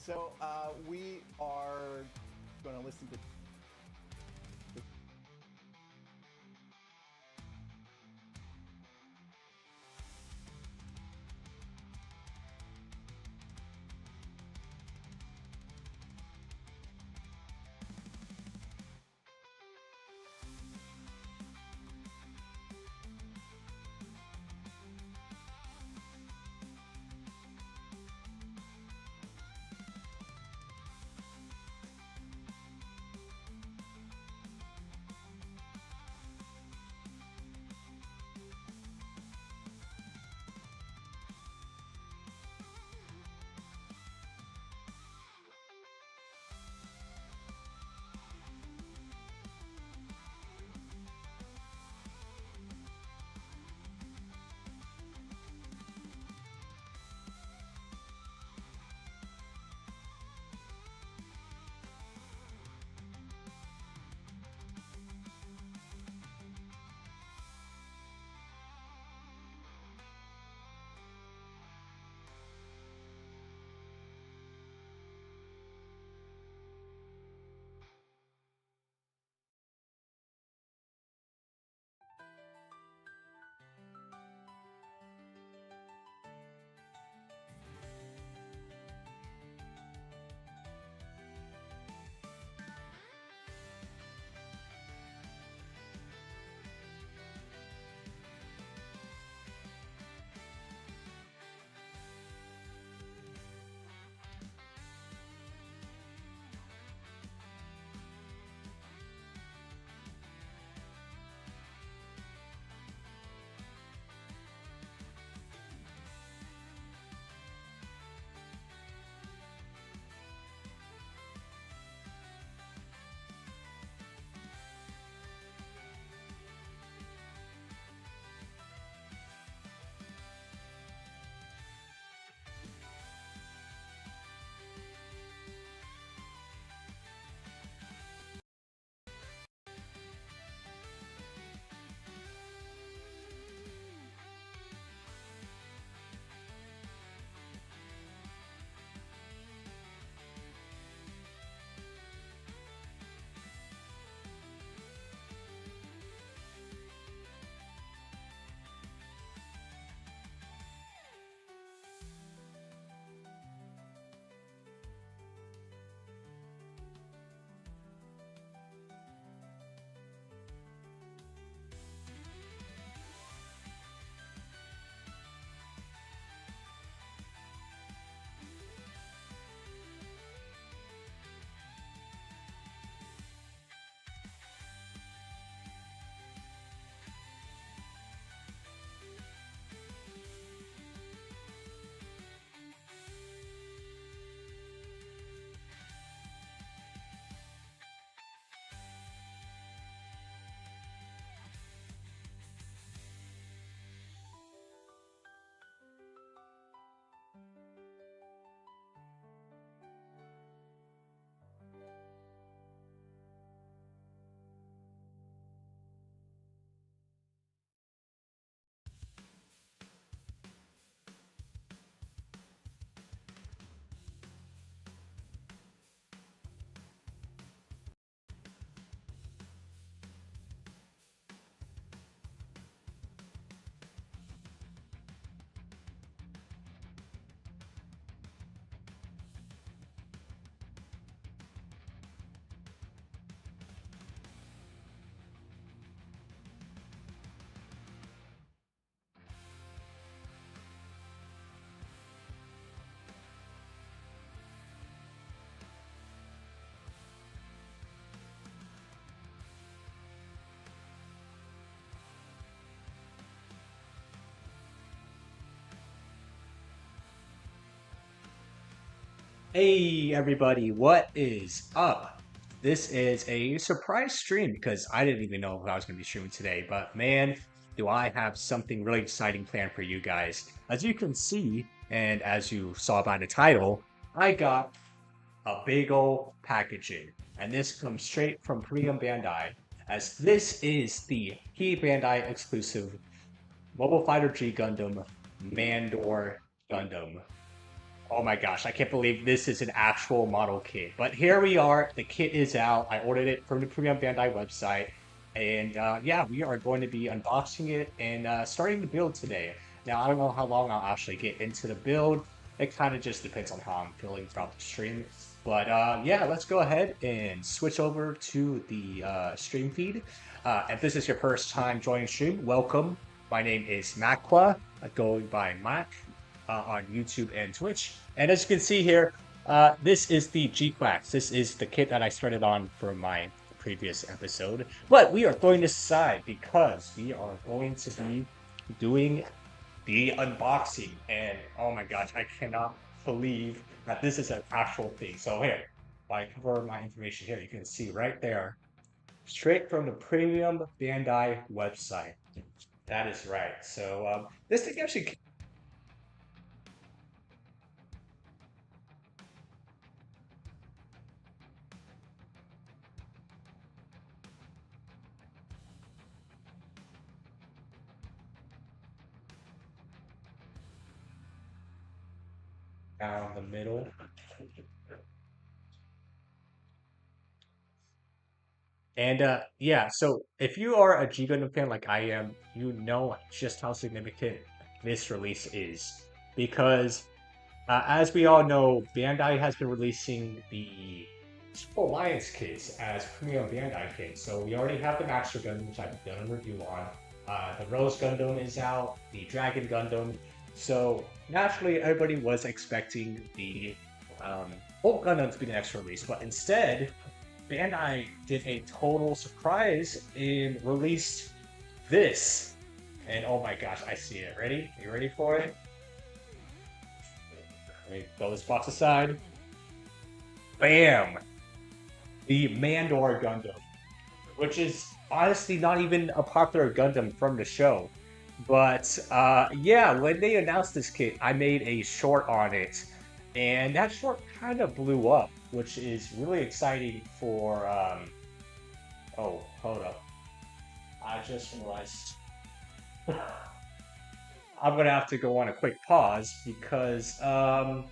So we are going to listen to. Hey everybody, what is up? This is a surprise stream because I didn't even know I was going to be streaming today, but man, do I have something really exciting planned for you guys. As you can see, and as you saw by the title, I got a big old packaging, and this comes straight from P-Bandai, as this is the P-Bandai exclusive Mobile Fighter G Gundam Mandor Gundam. Oh my gosh, I can't believe this is an actual model kit. But here we are. The kit is out. I ordered it from the Premium Bandai website. And yeah, we are going to be unboxing it and starting the build today. Now, I don't know how long I'll actually get into the build. It kind of just depends on how I'm feeling throughout the stream. But yeah, let's go ahead and switch over to the stream feed. If this is your first time joining stream, welcome. My name is Makwa, going by Mac on YouTube and Twitch. And as you can see here, this is the Gquuuuux. This is the kit that I started on for my previous episode. But we are throwing this aside because we are going to be doing the unboxing. And oh my gosh, I cannot believe that this is an actual thing. So here, if I cover my information here, you can see right there, straight from the Premium Bandai website. That is right. So this thing actually down the middle. And yeah, so if you are a G Gundam fan like I am, you know just how significant this release is. Because as we all know, Bandai has been releasing the Super Alliance kits as premium Bandai kits. So we already have the Master Gundam, which I've done a review on. The Rose Gundam is out, the Dragon Gundam. So naturally, everybody was expecting the Hulk Gundam to be the next release, but instead, Bandai did a total surprise and released this. And oh my gosh, I see it. Ready? You ready for it? Let me throw this box aside. Bam! The Mandor Gundam, which is honestly not even a popular Gundam from the show. But yeah, when they announced this kit, I made a short on it. And that short kind of blew up, which is really exciting for, oh, hold up. I just realized I'm gonna have to go on a quick pause because, I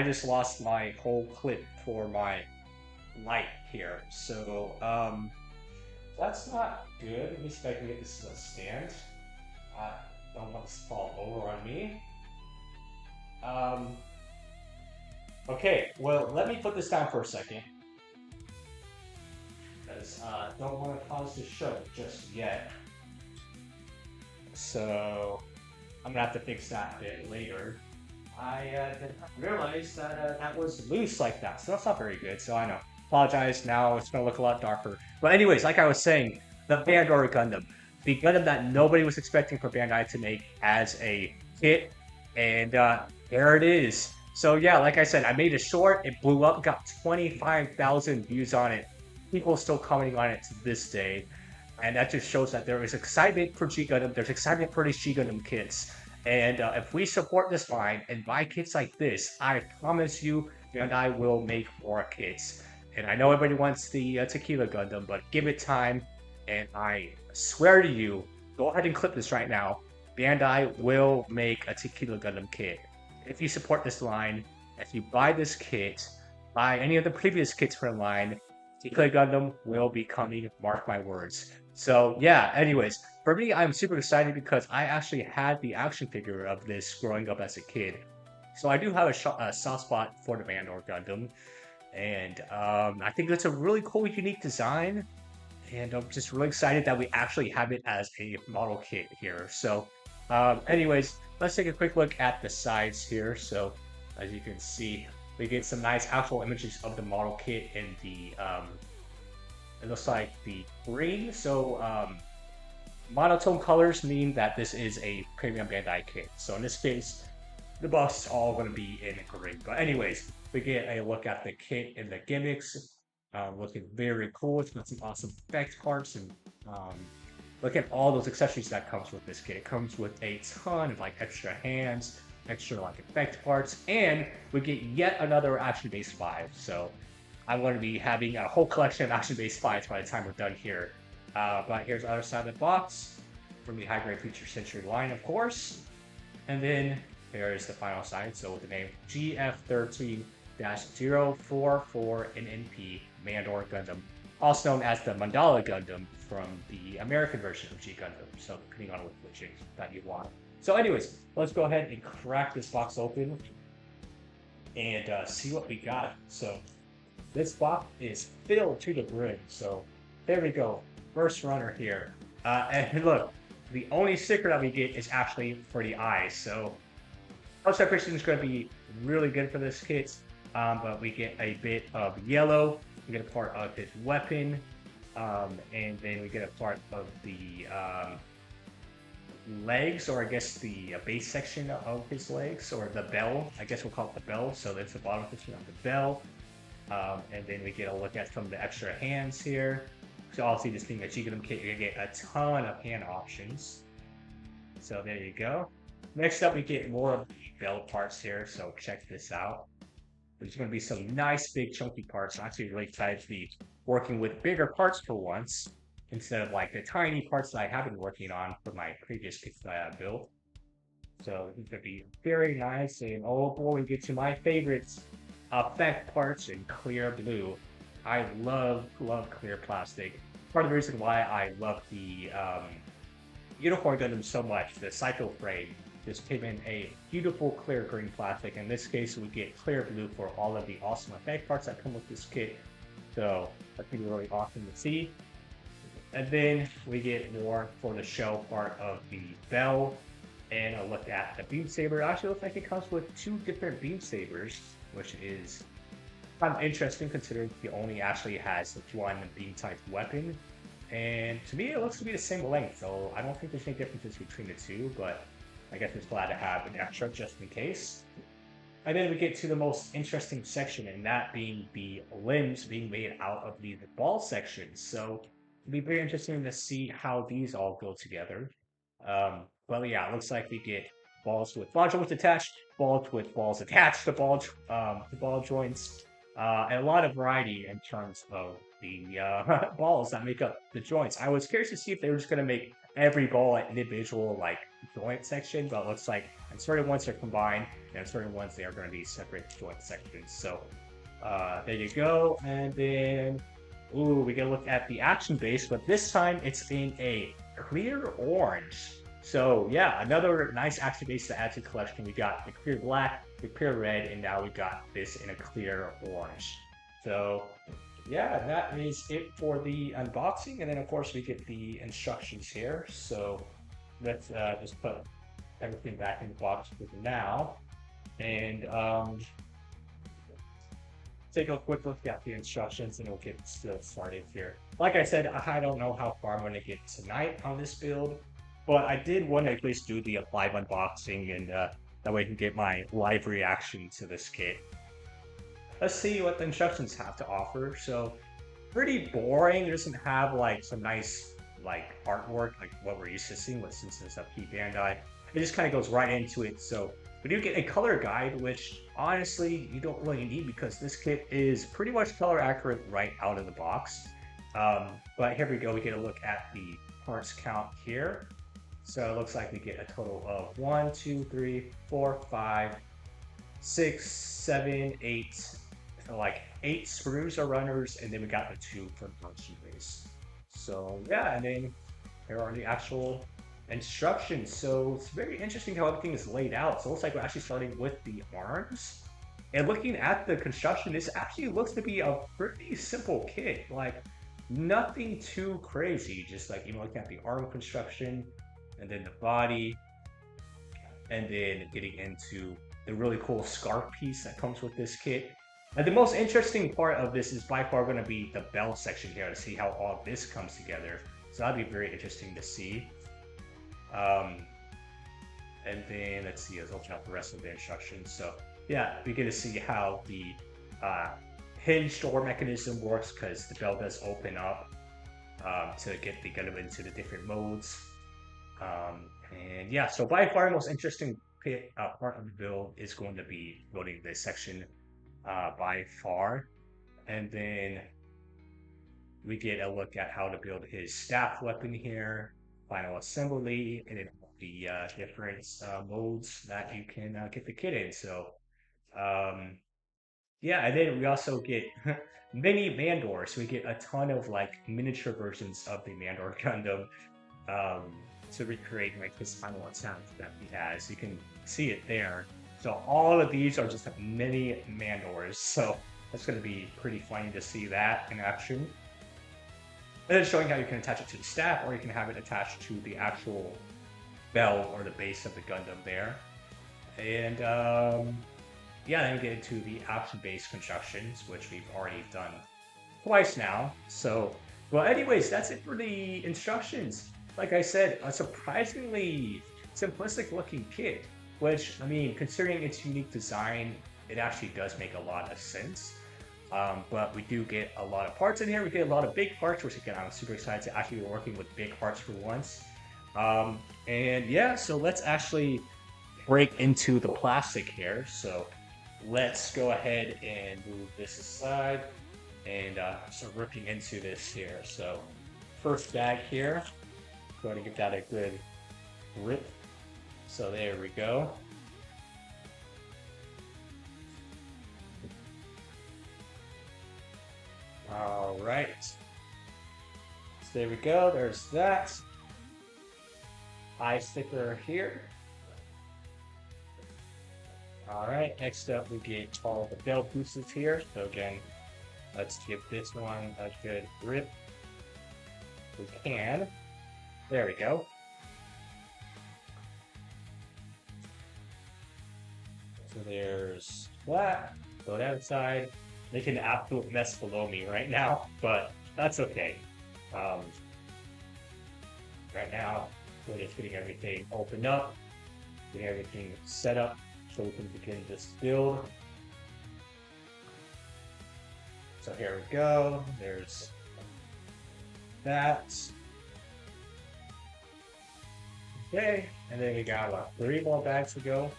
just lost my whole clip for my light here. So, that's not good. Let me see if I can get this to a stand. I don't want this to fall over on me. Okay, well, let me put this down for a second. Because I don't want to pause the show just yet. So, I'm going to have to fix that bit later. I did not realize that that was loose like that, so that's not very good, so I know. Apologize, now it's going to look a lot darker. But anyways, like I was saying, the Mandor Gundam. The Gundam that nobody was expecting for Bandai to make as a kit. And there it is. So yeah, like I said, I made a short. It blew up, got 25,000 views on it. People still commenting on it to this day. And that just shows that there is excitement for G Gundam. There's excitement for these G Gundam kits. And if we support this line and buy kits like this, I promise you, Bandai will make more kits. And I know everybody wants the Tequila Gundam, but give it time. And I swear to you, go ahead and clip this right now. Bandai will make a Tequila Gundam kit. If you support this line, if you buy this kit, buy any of the previous kits for the line, Tequila Gundam will be coming, mark my words. So yeah, anyways, for me, I'm super excited because I actually had the action figure of this growing up as a kid. So I do have a soft spot for the Mandor Gundam. And I think it's a really cool, unique design. And I'm just really excited that we actually have it as a model kit here. So anyways, let's take a quick look at the sides here. So as you can see, we get some nice actual images of the model kit in the, it looks like the green. So monotone colors mean that this is a premium Bandai kit. So in this case, the box is all going to be in green. But anyways, we get a look at the kit and the gimmicks. Looking very cool. It's got some awesome effect parts and look at all those accessories that comes with this kit. It comes with a ton of like extra hands, extra like effect parts, and we get yet another action-based 5. So I'm going to be having a whole collection of action-based 5s by the time we're done here. But here's the other side of the box from the high-grade feature century line, of course. And then here is the final sign. So with the name GF13-044NNP Mandor Gundam, also known as the Mandala Gundam from the American version of G Gundam. So depending on which that you want. So anyways, let's go ahead and crack this box open and see what we got. So this box is filled to the brim. So there we go. First runner here. And look, the only sticker that we get is actually for the eyes. So color separation is going to be really good for this kit. But we get a bit of yellow. We get a part of his weapon. And then we get a part of the legs, or I guess the base section of his legs, or the bell. I guess we'll call it the bell. So that's the bottom section of the bell. And then we get a look at some of the extra hands here. So obviously this being a G Gundam kit, you're gonna get a ton of hand options. So there you go. Next up, we get more of the bell parts here. So check this out. There's gonna be some nice big chunky parts. I'm actually really excited to be working with bigger parts for once, instead of like the tiny parts that I have been working on for my previous kits that I have built. So it's gonna be very nice. And oh boy, we get to my favorites. Effect parts in clear blue. I love clear plastic. Part of the reason why I love the Unicorn Gundam so much, the Cycle frame, just came in a beautiful clear green plastic. In this case, we get clear blue for all of the awesome effect parts that come with this kit. So that's gonna be really awesome to see. And then we get more for the shell part of the bell, and a look at the beam saber. It actually looks like it comes with two different beam sabers, which is kind of interesting considering he only actually has one beam type weapon. And to me, it looks to be the same length, so I don't think there's any differences between the two, but I guess it's glad to have an extra just in case. And then we get to the most interesting section, and that being the limbs being made out of the ball sections. So it'll be very interesting to see how these all go together. Well, yeah, it looks like we get balls with ball joints attached, balls with balls attached to ball joints, and a lot of variety in terms of the balls that make up the joints. I was curious to see if they were just going to make every ball an individual like joint section, but it looks like in certain ones are combined, and in certain ones they are going to be separate joint sections. So there you go, and then ooh, we get a look at the action base, but this time it's in a clear orange. So yeah, another nice action base to add to the collection. We got the clear black, the clear red, and now we got this in a clear orange. So yeah, that is it for the unboxing. And then of course we get the instructions here. So let's just put everything back in the box for now. And take a quick look at the instructions and we'll get started here. Like I said, I don't know how far I'm going to get tonight on this build, but I did want to at least do the live unboxing, and that way I can get my live reaction to this kit. Let's see what the instructions have to offer. So pretty boring. It doesn't have like some nice like artwork like what we're used to seeing with, since it's a P-Bandai. It just kind of goes right into it. So we do get a color guide, which honestly you don't really need because this kit is pretty much color accurate right out of the box. But here we go, we get a look at the parts count here. So it looks like we get a total of 1, 2, 3, 4, 5, 6, 7, 8, like 8 screws or runners, and then we got the 2 for function base. So yeah, and then here are the actual instructions. So it's very interesting how everything is laid out. So it looks like we're actually starting with the arms. And looking at the construction, this actually looks to be a pretty simple kit. Like nothing too crazy. Just like, you know, looking at the arm construction and then the body, and then getting into the really cool scarf piece that comes with this kit. And the most interesting part of this is by far going to be the bell section here to see how all this comes together. So that'd be very interesting to see. And then let's see, let's open up the rest of the instructions. So yeah, we get to see how the hinge door mechanism works, because the bell does open up to get the Gundam into the different modes. And yeah, so by far the most interesting part of the build is going to be building this section by far. And then we get a look at how to build his staff weapon here, final assembly, and then the different modes that you can get the kit in. So um, yeah, and then we also get mini Mandors. We get a ton of like miniature versions of the Mandor Gundam um, to recreate like this final attack that he has. You can see it there. So all of these are just mini Mandors. So that's going to be pretty funny to see that in action. And then showing how you can attach it to the staff, or you can have it attached to the actual bell or the base of the Gundam there. And yeah, then we get into the option-based constructions, which we've already done twice now. So, well, anyways, that's it for the instructions. Like I said, a surprisingly simplistic looking kit, which, I mean, considering its unique design, it actually does make a lot of sense. But we do get a lot of parts in here. We get a lot of big parts, which again, I'm super excited to actually be working with big parts for once. And yeah, so let's actually break into the plastic here. So let's go ahead and move this aside and start ripping into this here. So first bag here, go ahead and give that a good rip. So there we go. All right. So there we go. There's that. Eye sticker here. All right. Next up, we get all the bell pieces here. So again, let's give this one a good rip. We can. There we go. So there's that. Go down side. Making an absolute mess below me right now, but that's okay. Right now, we're just getting everything opened up, getting everything set up so we can begin this build. So here we go. There's that. Okay, and then we got about 3 more bags to go.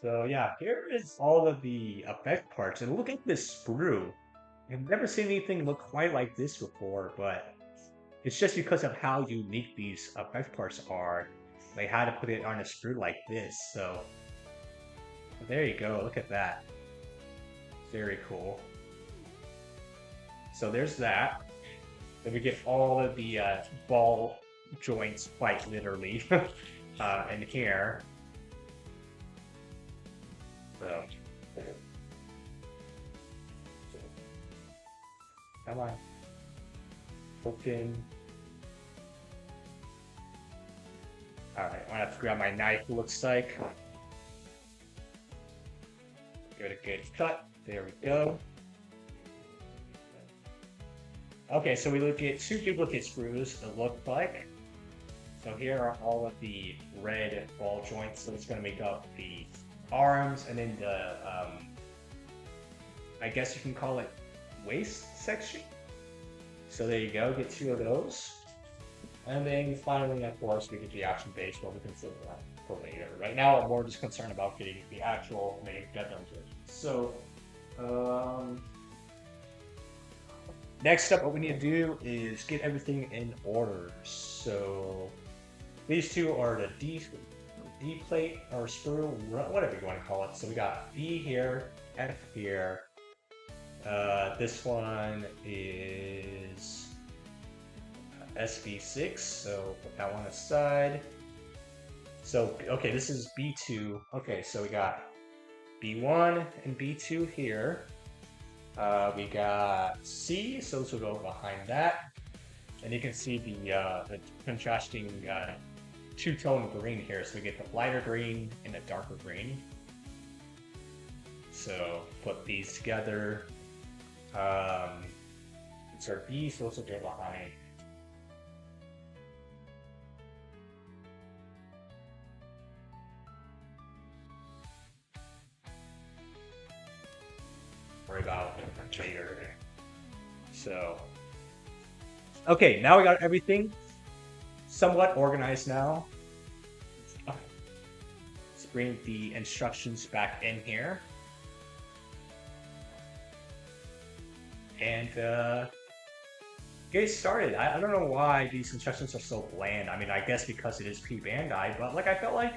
So yeah, here is all of the effect parts, and look at this sprue. I've never seen anything look quite like this before, but it's just because of how unique these effect parts are. They had to put it on a sprue like this, so there you go, look at that. Very cool. So there's that. Then we get all of the ball joints, quite literally, in here. So, come on, open. All right, I'm gonna have to grab my knife. Looks like. Give it a good cut. There we go. Okay, so we look at 2 duplicate sprues. It looked like. So here are all of the red ball joints. So it's gonna make up the arms, and then the I guess you can call it waist section. So there you go, get 2 of those. And then finally, of course, we get the action base, but we can save that for later. Right now, I'm more just concerned about getting the actual main Gundam. So next up, what we need to do is get everything in order. So these 2 are the D plate or sprue, whatever you want to call it. So we got B here, F here. This one is SV6, so put that one aside. So, okay, this is B2. Okay, so we got B1 and B2 here. We got C, so this will go behind that. And you can see the contrasting 2-tone green here, so we get the lighter green and the darker green. So put these together. Insert B, so this will go behind. Worry about later. So okay, now we got everything somewhat organized now. Let's bring the instructions back in here. and get started. I don't know why these instructions are so bland. I mean, I guess because it is P-Bandai, but like I felt like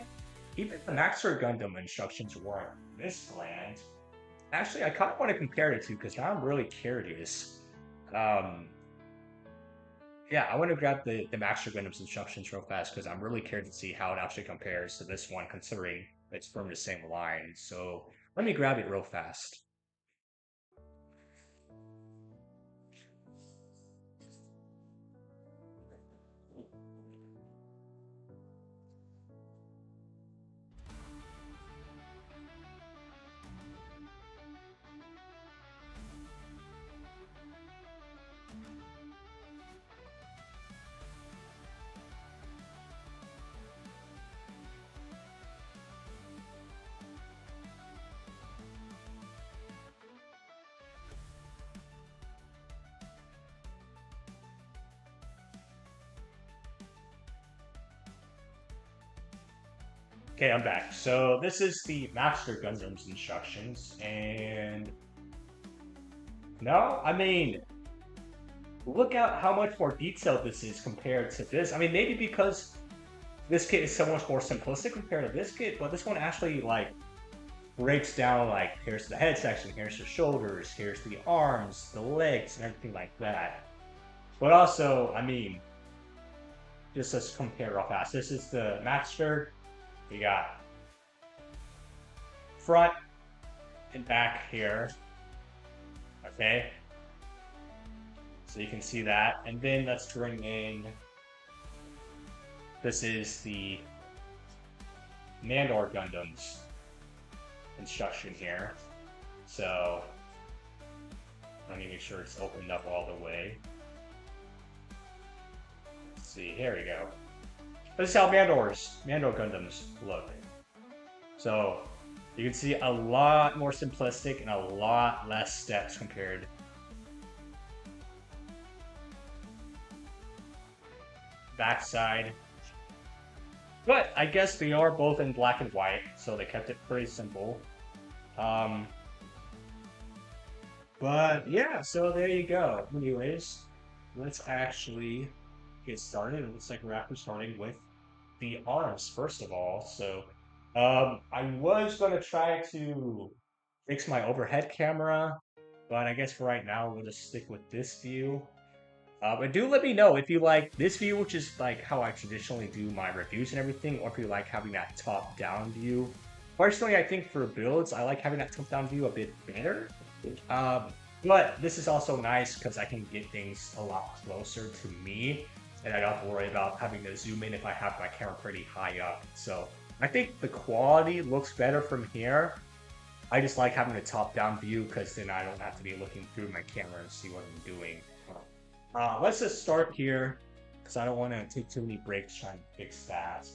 even the Master Gundam instructions weren't this bland. Actually, I kind of want to compare the two because now I'm really curious. Um, yeah, I want to grab the Master Gundam's instructions real fast because I'm really curious to see how it actually compares to this one, considering it's from the same line. So let me grab it real fast. Okay, I'm back. So this is the Master Gundam's instructions, and no, I mean, look at how much more detailed this is compared to this. I mean, maybe because this kit is so much more simplistic compared to this kit, but this one actually like breaks down like here's the head section, here's the shoulders, here's the arms, the legs, and everything like that. But also, I mean, just let's compare real fast. This is the Master. We got front and back here. Okay. So you can see that. And then let's bring in, this is the Mandor Gundam's instruction here. So let me make sure it's opened up all the way. Let's see, here we go. This is how Mandor Gundams look. So you can see a lot more simplistic and a lot less steps compared. Backside. But I guess they are both in black and white, so they kept it pretty simple. But yeah, so there you go. Anyways, let's actually get started. It looks like we're actually starting with the arms first of all. So I was gonna try to fix my overhead camera, but I guess for right now we'll just stick with this view. But do let me know if you like this view, which is like how I traditionally do my reviews and everything, or if you like having that top-down view. Personally, I think for builds, I like having that top-down view a bit better. But this is also nice because I can get things a lot closer to me, and I don't have to worry about having to zoom in if I have my camera pretty high up. So I think the quality looks better from here. I just like having a top-down view because then I don't have to be looking through my camera and see what I'm doing. Let's just start here because I don't want to take too many breaks trying to fix that.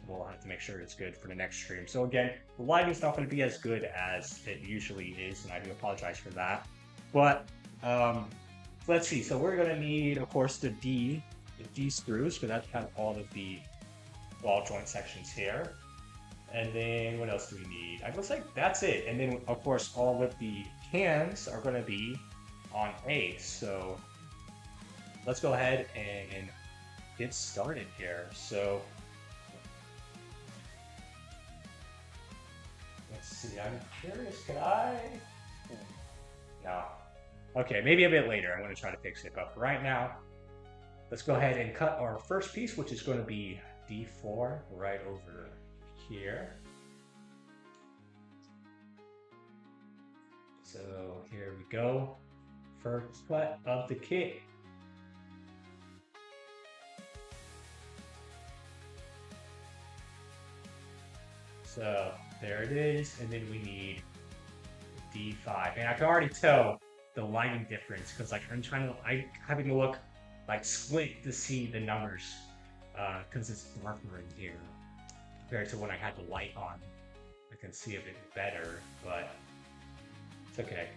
We'll have to make sure it's good for the next stream. So again, the lighting's not going to be as good as it usually is, and I do apologize for that. But let's see. So we're going to need, of course, the D screws, because that's kind of all of the ball joint sections here. And then what else do we need? I looks like that's it. And then, of course, all of the hands are going to be on A. So let's go ahead and get started here. So let's see. I'm curious. Could I? No. Okay, maybe a bit later. I'm going to try to fix it. But right now, let's go ahead and cut our first piece, which is going to be D4 right over here. So here we go. First cut of the kit. So there it is, and then we need D5. And I can already tell the lighting difference because like I'm having to look like squint to see the numbers because it's darker in here compared to when I had the light on. I can see a bit better, but it's okay.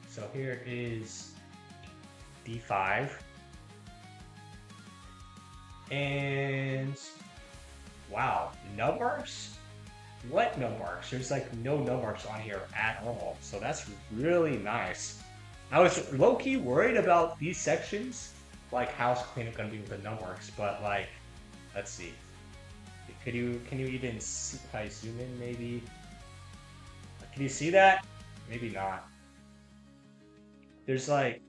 So here is D5. And wow, nub marks? What nub marks? There's like no nub marks on here at all. So that's really nice. I was low-key worried about these sections, like how's cleanup gonna be with the numworks, but like, let's see. Can you even see, if I zoom in maybe? Can you see that? Maybe not. There's like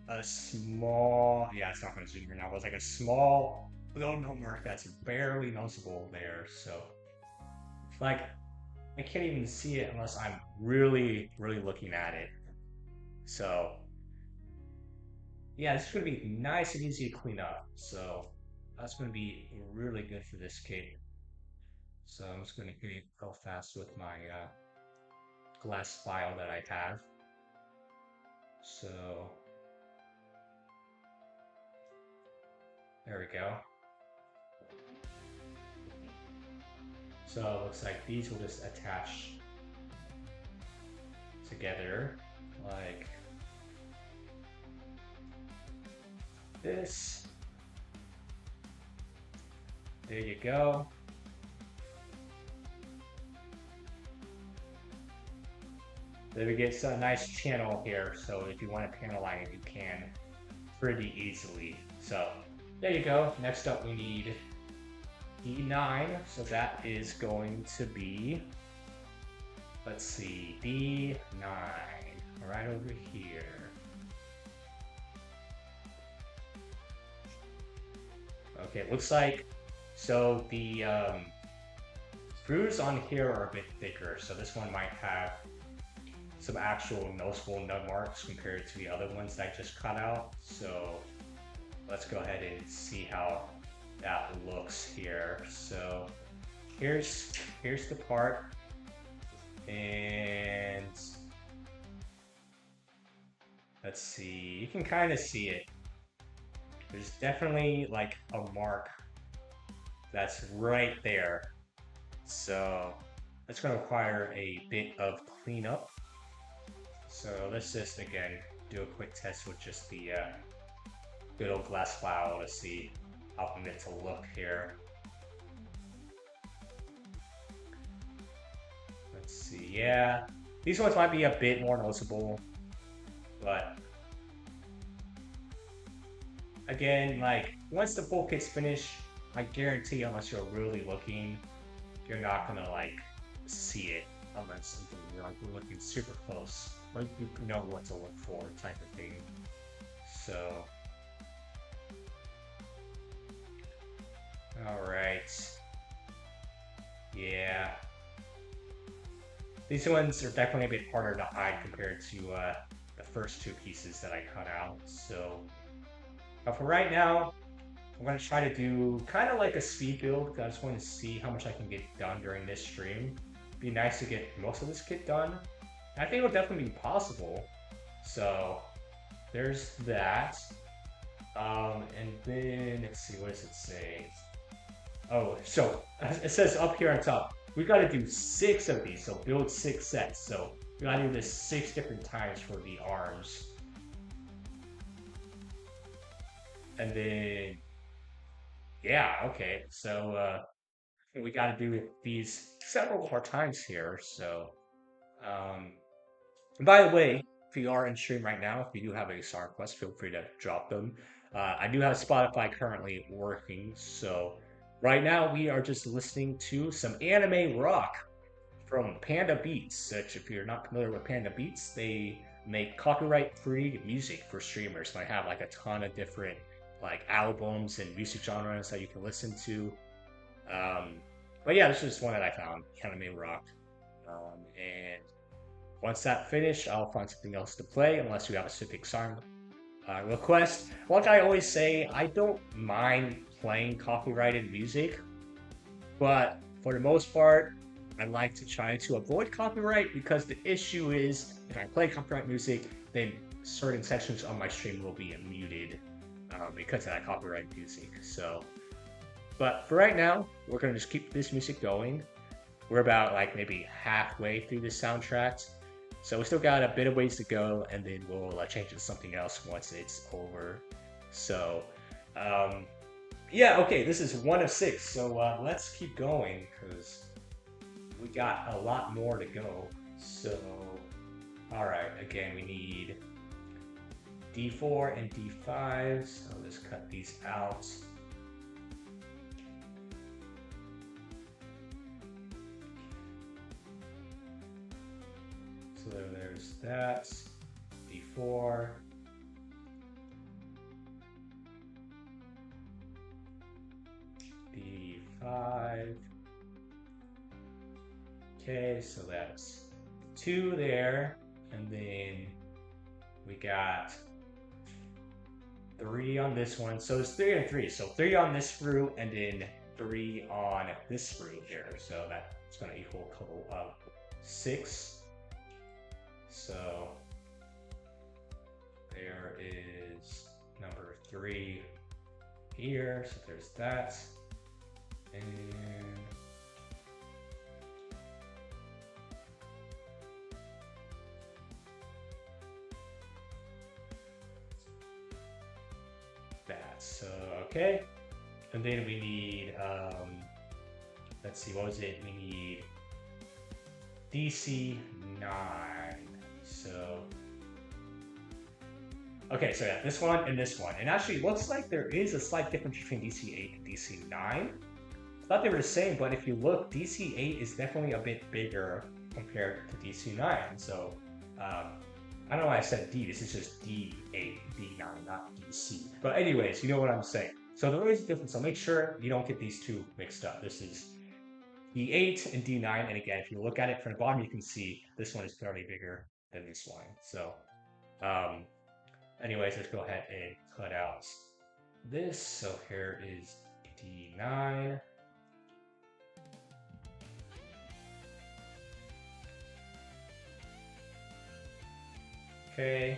a small, yeah, it's not gonna zoom right now, but it's like a small little numwork that's barely noticeable there. So like I can't even see it unless I'm really, really looking at it. So yeah, it's gonna be nice and easy to clean up. So that's gonna be really good for this kit. So I'm just gonna get it real fast with my glass file that I have. So there we go. So it looks like these will just attach together like this. There you go. Then we get a nice channel here, so if you want to panel line it, you can pretty easily. So there you go. Next up we need D9, so that is going to be, let's see, D9, right over here. Okay, it looks like, so the screws on here are a bit thicker, so this one might have some actual noticeable nub marks compared to the other ones that I just cut out. So let's go ahead and see how that looks here. So here's the part, and let's see, you can kind of see it. There's definitely like a mark that's right there. So that's going to require a bit of cleanup. So let's just again do a quick test with just the good old glass file to see how I'm meant to look here. Let's see, yeah, these ones might be a bit more noticeable, but again, like once the full kit's finished, I guarantee unless you're really looking, you're not gonna like see it unless you're like looking super close. Like you know what to look for, type of thing. So, all right, yeah, these ones are definitely a bit harder to hide compared to the first two pieces that I cut out. So, but for right now, I'm gonna try to do kind of like a speed build because I just want to see how much I can get done during this stream. It'd be nice to get most of this kit done. I think it'll definitely be possible. So there's that. And then let's see, what does it say? Oh, so it says up here on top, we got to do 6 of these. So build 6 sets. So we got to do this 6 different times for the arms. And then, yeah, okay. So we got to do these several more times here. So, and by the way, if you are in stream right now, if you do have a song request, feel free to drop them. I do have Spotify currently working, so right now we are just listening to some anime rock from Panda Beats. Which, if you're not familiar with Panda Beats, they make copyright-free music for streamers. They have like a ton of different like albums and music genres that you can listen to. But yeah, this is just one that I found, anime rock, and once that finished, I'll find something else to play unless you have a specific song request. Like I always say, I don't mind playing copyrighted music, but for the most part, I like to try to avoid copyright because the issue is if I play copyright music, then certain sections on my stream will be muted because of that copyright music. So, but for right now, we're gonna just keep this music going. We're about like maybe halfway through the soundtrack. So we still got a bit of ways to go, and then we'll change it to something else once it's over. So, yeah, okay, this is 1 of 6. So let's keep going because we got a lot more to go. So, all right, again, we need D4 and D5. So let's cut these out. So there's that. D4. D5. Okay, so that's 2 there, and then we got 3 on this one. So it's 3 and 3. So 3 on this route, and then 3 on this route here. So that's going to equal a total of 6. So there is number 3 here. So there's that. And that's okay. And then we need let's see, what was it? We need DC 9. So okay, so yeah, this one and this one. And actually, it looks like there is a slight difference between DC 8 and DC 9. I thought they were the same, but if you look, DC 8 is definitely a bit bigger compared to DC 9. So I don't know why I said D. This is just D8, D9, not DC. But anyways, you know what I'm saying. So there is a difference. So make sure you don't get these two mixed up. This is D8 and D9. And again, if you look at it from the bottom, you can see this one is fairly bigger than this one. So anyways, let's go ahead and cut out this. So here is D9. Okay,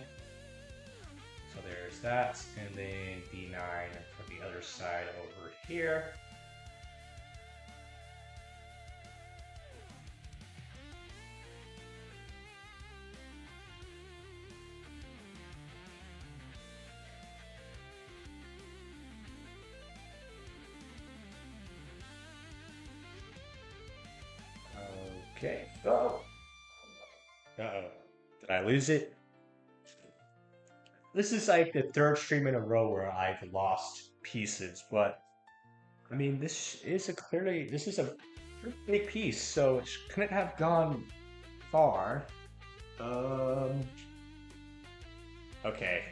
so there's that, and then D9 from the other side over here. Okay, oh! Uh-oh, did I lose it? This is like the 3rd stream in a row where I've lost pieces, but I mean, this is a pretty big piece, so it couldn't have gone far. Okay.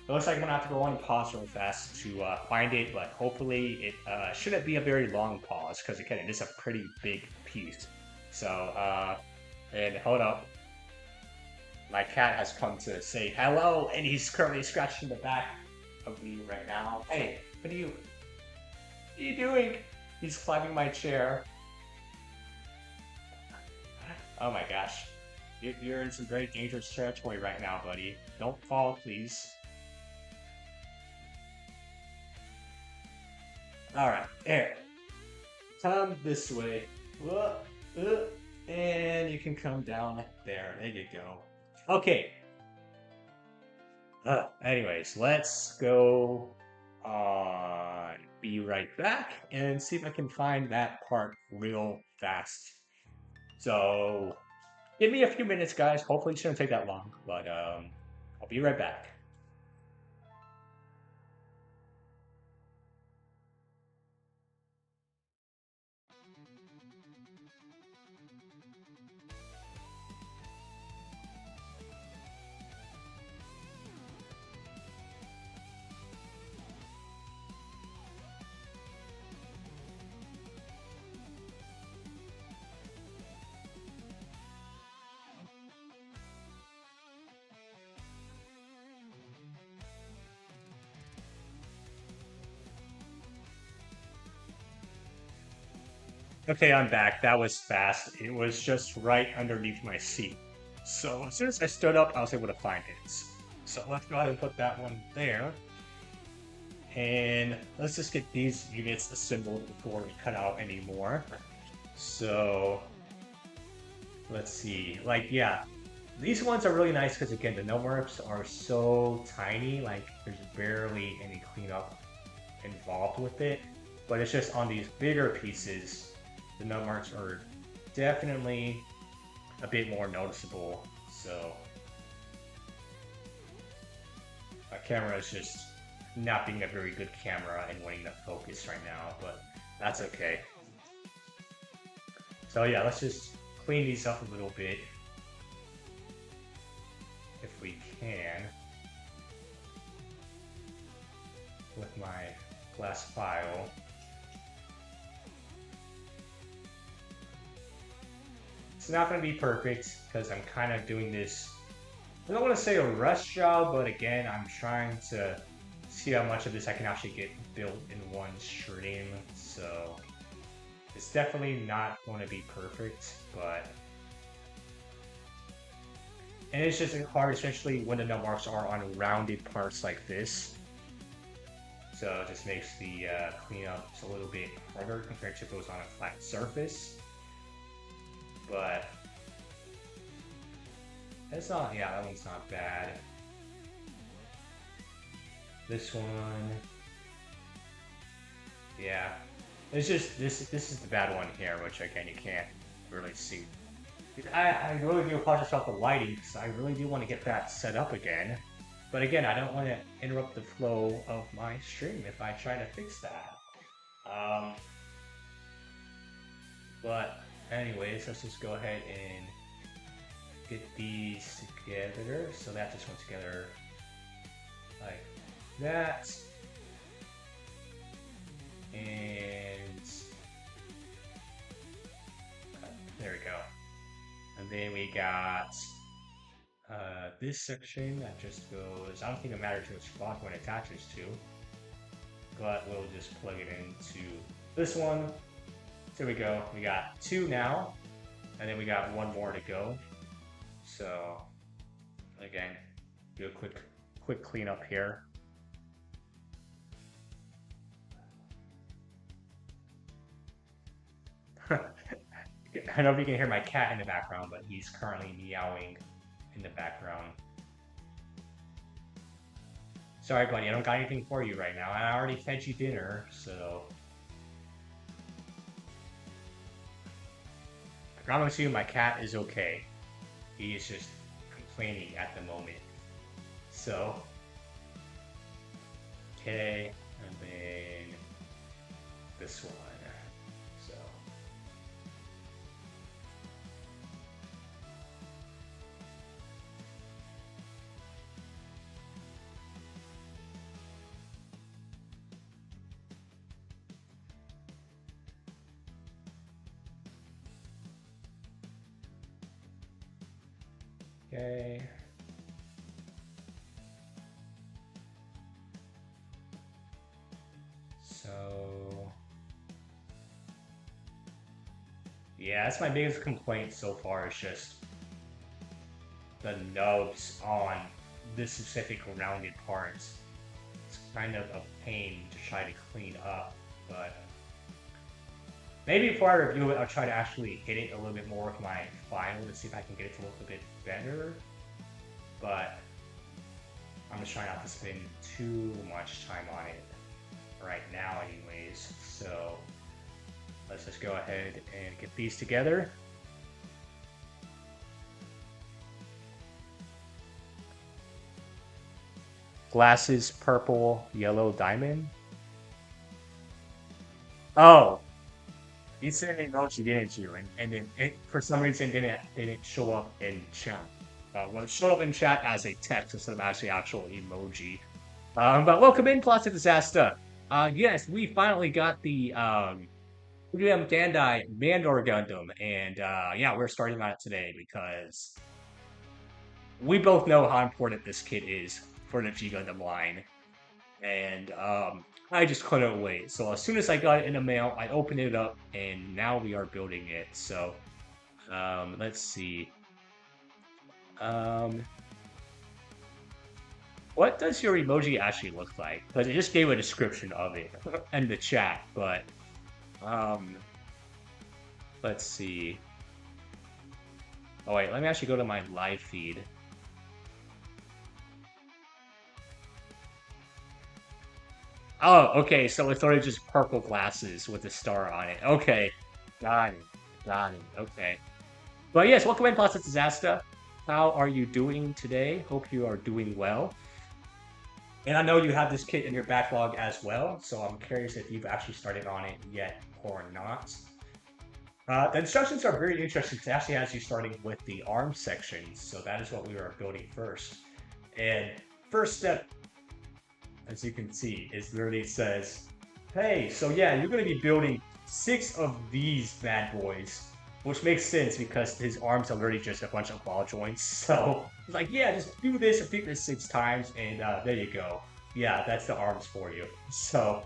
It looks like I'm gonna have to go on and pause real fast to find it, but hopefully it shouldn't be a very long pause, because again, it is a pretty big piece. So, and hold up. My cat has come to say hello, and he's currently scratching the back of me right now. Hey, what are you doing? He's climbing my chair. Oh my gosh. You're in some very dangerous territory right now, buddy. Don't fall, please. Alright, there. Come this way. And you can come down there. There you go. Okay. Anyways, let's go on. Be right back and see if I can find that part real fast. So, give me a few minutes, guys. Hopefully it shouldn't take that long, but I'll be right back. Okay, I'm back. That was fast. It was just right underneath my seat. So as soon as I stood up, I was able to find it. So let's go ahead and put that one there. And let's just get these units assembled before we cut out any more. So let's see. Like, yeah, these ones are really nice because, again, the numbers are so tiny. Like, there's barely any cleanup involved with it. But it's just on these bigger pieces, the nut marks are definitely a bit more noticeable. So My camera is just not being a very good camera and wanting to focus right now, but that's okay. So yeah, let's just clean these up a little bit if we can with my glass file. It's not going to be perfect because I'm kind of doing this, I don't want to say a rush job, but again, I'm trying to see how much of this I can actually get built in one stream. So it's definitely not going to be perfect, but and it's just hard, especially when the nut marks are on rounded parts like this. So it just makes the cleanup a little bit harder compared to if it was on a flat surface. But it's not, yeah, that one's not bad. This one, yeah, it's just this is the bad one here, which again you can't really see. I really do apologize about the lighting because I really do want to get that set up again. But again, I don't want to interrupt the flow of my stream if I try to fix that. But anyways, let's just go ahead and get these together. So that just went together like that. And there we go. And then we got this section that just goes, I don't think it matters to which block when it attaches to, but we'll just plug it into this one. So there we go. We got 2 now, and then we got 1 more to go. So again, do a quick cleanup here. I don't know if you can hear my cat in the background, but he's currently meowing in the background. Sorry, buddy, I don't got anything for you right now. I already fed you dinner, so I promise you my cat is okay. He is just complaining at the moment. So, okay, and then this one. So, okay. So, yeah, that's my biggest complaint so far, is just the nubs on this specific rounded parts. It's kind of a pain to try to clean up, but maybe before I review it, I'll try to actually hit it a little bit more with my file to see if I can get it to look a bit better. But I'm just trying not to spend too much time on it right now anyways. So let's just go ahead and get these together. Glasses, purple, yellow, diamond. Oh, you said emoji, didn't you? And then it, for some reason, didn't show up in chat. Well, it showed up in chat as a text instead of actually actual emoji. But welcome in, Plastic Disaster. Yes, we finally got the P-Bandai Mandor Gundam, and yeah, we're starting on it today because we both know how important this kit is for the G Gundam line, and I just couldn't wait. So as soon as I got it in the mail, I opened it up, and now we are building it. So let's see. What does your emoji actually look like? Because it just gave a description of it in the chat, but let's see. Oh wait, let me actually go to my live feed. Oh, okay, so it's already just purple glasses with a star on it. Okay, got it, okay. But yes, welcome in, Plastic Disaster. How are you doing today? Hope you are doing well. And I know you have this kit in your backlog as well, so I'm curious if you've actually started on it yet or not. The instructions are very interesting. It actually has you starting with the arm section, so that is what we are building first. And first step, as you can see, is literally says, hey, so yeah, you're going to be building 6 of these bad boys, which makes sense because his arms are literally just a bunch of ball joints. So it's like, yeah, just do this, repeat this 6 times, and there you go. Yeah, that's the arms for you. So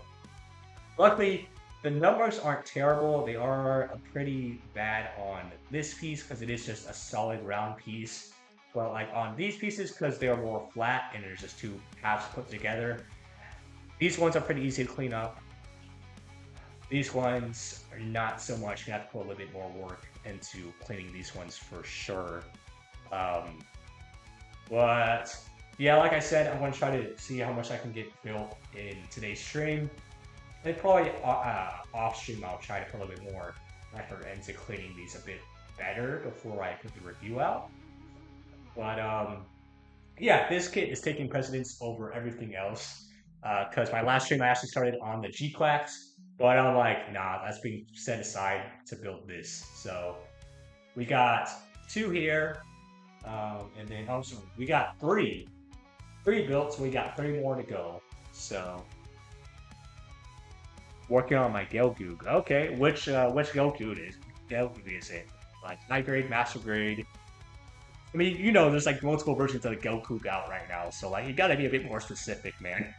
luckily, the numbers aren't terrible. They are pretty bad on this piece because it is just a solid round piece. But like on these pieces, because they are more flat and there's just 2 halves put together, these ones are pretty easy to clean up. These ones are not so much. You have to put a little bit more work into cleaning these ones for sure. But yeah, like I said, I'm going to try to see how much I can get built in today's stream. And probably off stream, I'll try to put a little bit more effort into cleaning these a bit better before I put the review out. But yeah, this kit is taking precedence over everything else. Because my last stream I actually started on the Gquuuuux, but I'm like, nah, that's being set aside to build this. So we got 2 here, and then also we got 3 built, so we got 3 more to go. So working on my Gquuuuux. Okay, which Gquuuuux is it? Like high grade, master grade. I mean, you know, there's like multiple versions of the Gquuuuux out right now, so like you gotta be a bit more specific, man.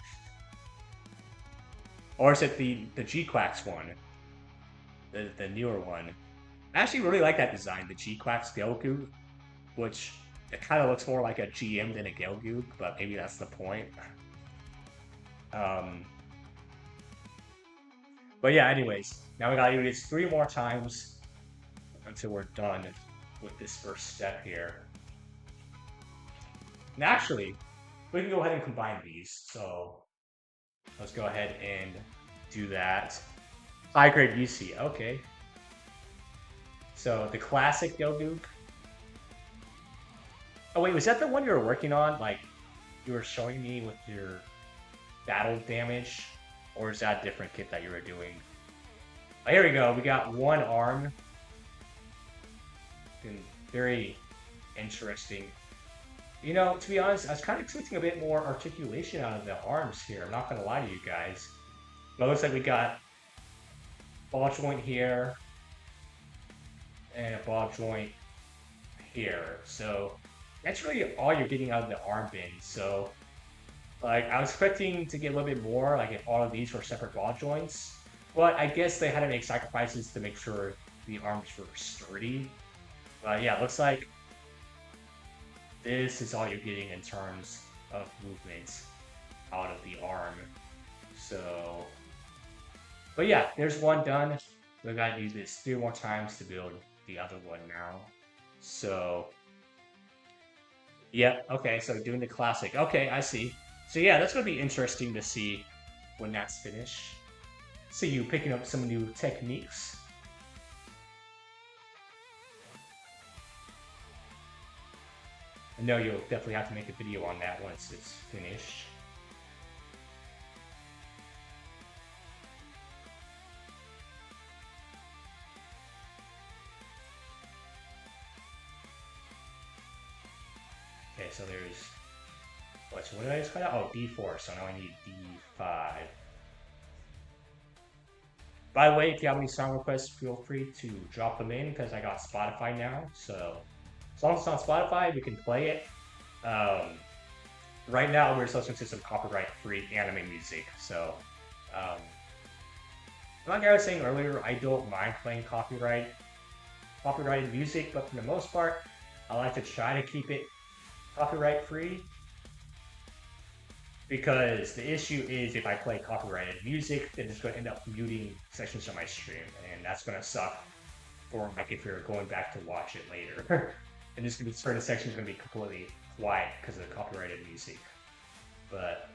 Or is it the Gquuuuux one? The newer one. I actually really like that design, the Gquuuuux Gquuuuux, which it kind of looks more like a GM than a Gquuuuux, but maybe that's the point. But yeah, anyways, now we gotta do this 3 more times until we're done with this first step here. And actually, we can go ahead and combine these. So let's go ahead and do that. High grade UC, okay. So the classic Gquuuuux. Oh wait, was that the one you were working on? Like you were showing me with your battle damage? Or is that a different kit that you were doing? Oh, here we go, we got 1 arm. And very interesting. You know, to be honest, I was kind of expecting a bit more articulation out of the arms here. I'm not going to lie to you guys. But it looks like we got ball joint here and a ball joint here. So that's really all you're getting out of the arm bin. So like I was expecting to get a little bit more, like if all of these were separate ball joints. But I guess they had to make sacrifices to make sure the arms were sturdy. But yeah, it looks like this is all you're getting in terms of movements out of the arm. So, but yeah, there's 1 done. We gotta do this 3 more times to build the other one now. So, yeah, okay, so doing the classic. Okay, I see. So yeah, that's gonna be interesting to see when that's finished. See you picking up some new techniques. I know you'll definitely have to make a video on that once it's finished. Okay, so there's... what did I just cut out? Oh, D4, so now I need D5. By the way, if you have any song requests, feel free to drop them in, because I got Spotify now, so... as long as it's on Spotify, we can play it. Right now, we're listening to some copyright-free anime music, so... like I was saying earlier, I don't mind playing copyrighted music, but for the most part, I like to try to keep it copyright-free. Because the issue is if I play copyrighted music, then it's going to end up muting sections of my stream, and that's going to suck for like if you're going back to watch it later. And there's going to be certain sections going to be completely quiet because of the copyrighted music. But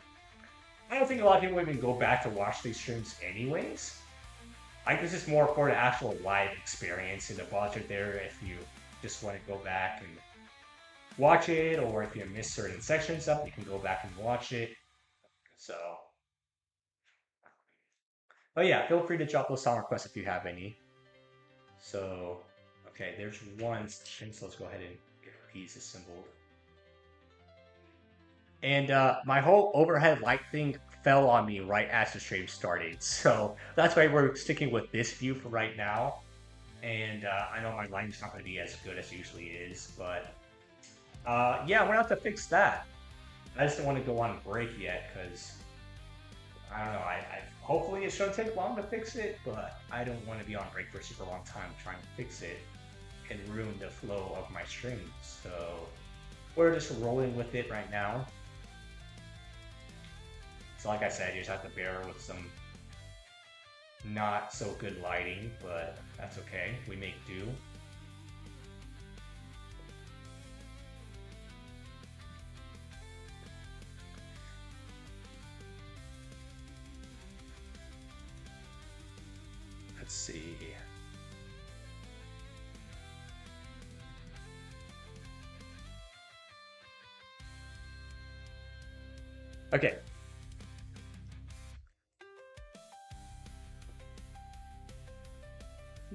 I don't think a lot of people even go back to watch these streams anyways. I think this is more for the actual live experience and the budget there if you just want to go back and watch it, or if you miss certain sections up, you can go back and watch it. So, oh yeah, feel free to drop those song requests if you have any. So, okay, there's one thing, so let's go ahead and get these assembled. And my whole overhead light thing fell on me right as the stream started. So that's why we're sticking with this view for right now. And I know my lighting's not going to be as good as it usually is, but yeah, we're going to have to fix that. I just don't want to go on break yet because I don't know. Hopefully it shouldn't take long to fix it, but I don't want to be on break for a super long time trying to fix it and ruin the flow of my streams. So we're just rolling with it right now. So like I said, you just have to bear with some not so good lighting, but that's okay. We make do. Let's see. Okay.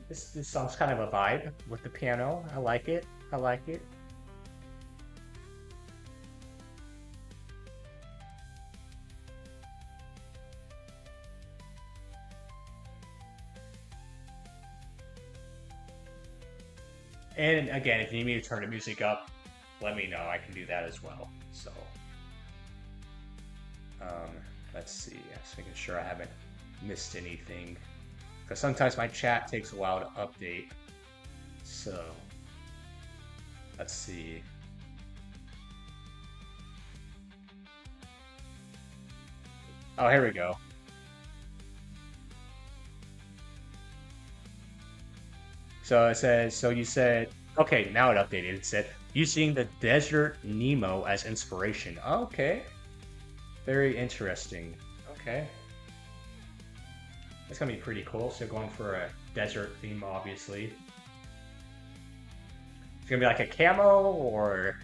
This song's kind of a vibe with the piano. I like it. I like it. And again, if you need me to turn the music up, let me know. I can do that as well. So, let's see. Just making sure I haven't missed anything. Because sometimes my chat takes a while to update. So, let's see. Oh, here we go. So it says, so you said, okay, now it updated. It said, using the Desert Nemo as inspiration. Okay. Very interesting. Okay. That's gonna be pretty cool. So going for a desert theme, obviously. It's gonna be like a camo or...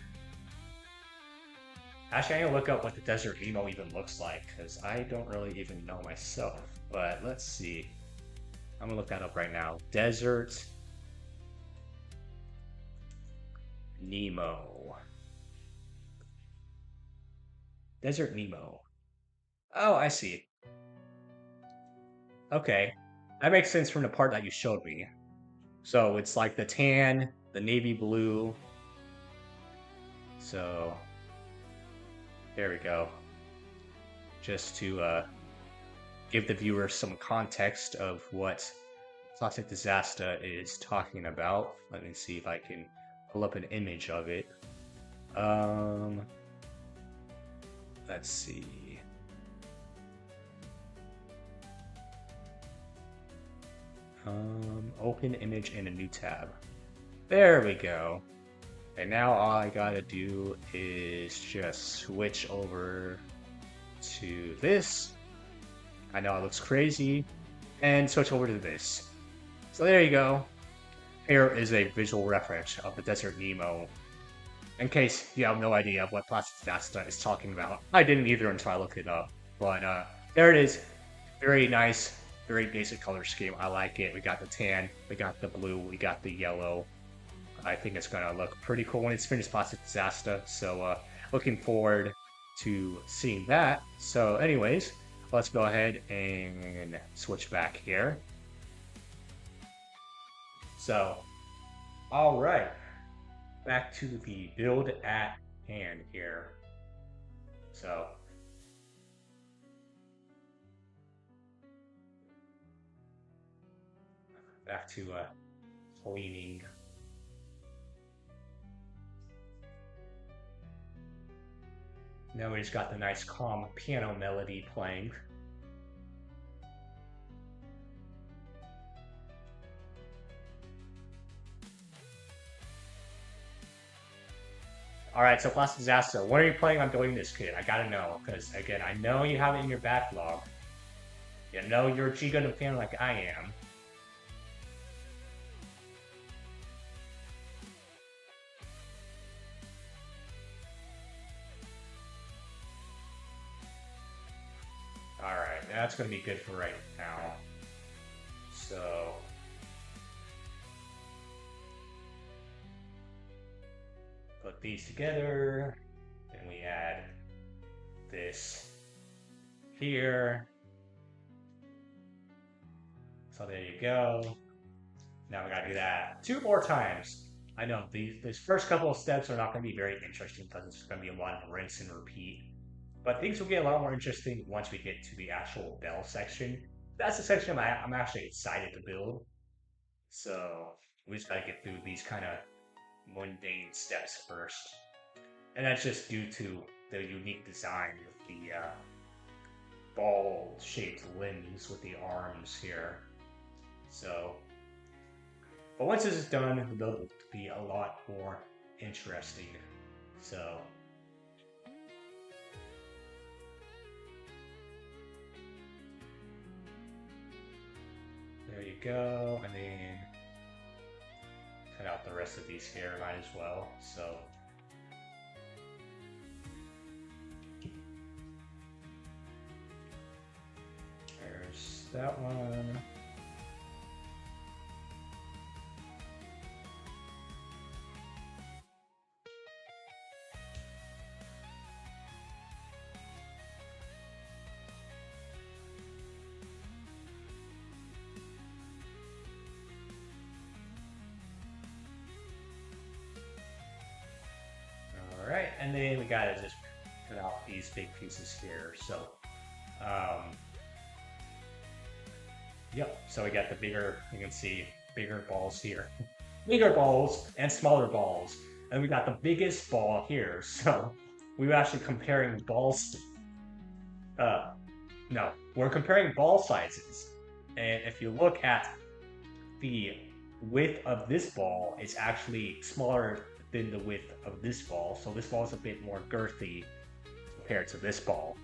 Actually, I'm gonna look up what the Desert Nemo even looks like, because I don't really even know myself. But let's see. I'm gonna look that up right now. Desert Nemo. Desert Nemo. Oh, I see. Okay. That makes sense from the part that you showed me. So it's like the tan, the navy blue. So there we go. Just to give the viewer some context of what Toxic Disaster is talking about. Let me see if I can pull up an image of it. Let's see. Open image in a new tab. There we go. And now all I gotta do is just switch over to this. I know it looks crazy. And switch over to this. So there you go. Here is a visual reference of the Desert Nemo. In case you have no idea what Plastic Disaster is talking about. I didn't either until I looked it up. But there it is. Very nice. Very basic color scheme. I like it. We got the tan, we got the blue, we got the yellow. I think it's gonna look pretty cool when it's finished. Plastic Disaster. So looking forward to seeing that. So anyways, let's go ahead and switch back here. So, all right, back to the build at hand here. So. Back to cleaning. Now we just got the nice calm piano melody playing. Alright, so Plastic Disaster, when are you planning on building this kit? I gotta know, because again, I know you have it in your backlog. You know you're a G Gundam fan like I am. That's going to be good for right now. So put these together, and we add this here. So there you go. Now we gotta do that 2 more times. I know these first couple of steps are not going to be very interesting because it's going to be a lot of rinse and repeat. But things will get a lot more interesting once we get to the actual bell section. That's the section I'm actually excited to build. So we just gotta get through these kind of mundane steps first. And that's just due to the unique design of the ball-shaped limbs with the arms here. So, but once this is done, the build will be a lot more interesting. So, there you go, and then cut out the rest of these here, might as well. So, there's that one. Alright, and then we gotta just cut out these big pieces here. So, yep, so we got the bigger, you can see, bigger balls here. Bigger balls and smaller balls. And we got the biggest ball here, so we were actually comparing balls. No, we're comparing ball sizes. And if you look at the width of this ball, it's actually smaller than the width of this ball. So this ball is a bit more girthy compared to this ball.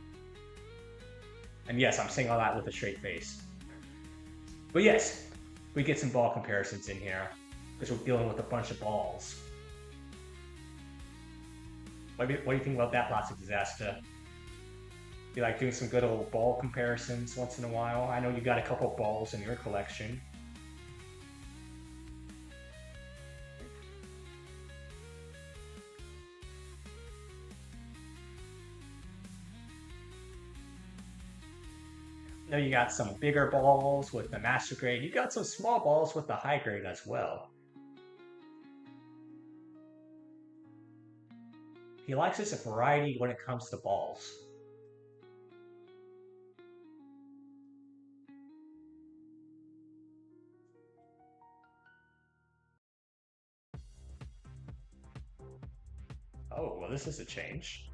And yes, I'm saying all that with a straight face. But yes, we get some ball comparisons in here because we're dealing with a bunch of balls. What do you think about that, Plastic Disaster? You like doing some good old ball comparisons once in a while? I know you got a couple balls in your collection. Now you got some bigger balls with the master grade. You got some small balls with the high grade as well. He likes his variety when it comes to balls. Oh, well, this is a change.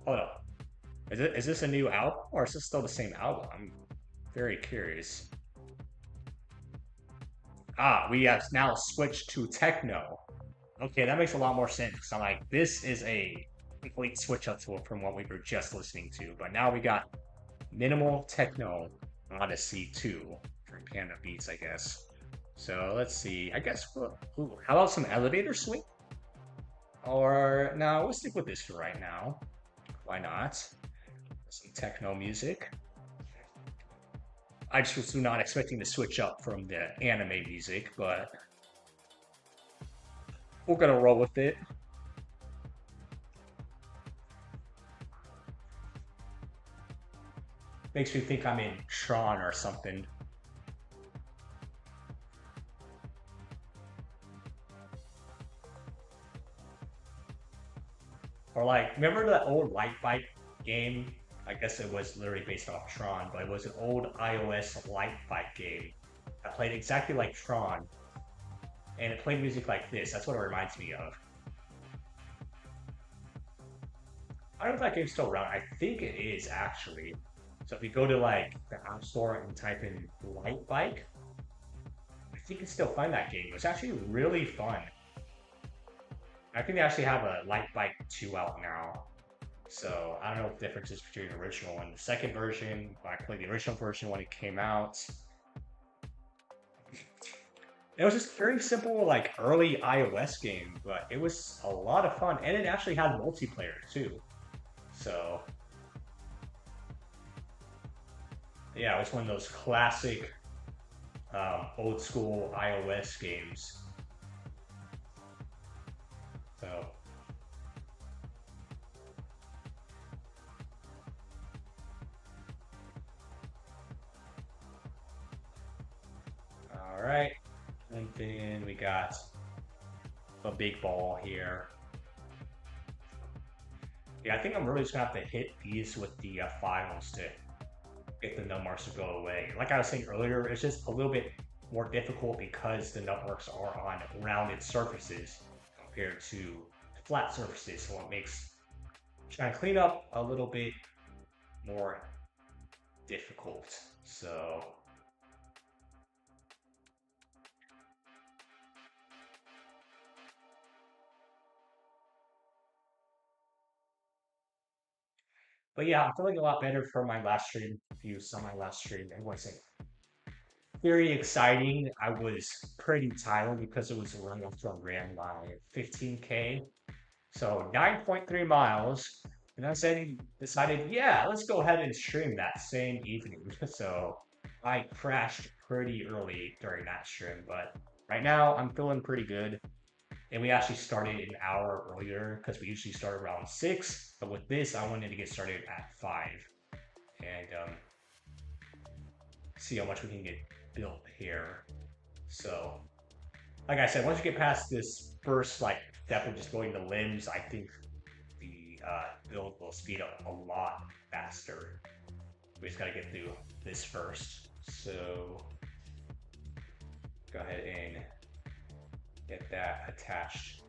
Hold up. Is this a new album, or is this still the same album? I'm very curious. Ah, we have now switched to techno. Okay, that makes a lot more sense. I'm like, this is a complete switch up from what we were just listening to. But now we got minimal techno Odyssey 2 from Panda Beats, I guess. So let's see. I guess, ooh, how about some elevator swing? Or no, we'll stick with this for right now. Why not? Some techno music. I just was not expecting to switch up from the anime music, but we're gonna roll with it. Makes me think I'm in Tron or something. Or like, remember that old light bike game? I guess it was literally based off Tron, but it was an old iOS light bike game that played exactly like Tron. And it played music like this. That's what it reminds me of. I don't know if that game's still around. I think it is actually. So if you go to like the App Store and type in light bike, I think you can still find that game. It's actually really fun. I think they actually have a Light Bike 2 out now. So I don't know what the difference is between the original and the second version. I played the original version when it came out. It was just very simple, like early iOS game, but it was a lot of fun, and it actually had multiplayer too. So Yeah, it was one of those classic old school iOS games. So, all right. And then we got a big ball here. Yeah, I think I'm really just gonna have to hit these with the files to get the nut marks to go away. Like I was saying earlier, it's just a little bit more difficult because the nut marks are on rounded surfaces compared to flat surfaces. So it makes trying to clean up a little bit more difficult. So, but yeah, I'm feeling a lot better for my last stream. If you saw my last stream, it wasn't very exciting. I was pretty tired because it was right after I ran my 15K. So 9.3 miles. And I decided, yeah, let's go ahead and stream that same evening. So I crashed pretty early during that stream, but right now I'm feeling pretty good. And we actually started an hour earlier because we usually start around 6. But with this, I wanted to get started at 5 and see how much we can get built here. So, like I said, once you get past this first like step of just going to limbs, I think the build will speed up a lot faster. We just gotta get through this first. So, go ahead and get that attached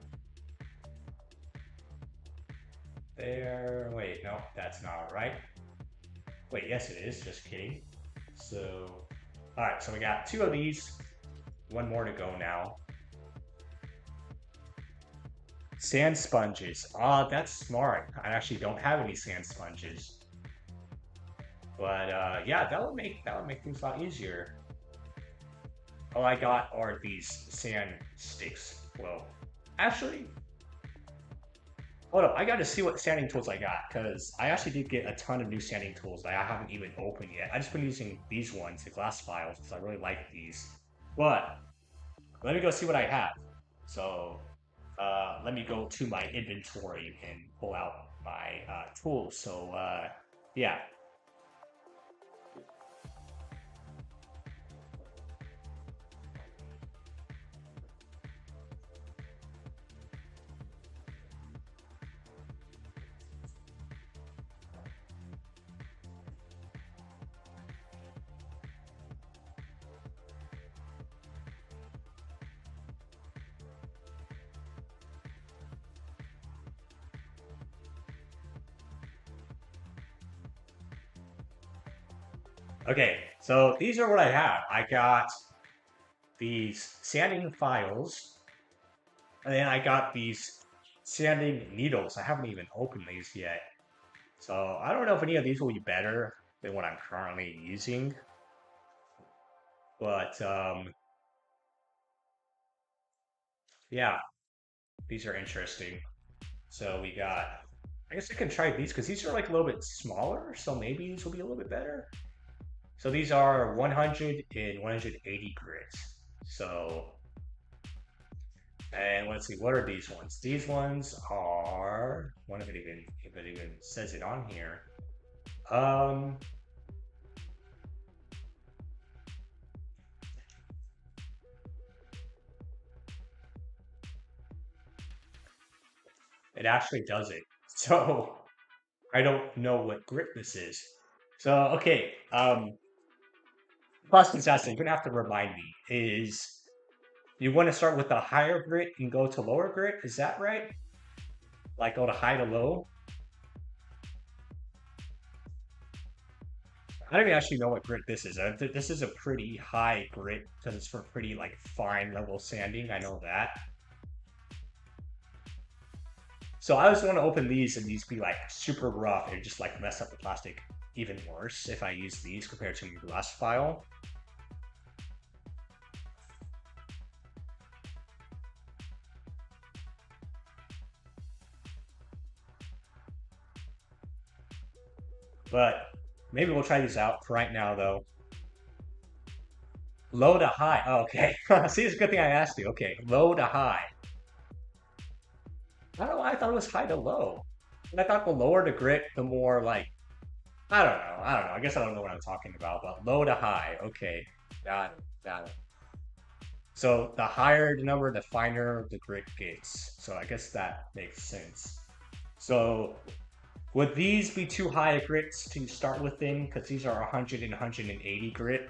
there. Wait, no, that's not right. Wait, yes it is, just kidding. So, all right, so we got 2 of these, 1 more to go now. Sand sponges. Ah, that's smart. I actually don't have any sand sponges. But yeah, that would make things a lot easier. All I got are these sand sticks. Well, actually, hold up. I got to see what sanding tools I got because I actually did get a ton of new sanding tools that I haven't even opened yet. I just been using these ones, the glass files, because I really like these. But let me go see what I have. So let me go to my inventory and pull out my tools. So yeah. Okay, so these are what I have. I got these sanding files, and then I got these sanding needles. I haven't even opened these yet. So I don't know if any of these will be better than what I'm currently using. But yeah, these are interesting. So we got, I guess I can try these because these are like a little bit smaller. So maybe these will be a little bit better. So these are 100 and 180 grits. So, and let's see, what are these ones? These ones are, one if it even says it on here. Um, it actually does it. So I don't know what grit this is. So okay, plus disaster, you're gonna have to remind me. Is you want to start with a higher grit and go to lower grit? Is that right? Like go to high to low? I don't even actually know what grit this is. This is a pretty high grit because it's for pretty like fine level sanding. I know that. So I just want to open these and these be like super rough and just like mess up the plastic even worse if I use these compared to the last file. But Maybe we'll try these out for right now, though. Low to high. Oh, okay. See, it's a good thing I asked you. Okay, low to high. I don't know why I thought it was high to low. And I thought the lower the grit, the more like I don't know. I don't know. I guess I don't know what I'm talking about, but low to high. Okay. Got it. Got it. So the higher the number, the finer the grit gets. So I guess that makes sense. So would these be too high a grits to start with then? Because these are 100 and 180 grit.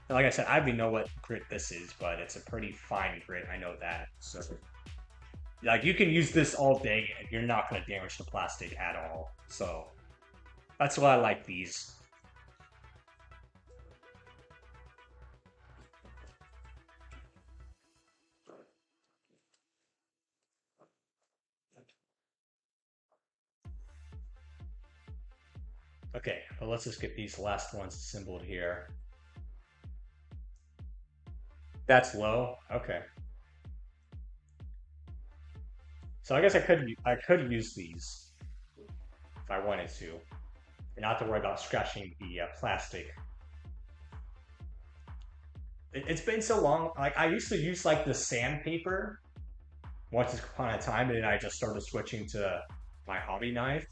And like I said, I don't even know what grit this is, but it's a pretty fine grit. I know that. So like you can use this all day and you're not going to damage the plastic at all. So that's why I like these. Okay, well, let's just get these last ones assembled here. That's low. Okay, so I guess I could use these if I wanted to, and not to worry about scratching the plastic. It's been so long. Like I used to use like the sandpaper once upon a time, and then I just started switching to my hobby knife.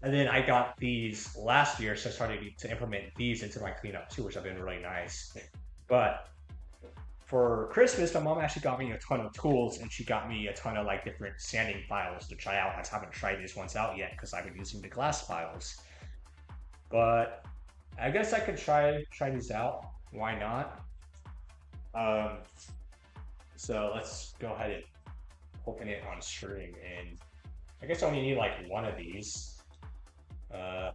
And then I got these last year, so I started to implement these into my cleanup too, which have been really nice. But for Christmas, my mom actually got me a ton of tools and she got me a ton of like different sanding files to try out. I just haven't tried these ones out yet because I've been using the glass files. But I guess I could try these out. Why not? Um, so let's go ahead and open it on stream. And I guess I only need like one of these. Uh,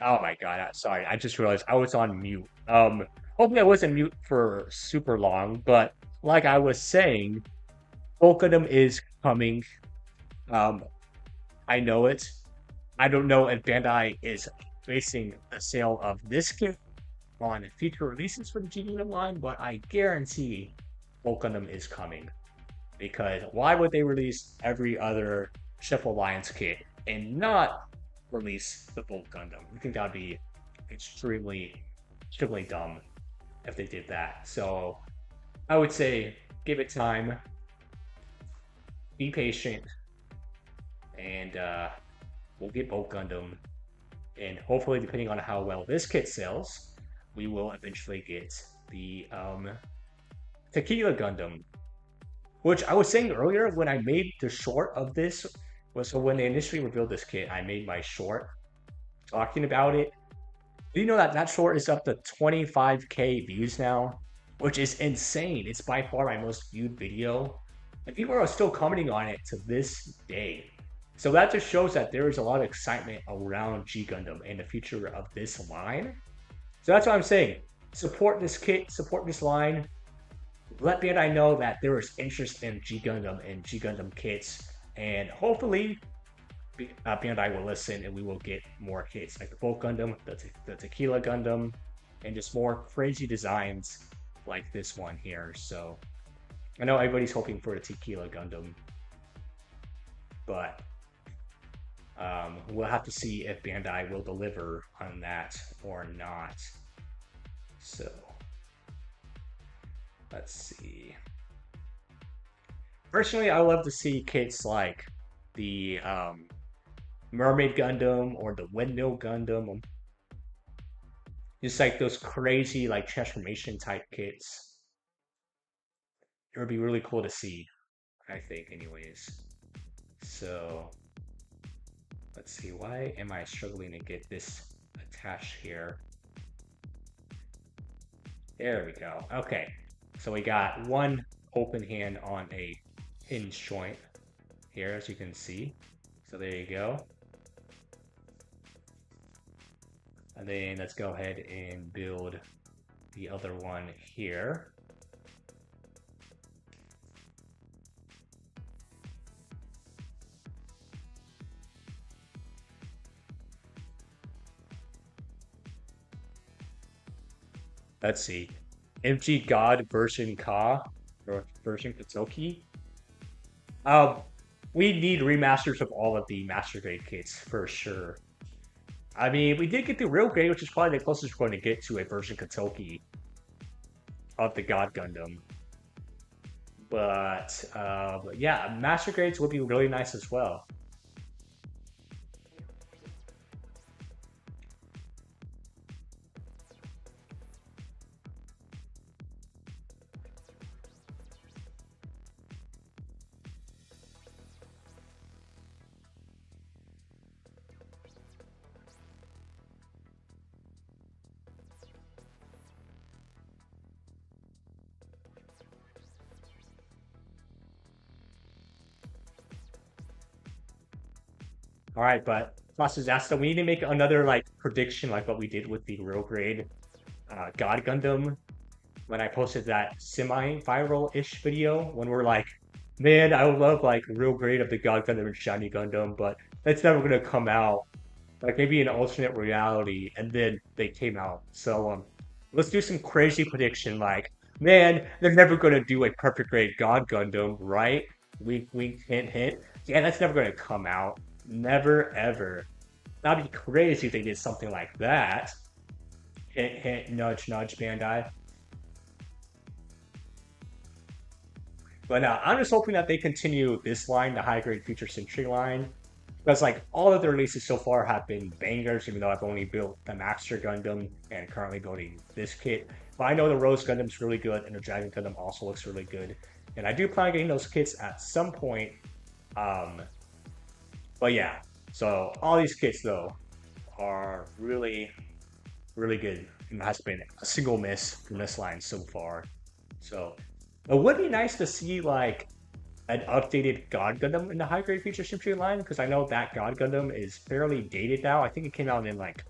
Oh my god, sorry. I just realized I was on mute. Hopefully I wasn't mute for super long, but like I was saying, Bulk Gundam is coming. Um, I know it. I don't know if Bandai is basing the sale of this kit on future releases for the G Gundam line, but I guarantee Bulk Gundam is coming. Because why would they release every other Chef Alliance kit and not release the Bulk Gundam? I think that'd be extremely dumb if they did that. So I would say give it time, be patient, and we'll get Bulk Gundam. And hopefully, depending on how well this kit sells, we will eventually get the Tequila Gundam. Which I was saying earlier when I made the short of this, was so when they initially revealed this kit, I made my short talking about it. Do you know that that short is up to 25k views now? Which is insane. It's by far my most viewed video. And people are still commenting on it to this day. So that just shows that there is a lot of excitement around G Gundam and the future of this line. So that's what I'm saying. Support this kit, support this line. Let Bandai know that there is interest in G Gundam and G Gundam kits. And hopefully, Bandai will listen and we will get more kits like the Bulk Gundam, the Tequila Gundam, and just more crazy designs like this one here. So I know everybody's hoping for the Tequila Gundam, but we'll have to see if Bandai will deliver on that or not. So let's see. Personally, I love to see kits like the Mermaid Gundam or the Windmill Gundam. Just like those crazy like transformation type kits. It would be really cool to see, I think, anyways. So let's see, why am I struggling to get this attached here? There we go. Okay, so we got one open hand on a hinge joint here, as you can see. So there you go. And then let's go ahead and build the other one here. Let's see. MG God version Ka or version Katoki. We need remasters of all of the master grade kits for sure. I mean, we did get the real grade, which is probably the closest we're going to get to a version Katoki of the God Gundam. But yeah, master grades would be really nice as well. All right, but Plus is asked, so we need to make another like prediction like what we did with the real grade God Gundam when I posted that semi-viral-ish video when we're like, man, I would love like real grade of the God Gundam and Shiny Gundam, but that's never gonna come out. Like maybe an alternate reality, and then they came out. So let's do some crazy prediction like, man, they're never gonna do a perfect grade God Gundam, right? Wink, wink, hint, hint. Yeah, that's never gonna come out. Never ever. That'd be crazy if they did something like that. Hint, hint, nudge, nudge, Bandai. But I'm just hoping that they continue this line, the high grade Future Century line. Because like all of the releases so far have been bangers, even though I've only built the Master Gundam and currently building this kit. But I know the Rose Gundam's really good and the Dragon Gundam also looks really good. And I do plan on getting those kits at some point. But yeah, so all these kits though are really, really good. And there has been a single miss from this line so far. So it would be nice to see like an updated God Gundam in the high grade Future Century line, because I know that God Gundam is fairly dated now. I think it came out in like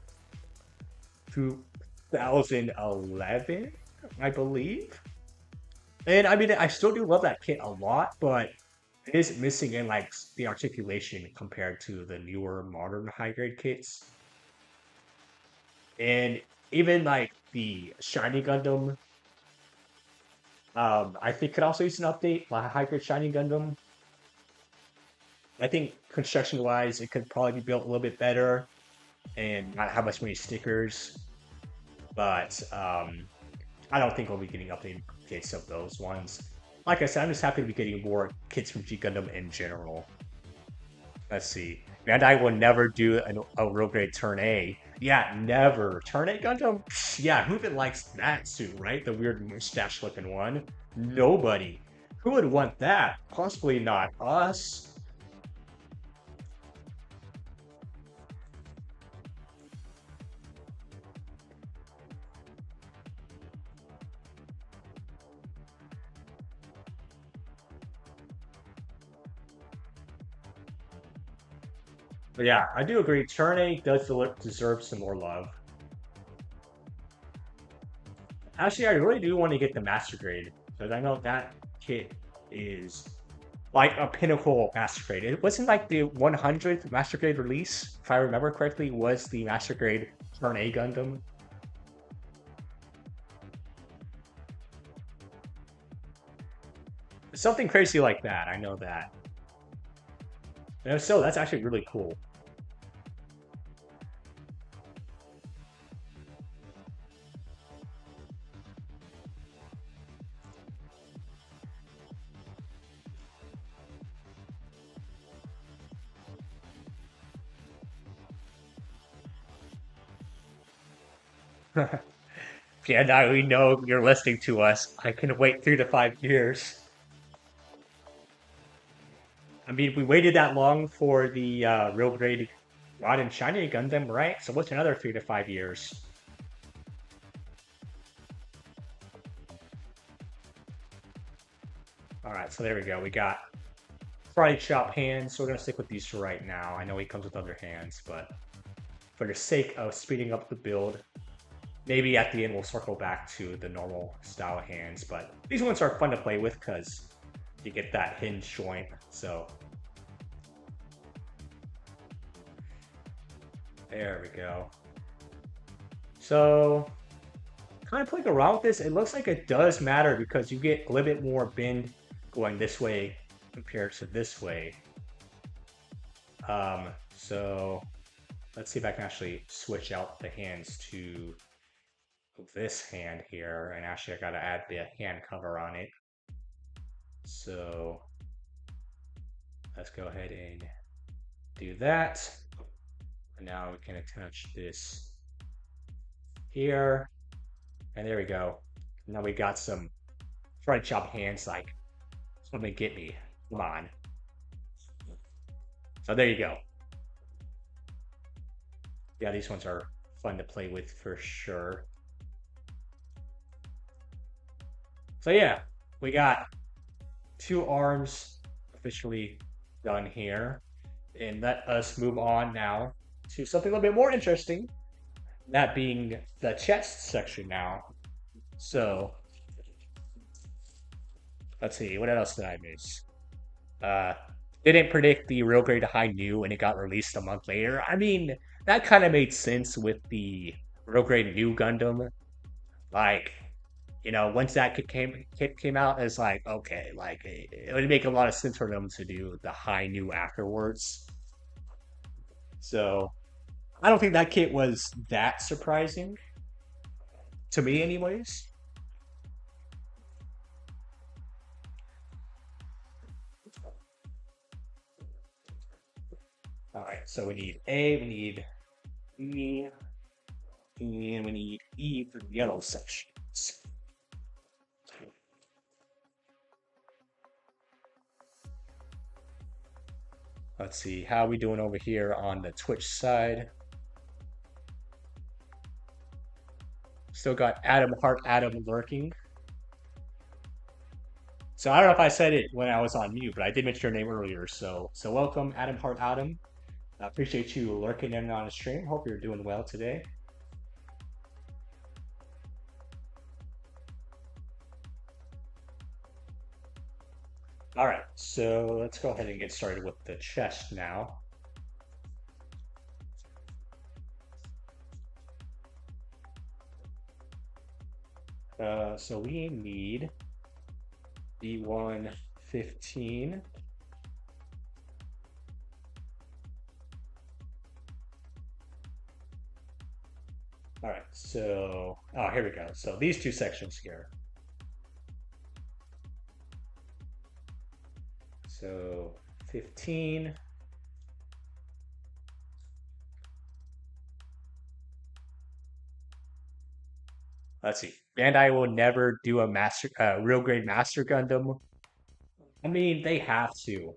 2011, I believe. And I mean, I still do love that kit a lot, but it is missing in like the articulation compared to the newer modern high grade kits. And even like the shiny Gundam, I think could also use an update. Like high grade shiny Gundam, I think construction wise, it could probably be built a little bit better and not have as many stickers. But I don't think we'll be getting updated kits of those ones. Like I said, I'm just happy to be getting more kits from G Gundam in general. Let's see. Bandai will never do a real great Turn A. Yeah, never. Turn A Gundam? Psh, yeah, who even likes that suit, right? The weird mustache looking one. Nobody. Who would want that? Possibly not us. But yeah, I do agree. Turn A does deserve some more love. Actually, I really do want to get the Master Grade because I know that kit is like a pinnacle Master Grade. It wasn't like the 100th Master Grade release, if I remember correctly, was the Master Grade Turn A Gundam. Something crazy like that, I know that. And so that's actually really cool. Yeah, now we know you're listening to us. I can wait 3 to 5 years. I mean, we waited that long for the real grade Rod and Shiny Gundam, right? So what's another 3 to 5 years? All right, so there we go. We got Friday Chop hands, so we're gonna stick with these for right now. I know he comes with other hands, but for the sake of speeding up the build, maybe at the end we'll circle back to the normal style hands. But these ones are fun to play with because you get that hinge joint. So there we go. So kind of playing around with this, it looks like it does matter because you get a little bit more bend going this way compared to this way. So let's see if I can actually switch out the hands to this hand here. And actually I gotta add the hand cover on it. So let's go ahead and do that. And now we can attach this here. And there we go. Now we got some Friday Chop hands like, something get me. Come on. So there you go. Yeah, these ones are fun to play with for sure. So yeah, we got 2 arms officially done here. And let us move on now to something a little bit more interesting. That being the chest section now. So let's see, what else did I miss? Didn't predict the real grade high new and it got released a month later. I mean, that kind of made sense with the real grade new Gundam. Like, you know, once that kit came out, it's like, okay, like it would make a lot of sense for them to do the high new afterwards. So I don't think that kit was that surprising to me, anyways. All right, so we need A, we need E, and we need E for the yellow sections. Let's see, how are we doing over here on the Twitch side? Still got Adam Heart Adam lurking. So I don't know if I said it when I was on mute, but I did mention your name earlier. So welcome, Adam Heart Adam. I appreciate you lurking in on the stream. Hope you're doing well today. All right, so let's go ahead and get started with the chest now. So we need B115. All right, so, oh, here we go. So these two sections here. So 15. Let's see. Bandai will never do a real grade Master Gundam. I mean, they have to.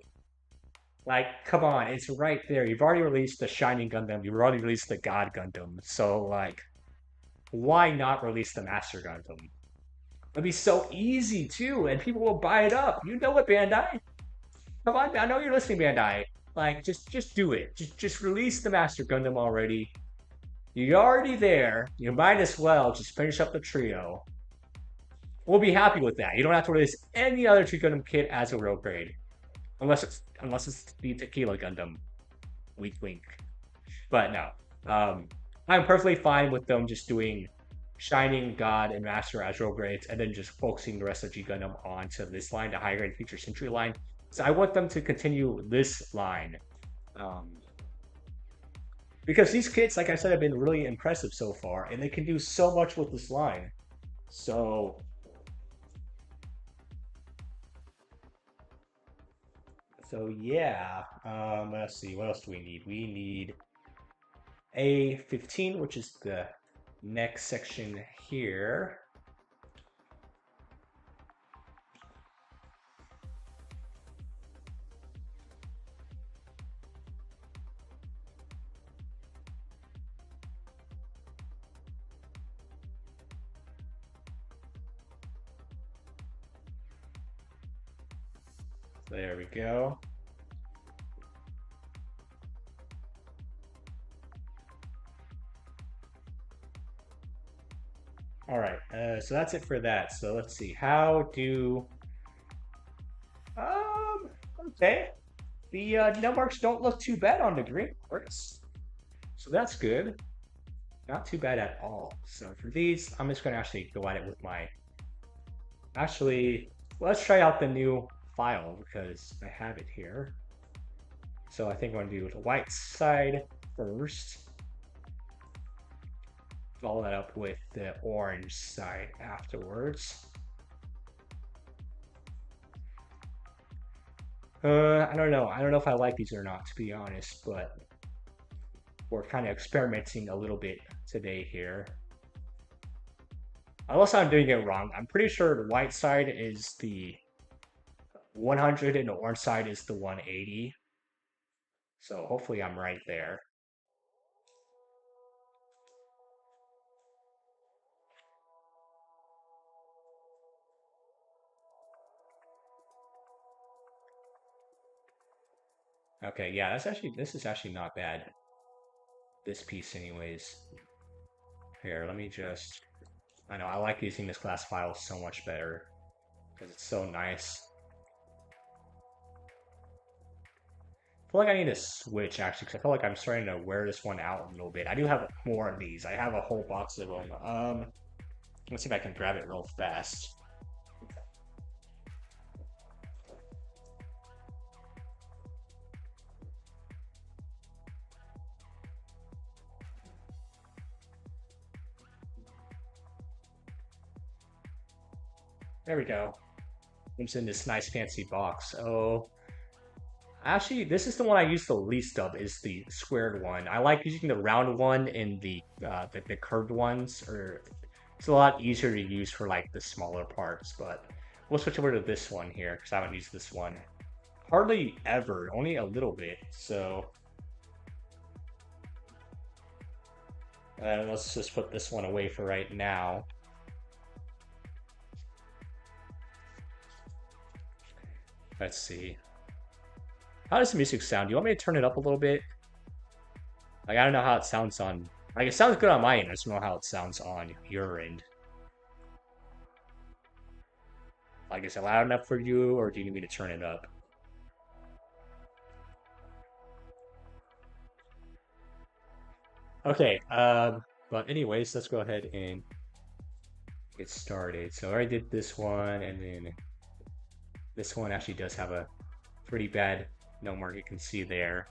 Like, come on, it's right there. You've already released the Shining Gundam. You've already released the God Gundam. So, like, why not release the Master Gundam? It'd be so easy too, and people will buy it up. You know what, Bandai? Come on, I know you're listening, Bandai. Like, just do it. Just release the Master Gundam already. You're already there. You might as well just finish up the trio. We'll be happy with that. You don't have to release any other G Gundam kit as a real grade, unless it's the Tequila Gundam. Wink, wink. But no, I'm perfectly fine with them just doing Shining, God, and Master as real grades, and then just focusing the rest of G Gundam onto this line, the higher grade feature century line. So I want them to continue this line. Um, because these kits, like I said, have been really impressive so far, and they can do so much with this line. So, so yeah. Let's see. What else do we need? We need A15, which is the next section here. There we go. All right, so that's it for that. So let's see. How do okay. The no marks don't look too bad on the green parts. So that's good. Not too bad at all. So for these, I'm just gonna actually go at it with my actually let's try out the new file because I have it here. So I think I'm gonna do the white side first. Follow that up with the orange side afterwards. I don't know. I don't know if I like these or not, to be honest, but we're kind of experimenting a little bit today here. Unless I'm doing it wrong, I'm pretty sure the white side is the 100 and the orange side is the 180. So hopefully I'm right there. Okay, yeah, this is actually not bad. This piece anyways. Here, let me just I know I like using this class file so much better because it's so nice. I feel like I need to switch actually because I feel like I'm starting to wear this one out a little bit. I do have more of these. I have a whole box of them. Let's see if I can grab it real fast. There we go. It's in this nice fancy box. Oh, actually, this is the one I use the least of. Is the squared one. I like using the round one and the curved ones, or it's a lot easier to use for like the smaller parts. But we'll switch over to this one here because I haven't used this one hardly ever, only a little bit. So let's just put this one away for right now. Let's see. How does the music sound? Do you want me to turn it up a little bit? Like, I don't know how it sounds on... Like, it sounds good on my end. I just don't know how it sounds on your end. Like, is it loud enough for you, or do you need me to turn it up? Okay, but anyways, let's go ahead and get started. So I already did this one, and then this one actually does have a pretty bad no mark you can see there.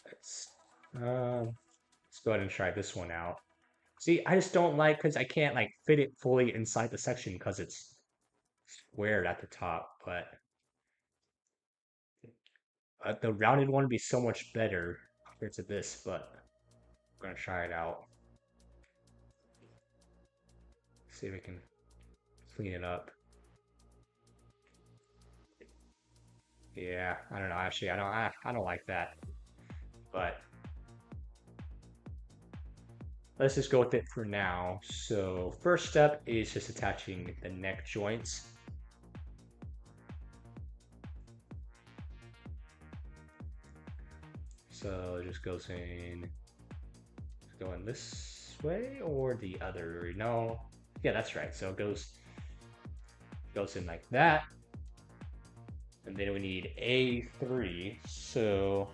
Let's, let's go ahead and try this one out. See, I just don't like because I can't like fit it fully inside the section because it's squared at the top, but the rounded one would be so much better compared to this, but I'm gonna try it out. See if we can clean it up. Yeah, I don't know. Actually, I don't like that. But let's just go with it for now. So first step is just attaching the neck joints. So it just goes in, going this way or the other. No, yeah, that's right. So it goes in like that. And then we need A3. So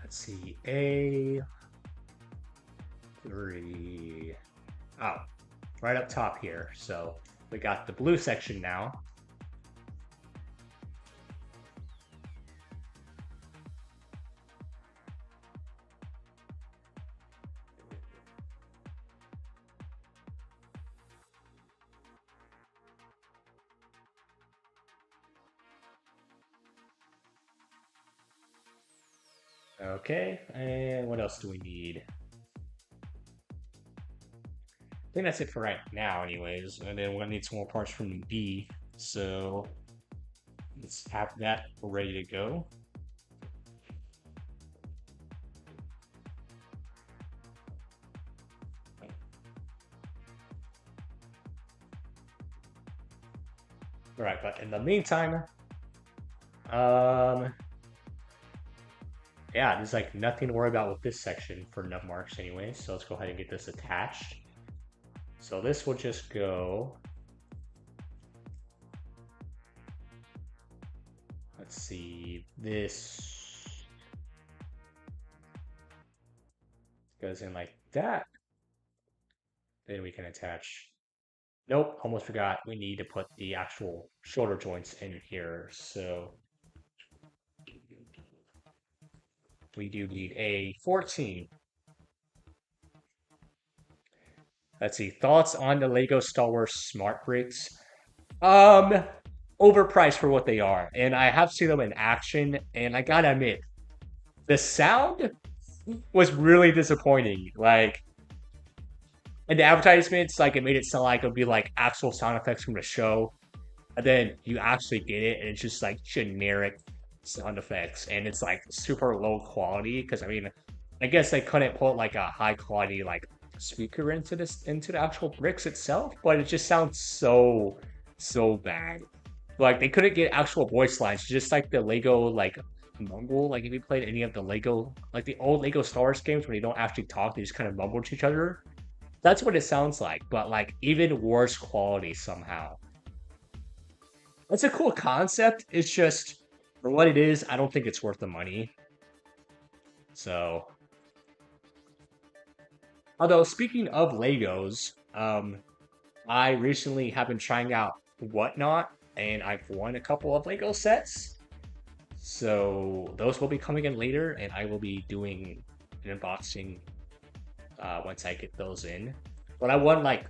let's see, A3. Oh, right up top here. So we got the blue section now. Okay, and what else do we need? I think that's it for right now, anyways. And then we're gonna need some more parts from B. So let's have that ready to go. All right, but in the meantime, yeah, there's like nothing to worry about with this section for nut marks anyway. So let's go ahead and get this attached. So this will just go. Let's see, this goes in like that. Then we can attach. Nope, almost forgot. We need to put the actual shoulder joints in here. So we do need a 14. Let's see. Thoughts on the Lego Star Wars Smart Bricks? Overpriced for what they are. And I have seen them in action, and I gotta admit, the sound was really disappointing. Like, in the advertisements, like it made it sound like it would be like actual sound effects from the show. And then you actually get it, and it's just like generic sound effects, and it's like super low quality. Because I mean, I guess they couldn't put like a high quality like speaker into the actual bricks itself, but it just sounds so bad. Like they couldn't get actual voice lines, just like the Lego like mumble. Like if you played any of the Lego like the old Lego Star Wars games where they don't actually talk, they just kind of mumble to each other. That's what it sounds like, but like even worse quality somehow. It's a cool concept. It's just for what it is, I don't think it's worth the money. So, although speaking of Legos, I recently have been trying out Whatnot, and I've won a couple of Lego sets. So those will be coming in later, and I will be doing an unboxing once I get those in. But I won like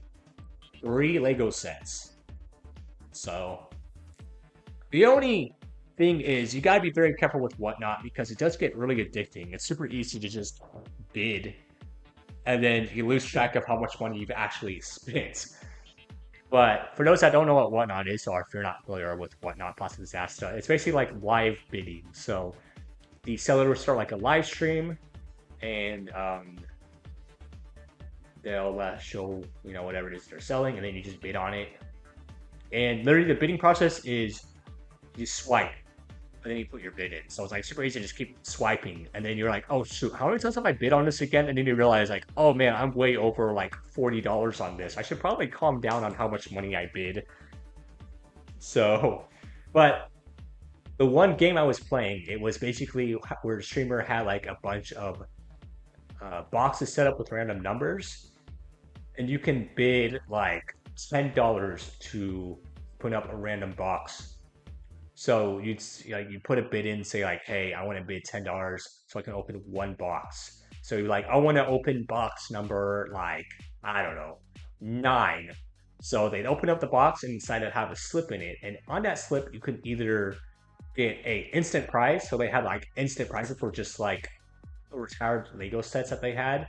3 Lego sets. So the thing is, you gotta be very careful with whatnot because it does get really addicting. It's super easy to just bid, and then you lose track of how much money you've actually spent. But for those that don't know what whatnot is, or if you're not familiar with whatnot, Pasta Disaster, it's basically like live bidding. So the seller will start like a live stream, and they'll show whatever it is they're selling, and then you just bid on it. And literally, the bidding process is you swipe, and then you put your bid in. So it's like super easy to just keep swiping, and then you're like, oh shoot, how many times have I bid on this again? And then you realize like, oh man, I'm way over like $40 on this. I should probably calm down on how much money I bid. So, but the one game I was playing, it was basically where the streamer had like a bunch of boxes set up with random numbers, and you can bid like $10 to put up a random box. So you put a bid in, say like, hey, I want to bid $10 so I can open one box. So you're like, I want to open box number like, I don't know, 9. So they'd open up the box and inside it have a slip in it. And on that slip, you could either get a instant prize. So they had like instant prizes for just like retired Lego sets that they had.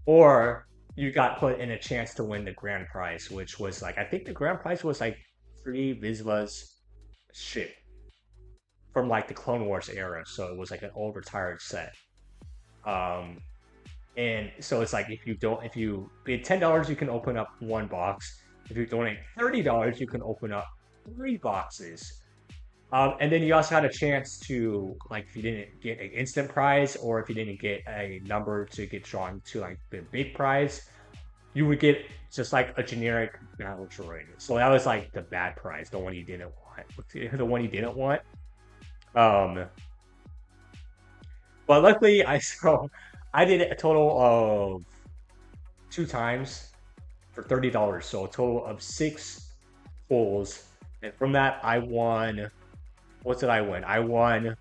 Or you got put in a chance to win the grand prize, which was like, I think the grand prize was like 3 Vizslas ship from like the Clone Wars era. So it was like an old retired set. And so it's like if you bid $10, you can open up one box. If you donate $30, you can open up 3 boxes. And then you also had a chance to, like, if you didn't get an instant prize or if you didn't get a number to get drawn to like the big prize, you would get just like a generic battle droid. So that was like the bad prize, the one you didn't want. The one you didn't want. But luckily I did it a total of 2 times for $30. So a total of 6 pulls. And from that I won. What did I win? I won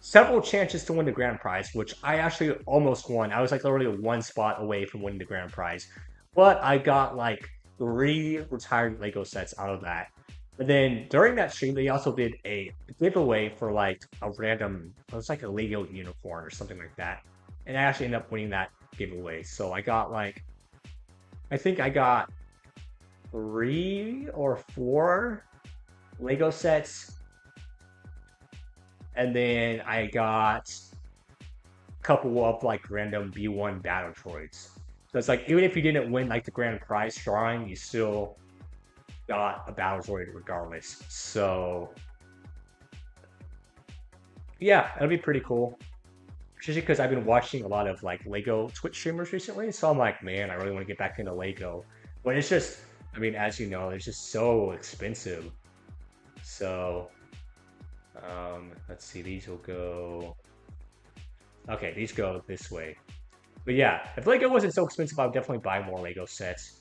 several chances to win the grand prize, which I actually almost won. I was like literally 1 spot away from winning the grand prize. But I got like 3 retired Lego sets out of that. But then during that stream, they also did a giveaway for like a random, it was like a Lego unicorn or something like that. And I actually ended up winning that giveaway. So I got like, I think I got 3 or 4 Lego sets. And then I got a couple of like random B1 battle droids. So it's like, even if you didn't win like the grand prize drawing, you still got a battle droid regardless. So yeah, that'll be pretty cool. Especially because I've been watching a lot of like Lego Twitch streamers recently. So I'm like, man, I really want to get back into Lego. But it's just, I mean, as you know, it's just so expensive. So let's see, these will go. Okay, these go this way. But yeah, if Lego wasn't so expensive, I would definitely buy more Lego sets.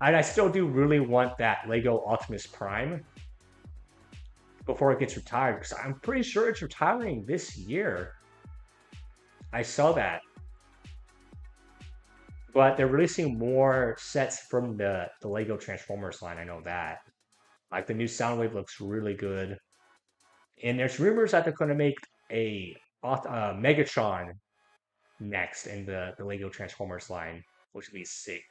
And I still do really want that Lego Optimus Prime before it gets retired, because I'm pretty sure it's retiring this year. I saw that. But they're releasing more sets from the Lego Transformers line, I know that. Like the new Soundwave looks really good. And there's rumors that they're going to make a Megatron next in the Lego Transformers line, which would be sick.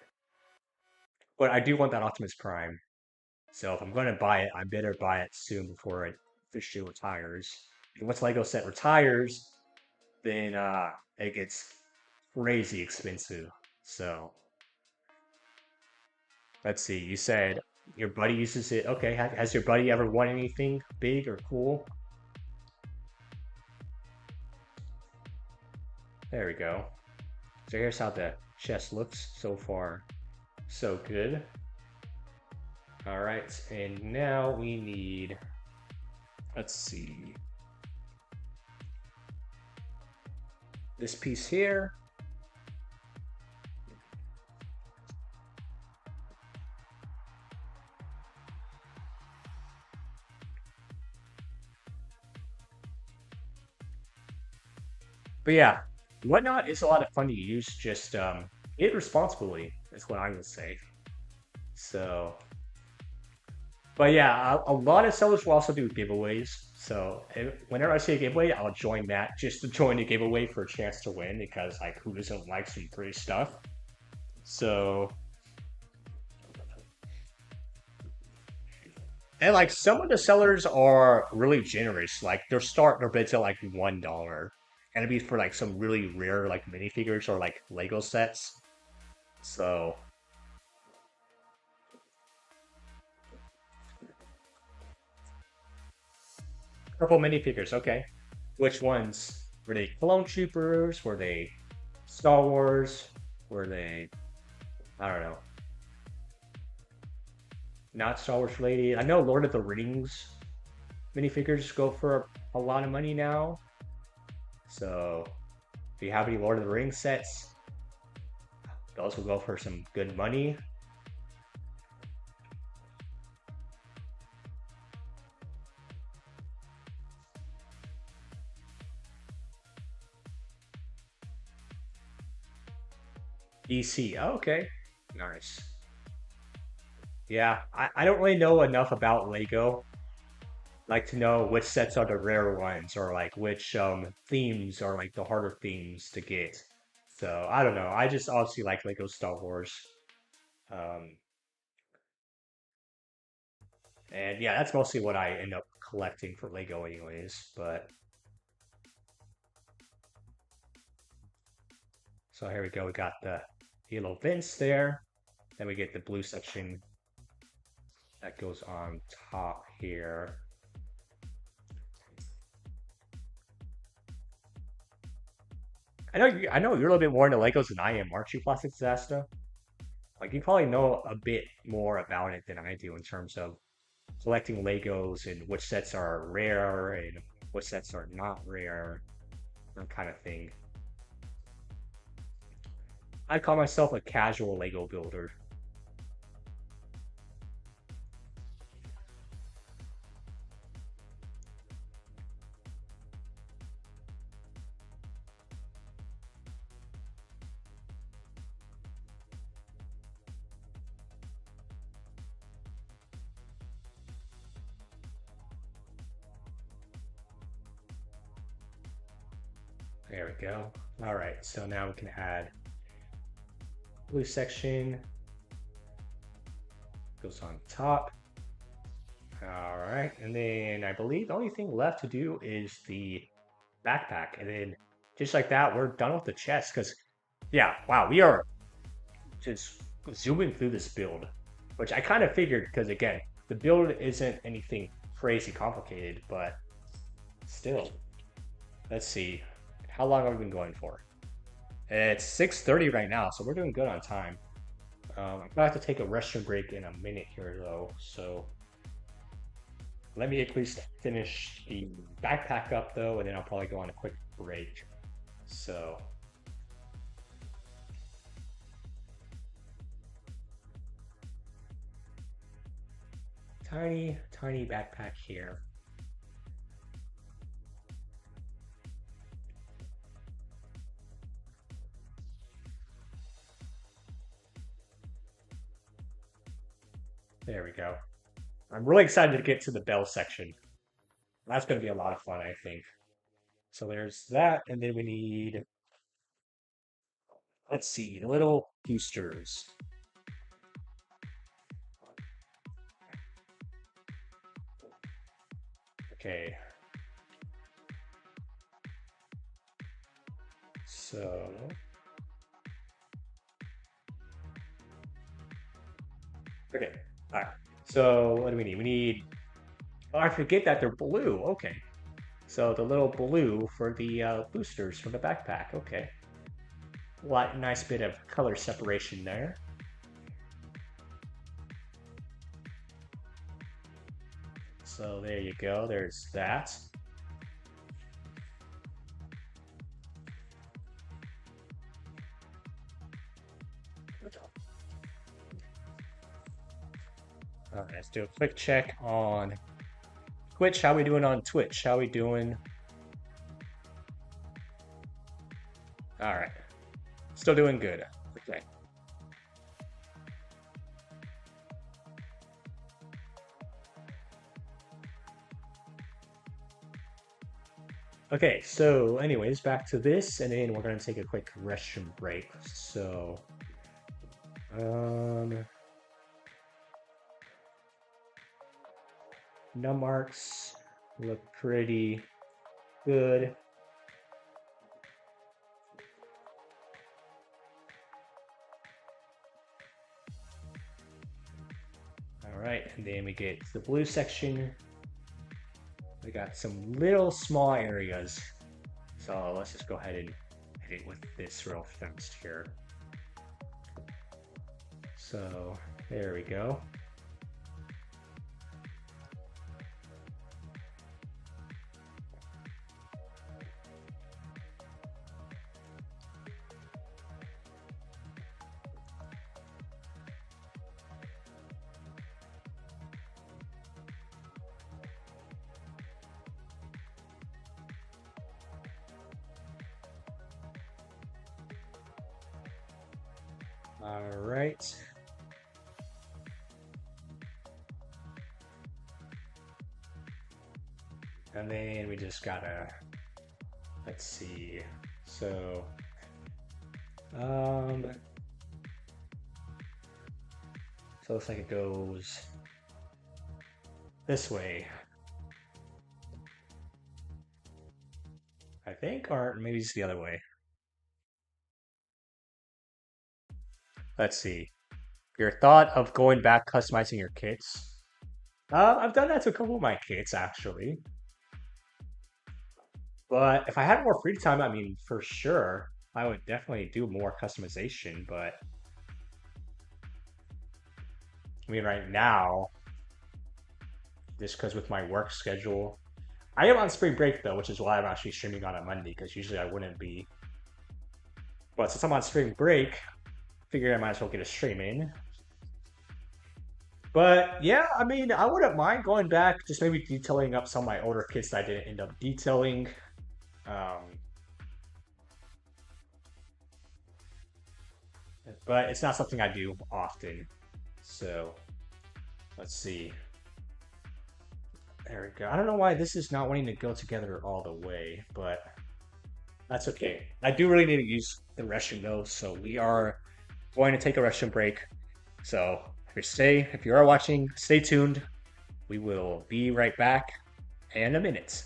But I do want that Optimus Prime. So if I'm going to buy it, I better buy it soon before it officially retires. And once Lego set retires, then it gets crazy expensive. So let's see. You said your buddy uses it. Okay, has your buddy ever won anything big or cool? There we go. So here's how the chest looks so far. So good. All right, and now we need, let's see, this piece here. But yeah, whatnot is a lot of fun to use. Just it responsibly is what I would say. So, But yeah, a lot of sellers will also do giveaways. So whenever I see a giveaway, I'll join that just to join the giveaway for a chance to win because like who doesn't like some free stuff? So and like some of the sellers are really generous. Like they're starting their bids at like $1. And it'd be for like some really rare like minifigures or like Lego sets. So purple minifigures, okay. Which ones? Were they Clone Troopers? Were they Star Wars? Were they I don't know. Not Star Wars related. I know Lord of the Rings minifigures go for a lot of money now. So if you have any Lord of the Rings sets, those will go for some good money. DC. Oh, okay. Nice. Yeah, I don't really know enough about Lego. Like to know which sets are the rare ones or like which themes are like the harder themes to get. So I don't know. I just obviously like Lego Star Wars. Um, and yeah, that's mostly what I end up collecting for Lego anyways. But so here we go. We got the yellow vents there. Then we get the blue section that goes on top here. I know you're a little bit more into Legos than I am, aren't you, Plastic Disaster? Like you probably know a bit more about it than I do in terms of collecting Legos and which sets are rare and which sets are not rare, that kind of thing. I call myself a casual Lego builder. There we go. All right, so now we can add blue section goes on top. All right, and then I believe the only thing left to do is the backpack, and then just like that, we're done with the chest. Because yeah, wow, we are just zooming through this build, which I kind of figured because again, the build isn't anything crazy complicated, but still, let's see, how long have we been going for? It's 6:30 right now, so we're doing good on time. I'm gonna have to take a restroom break in a minute here though, so let me at least finish the backpack up though, and then I'll probably go on a quick break. So tiny, tiny backpack here. There we go. I'm really excited to get to the bell section. That's going to be a lot of fun, I think. So there's that, and then we need, let's see, the little boosters. Okay. So, okay. All right. So what do we need? We need, oh, I forget that they're blue. Okay. So the little blue for the boosters for the backpack. Okay. Nice bit of color separation there. So there you go. There's that. All right, let's do a quick check on Twitch. How we doing on Twitch? How we doing? All right. Still doing good. Okay. Okay, so anyways, back to this, and then we're gonna take a quick restroom break. So, um, num marks look pretty good. All right, and then we get to the blue section. We got some little small areas. So let's just go ahead and hit it with this real fast here. So there we go. All right. And then we just gotta, let's see. So, um, so it looks like it goes this way, I think, or maybe it's the other way. Let's see. Your thought of going back customizing your kits? I've done that to a couple of my kits actually. But if I had more free time, I mean, for sure, I would definitely do more customization. But I mean, right now, just because with my work schedule, I am on spring break though, which is why I'm actually streaming on a Monday because usually I wouldn't be. But since I'm on spring break, figured I might as well get a stream in. But yeah, I mean, I wouldn't mind going back, just maybe detailing up some of my older kits that I didn't end up detailing. Um, but it's not something I do often. So let's see. There we go. I don't know why this is not wanting to go together all the way, but that's okay. I do really need to use the restroom though, so we are going to take a restroom break. So if you are watching, stay tuned. We will be right back in a minute.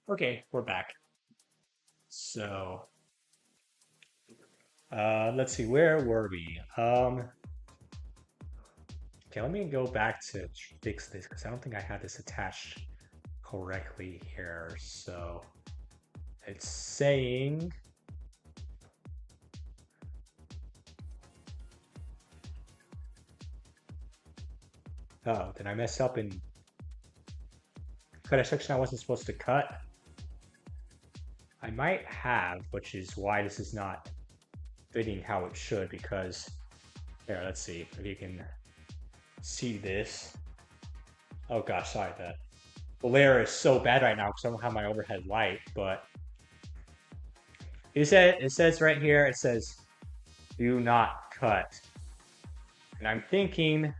Okay, we're back. So let's see, where were we? Okay, let me go back to fix this because I don't think I had this attached correctly here. So it's saying. Oh, did I mess up and cut a section I wasn't supposed to cut? I might have, which is why this is not fitting how it should, because here, let's see if you can see this. Oh gosh, sorry, the glare is so bad right now because I don't have my overhead light, but it says right here, it says do not cut. And I'm thinking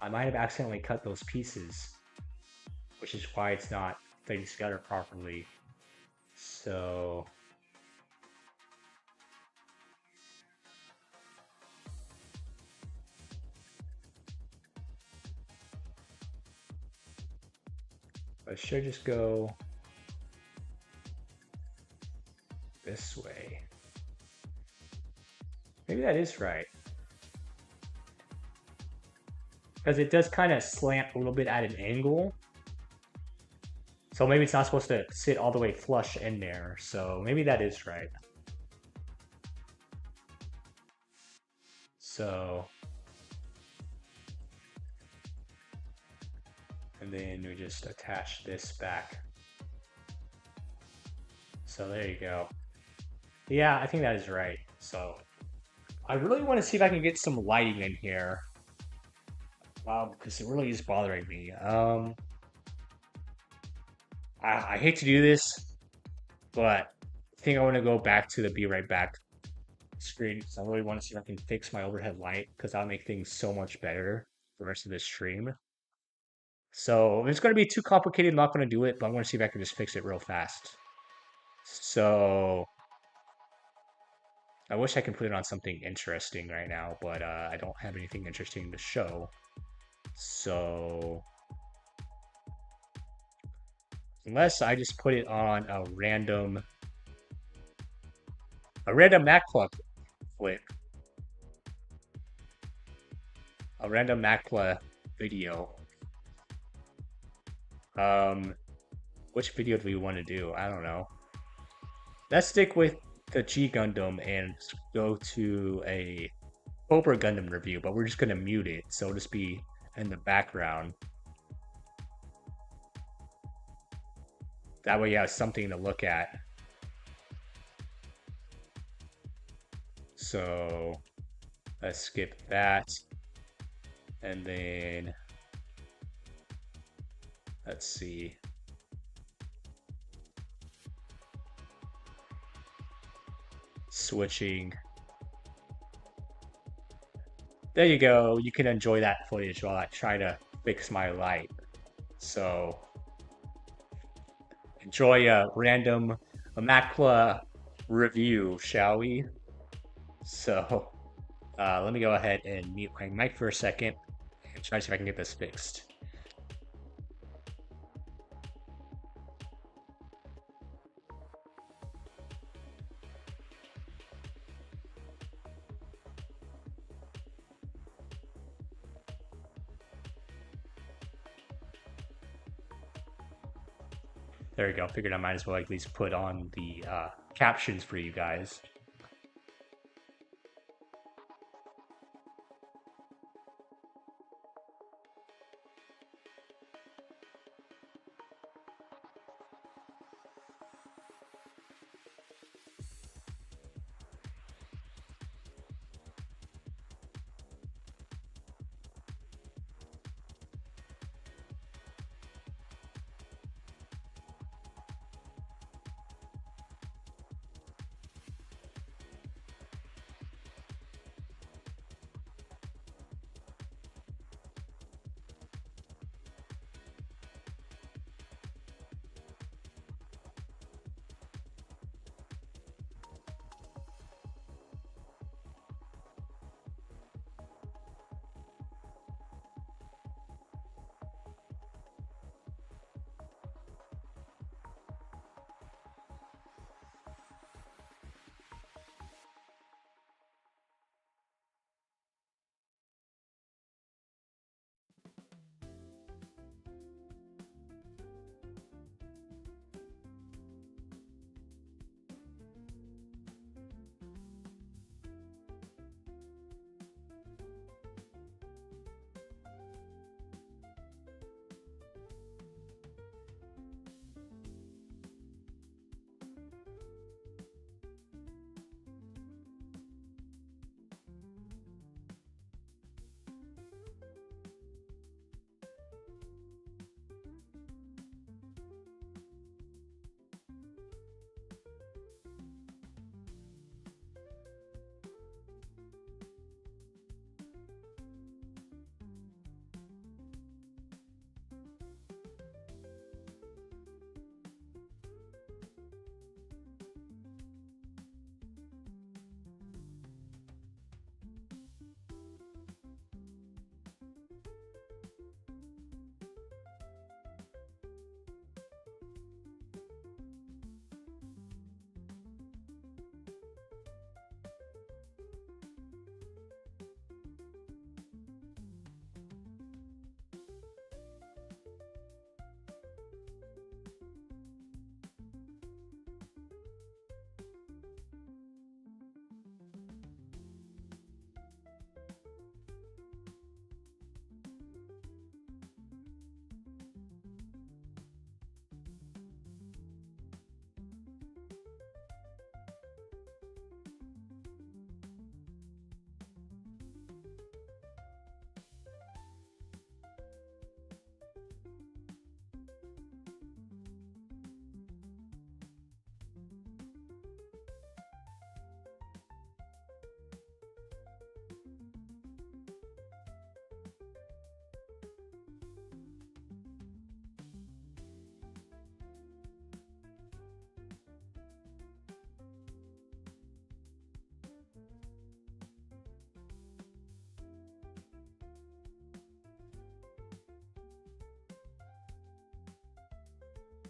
I might have accidentally cut those pieces, which is why it's not fitting together properly. So I should just go this way. Maybe that is right. Because it does kind of slant a little bit at an angle. So maybe it's not supposed to sit all the way flush in there. So maybe that is right. So, and then we just attach this back. So there you go. Yeah, I think that is right. So I really want to see if I can get some lighting in here. Wow, because it really is bothering me. I hate to do this, but I think I want to go back to the be right back screen because I really want to see if I can fix my overhead light because that'll make things so much better for the rest of this stream. So if it's going to be too complicated, I'm not going to do it, but I'm going to see if I can just fix it real fast. So I wish I could put it on something interesting right now, but I don't have anything interesting to show. So unless I just put it on a random Mac clip, a random Macla video. Which video do we want to do? I don't know. Let's stick with the G Gundam and go to a Cobra Gundam review, but we're just gonna mute it, so it'll just be in the background. That way you have something to look at. So let's skip that. And then let's see. Switching. There you go. You can enjoy that footage while I try to fix my light. So enjoy a random Macla review, shall we? So let me go ahead and mute my mic for a second and try to see if I can get this fixed. There we go. Figured I might as well at least put on the captions for you guys.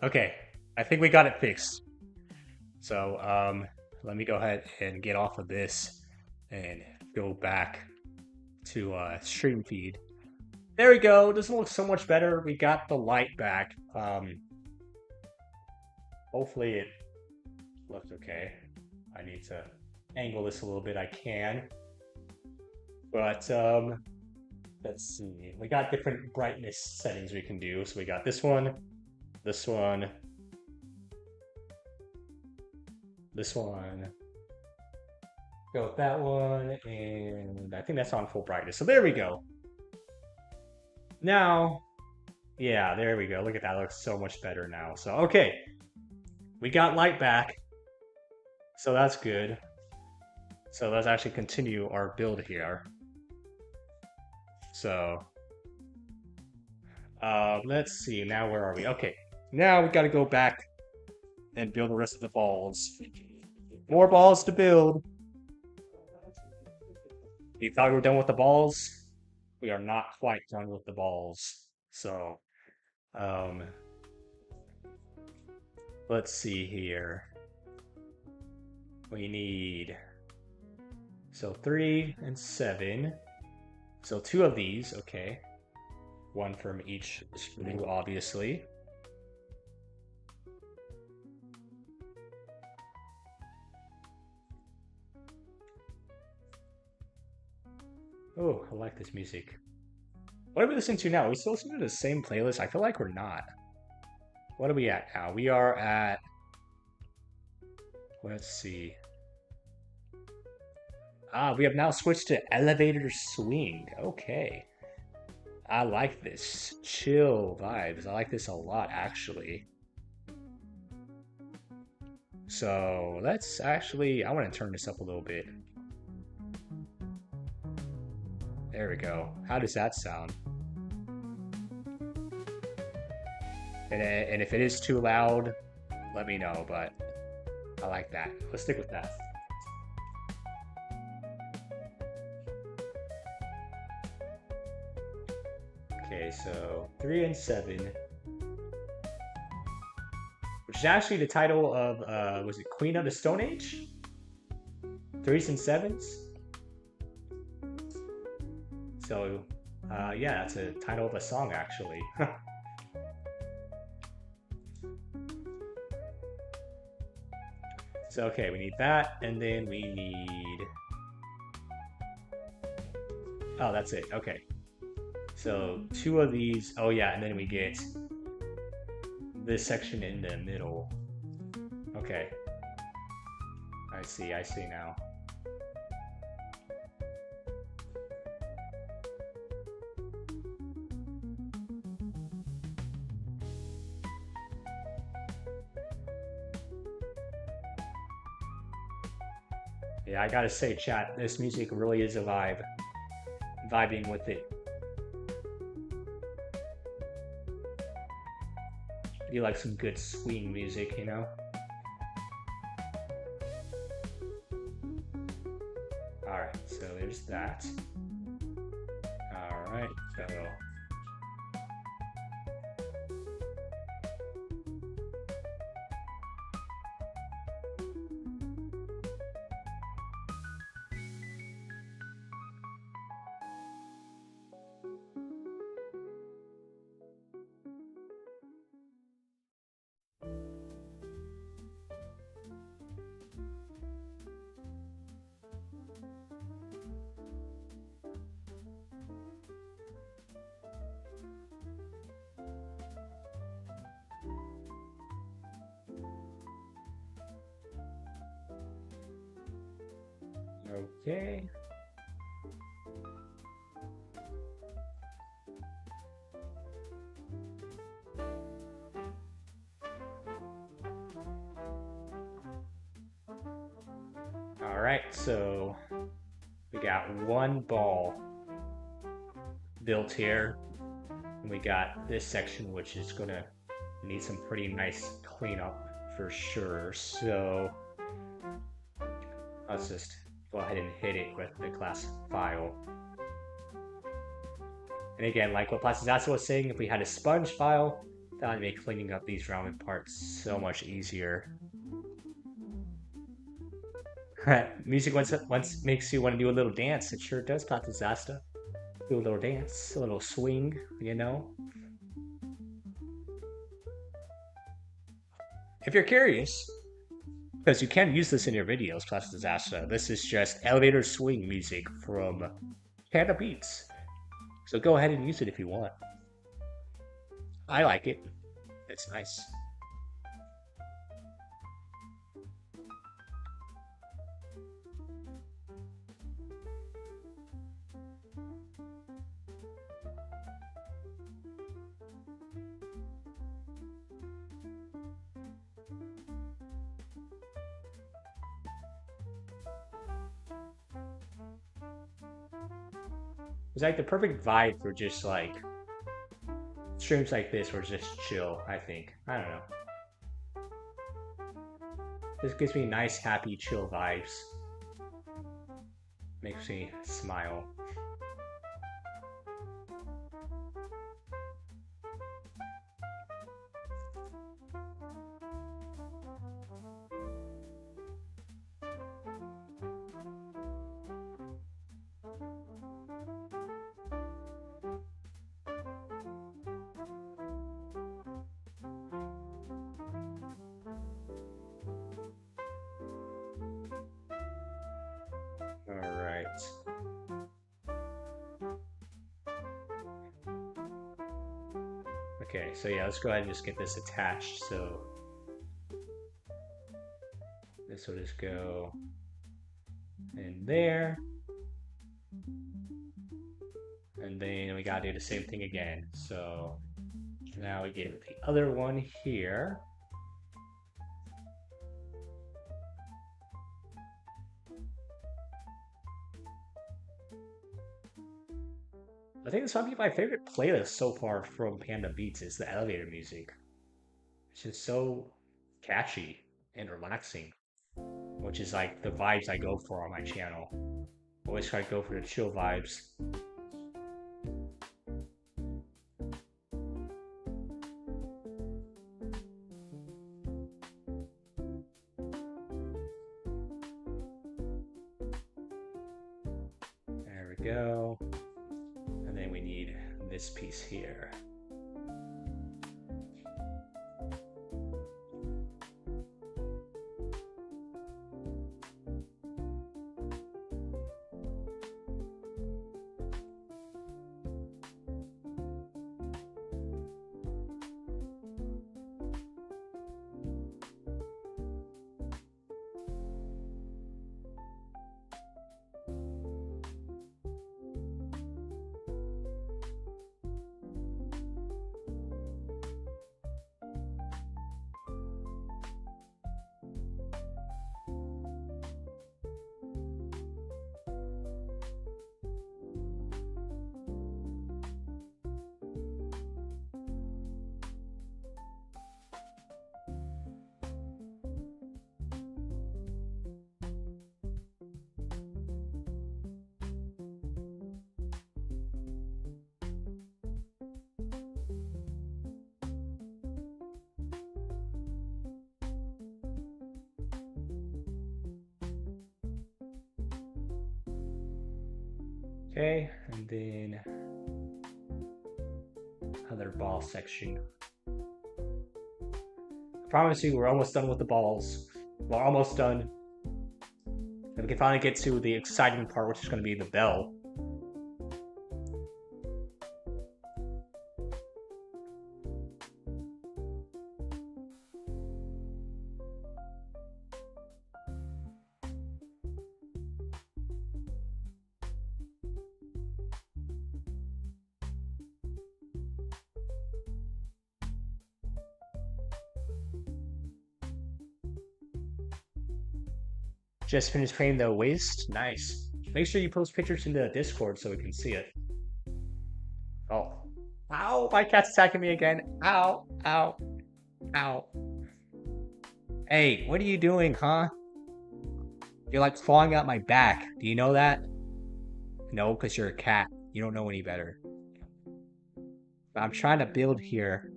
Okay, I think we got it fixed. So, let me go ahead and get off of this and go back to stream feed. There we go. Doesn't look so much better. We got the light back. Hopefully it looks okay. I need to angle this a little bit. I can. But let's see. We got different brightness settings we can do. So we got this one, this one, this one. Go with that one, and I think that's on full brightness. So there we go. Now, yeah, there we go. Look at that. It looks so much better now. So, okay. We got light back. So that's good. So let's actually continue our build here. So, let's see. Now where are we? Okay. Now we got to go back and build the rest of the balls. More balls to build. You thought we were done with the balls? We are not quite done with the balls. So, let's see here. We need, so 3 and 7. So 2 of these, okay. 1 from each screw, obviously. Oh, I like this music. What are we listening to now? Are we still listening to the same playlist? I feel like we're not. What are we at now? We are at, let's see. We have now switched to Elevator Swing. Okay. I like this. Chill vibes. I like this a lot, actually. So let's actually, I want to turn this up a little bit. There we go. How does that sound? And if it is too loud, let me know, but I like that. Let's stick with that. Okay, so 3 and 7. Which is actually the title of, was it Queen of the Stone Age? 3s and 7s? So, yeah, that's a title of a song, actually. So, okay, we need that, and then we need... Oh, that's it, okay. So, 2 of these, oh yeah, and then we get this section in the middle. Okay. I see now. Yeah, I gotta say, chat, this music really is a vibe. Vibing with it. You like some good swing music, you know? Alright, so there's that. Alright, so... Okay. All right, so we got 1 ball built here. And we got this section, which is gonna need some pretty nice cleanup for sure. So let's just go ahead and hit it with the class file. And again, like what Placidazo was saying, if we had a sponge file, That would make cleaning up these rounded parts so much easier. Music once makes you want to do a little dance. It sure does, Pop Disaster. Do a little dance, a little swing, you know? If you're curious, because you can use this in your videos, Pop Disaster, this is just elevator swing music from Panda Beats. So go ahead and use it if you want. I like it. It's nice. It's like the perfect vibe for just like streams like this where it's just chill, I think. I don't know. This gives me nice, happy, chill vibes. Makes me smile. Alright. Okay, so yeah, let's go ahead and just get this attached. So this will just go in there. And then we gotta do the same thing again. So now we get the other one here. I think this might be my favorite playlist so far from Panda Beats is the elevator music. It's just so catchy and relaxing, which is like the vibes I go for on my channel. Always try to go for the chill vibes. There we go. And then we need this piece here. Okay, and then other ball section. I promise you, we're almost done with the balls. We're almost done. And we can finally get to the exciting part, which is going to be the bell. Just finished painting the waist. Nice. Make sure you post pictures in the Discord so we can see it. Oh. Ow! My cat's attacking me again. Ow! Ow! Ow! Hey, what are you doing, huh? You're like clawing out my back. Do you know that? No, because you're a cat. You don't know any better. But I'm trying to build here.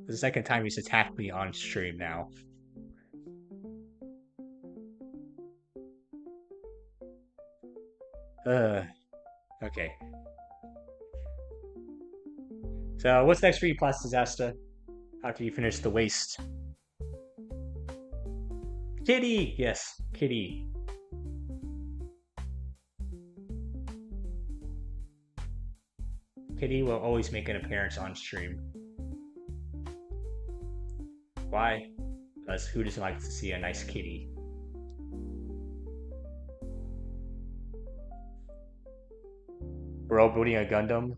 The second time he's attacked me on stream now. Okay. So what's next for you, Plus Disaster? After you finish the waste. Kitty! Yes, Kitty. Kitty will always make an appearance on stream. Why? Because who doesn't like to see a nice kitty? Bro, building a Gundam?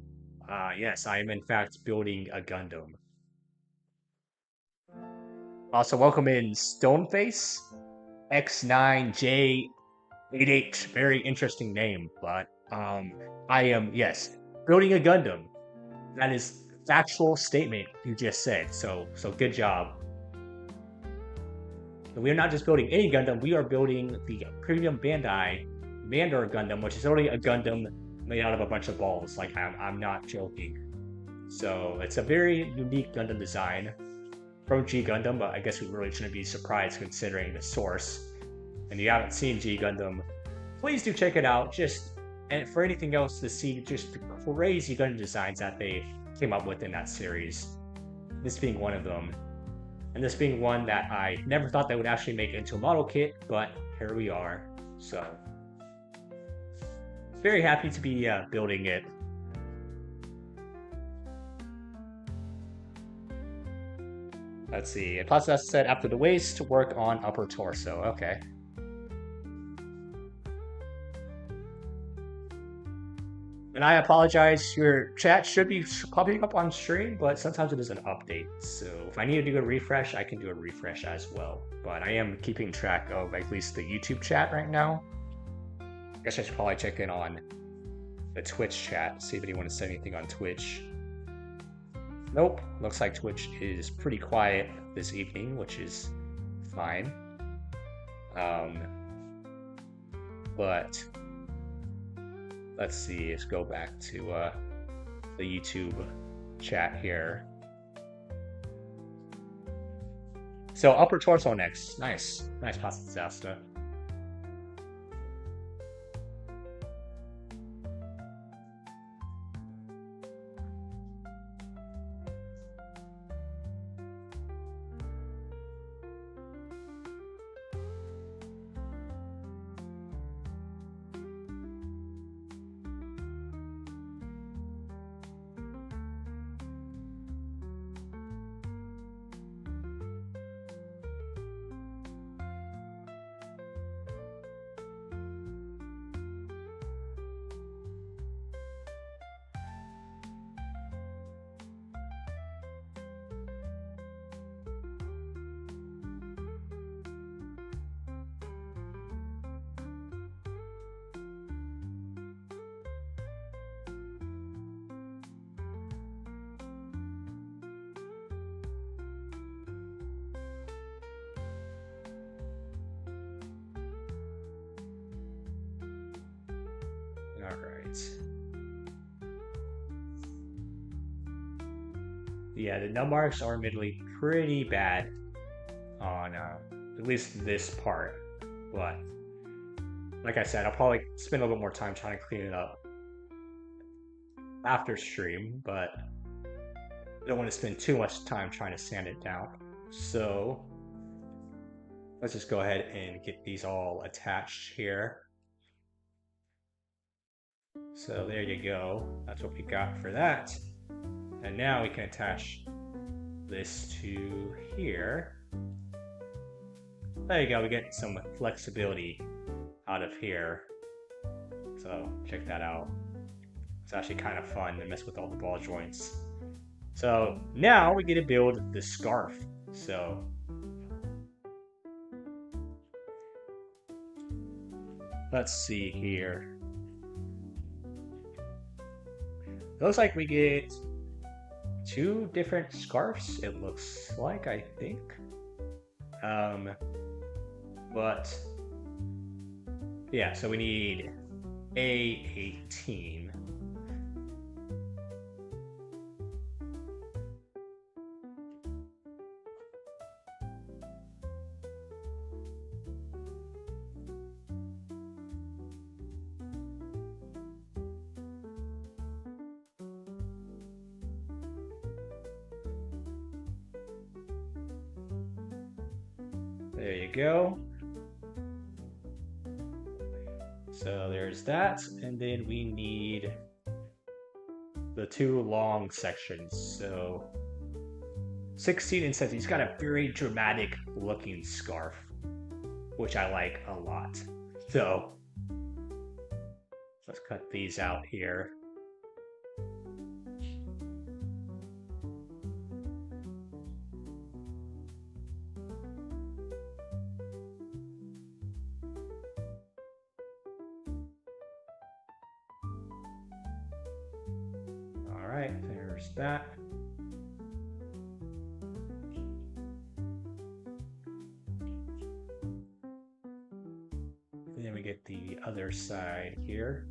Yes, I am in fact building a Gundam. Also, welcome in Stoneface X9J88. Very interesting name, but I am, yes, building a Gundam. That is factual statement you just said. So good job. We are not just building any Gundam, we are building the premium Bandai Mandor Gundam, which is already a Gundam made out of a bunch of balls. Like, I'm not joking. So it's a very unique Gundam design from G Gundam, but I guess we really shouldn't be surprised considering the source. And you haven't seen G Gundam, please do check it out. And for anything else to see just the crazy Gundam designs that they came up with in that series. This being one of them. And this being one that I never thought they would actually make into a model kit, but here we are. So, very happy to be building it. Let's see. Plus, that said, after the waist, work on upper torso. Okay. And I apologize, your chat should be popping up on stream, but sometimes it doesn't update. So if I need to do a refresh, I can do a refresh as well. But I am keeping track of at least the YouTube chat right now. I guess I should probably check in on the Twitch chat, see if anyone said anything on Twitch. Nope, looks like Twitch is pretty quiet this evening, which is fine. But let's see, let's go back to the YouTube chat here. So upper torso next. Nice pasta disaster. Yeah, the nub marks are admittedly pretty bad on at least this part, but like I said, I'll probably spend a little bit more time trying to clean it up after stream, but I don't want to spend too much time trying to sand it down. So let's just go ahead and get these all attached here. So there you go. That's what we got for that. And now we can attach this to here. There you go, we get some flexibility out of here. So check that out. It's actually kind of fun to mess with all the ball joints. So now we get to build the scarf. So let's see here. It looks like we get 2 different scarves, it looks like, I think. But yeah, so we need A18. There you go. So there's that, and then we need the 2 long sections. So 16 and 17. He's got a very dramatic looking scarf, which I like a lot. So let's cut these out here. All right, there's that. And then we get the other side here.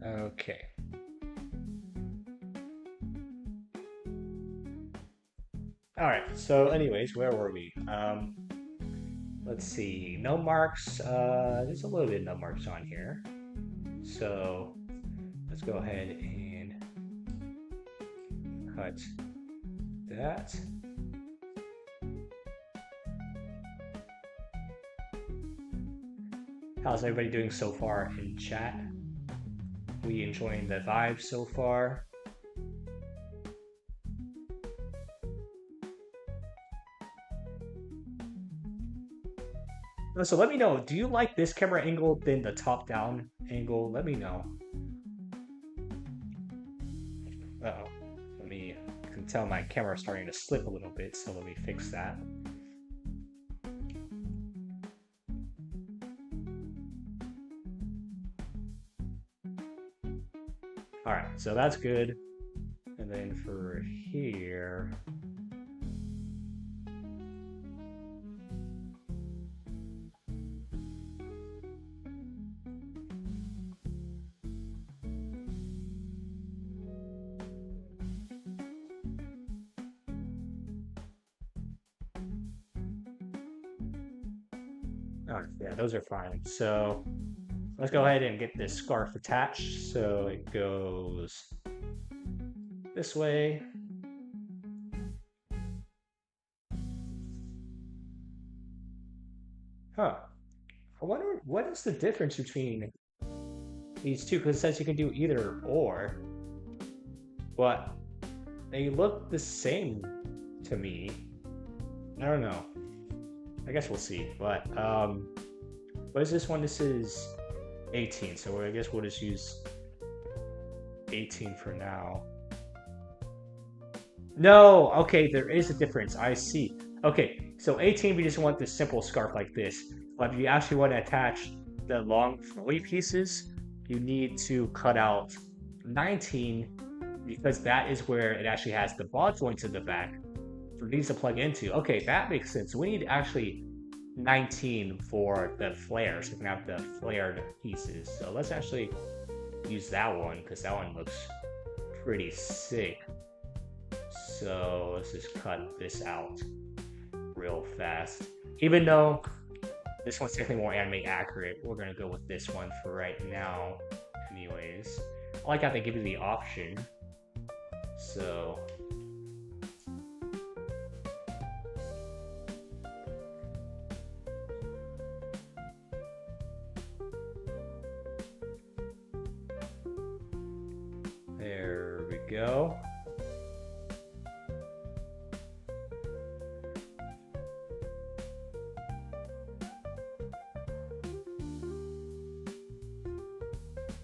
Okay. All right. So, anyways, where were we? Let's see. No marks. There's a little bit of no marks on here. So, let's go ahead and cut that. How's everybody doing so far in chat? We enjoying the vibe so far? So let me know, do you like this camera angle than the top-down angle? Let me know. Uh-oh. I can tell my camera is starting to slip a little bit, so let me fix that. All right, so that's good. And then for here, oh, yeah, those are fine. So let's go ahead and get this scarf attached. So it goes this way. Huh. I wonder what is the difference between these two, because it says you can do either or, but they look the same to me. I don't know. I guess we'll see. But what is this one? This is 18, so I guess we'll just use 18 for now. No, okay, there is a difference. I see. Okay, so 18, we just want this simple scarf like this. But if you actually want to attach the long flowy pieces, you need to cut out 19 because that is where it actually has the ball joints in the back for these to plug into. Okay, that makes sense. So we need actually 19 for the flare, so we can have the flared pieces. So let's actually use that one because that one looks pretty sick. So let's just cut this out real fast. Even though this one's definitely more anime accurate, we're gonna go with this one for right now. Anyways, I like how they give you the option. So there we go.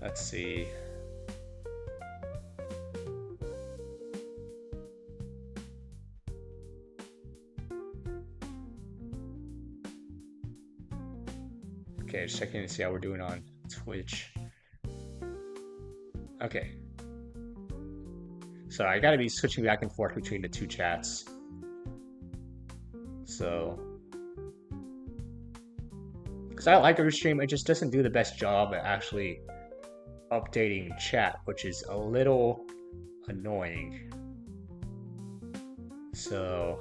Let's see. Okay, just checking to see how we're doing on Twitch. Okay. So I gotta be switching back and forth between the two chats. So, because I like Restream, it just doesn't do the best job at actually updating chat, which is a little annoying. So,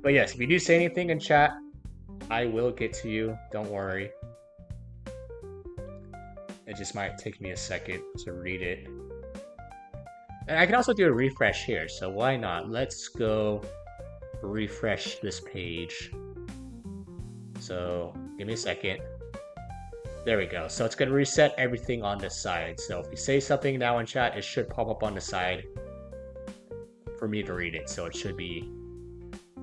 but yes, if you do say anything in chat, I will get to you. Don't worry. It just might take me a second to read it. And I can also do a refresh here, so why not? Let's go refresh this page. So give me a second. There we go. So it's going to reset everything on this side. So if you say something now in chat, it should pop up on the side for me to read it. So it should be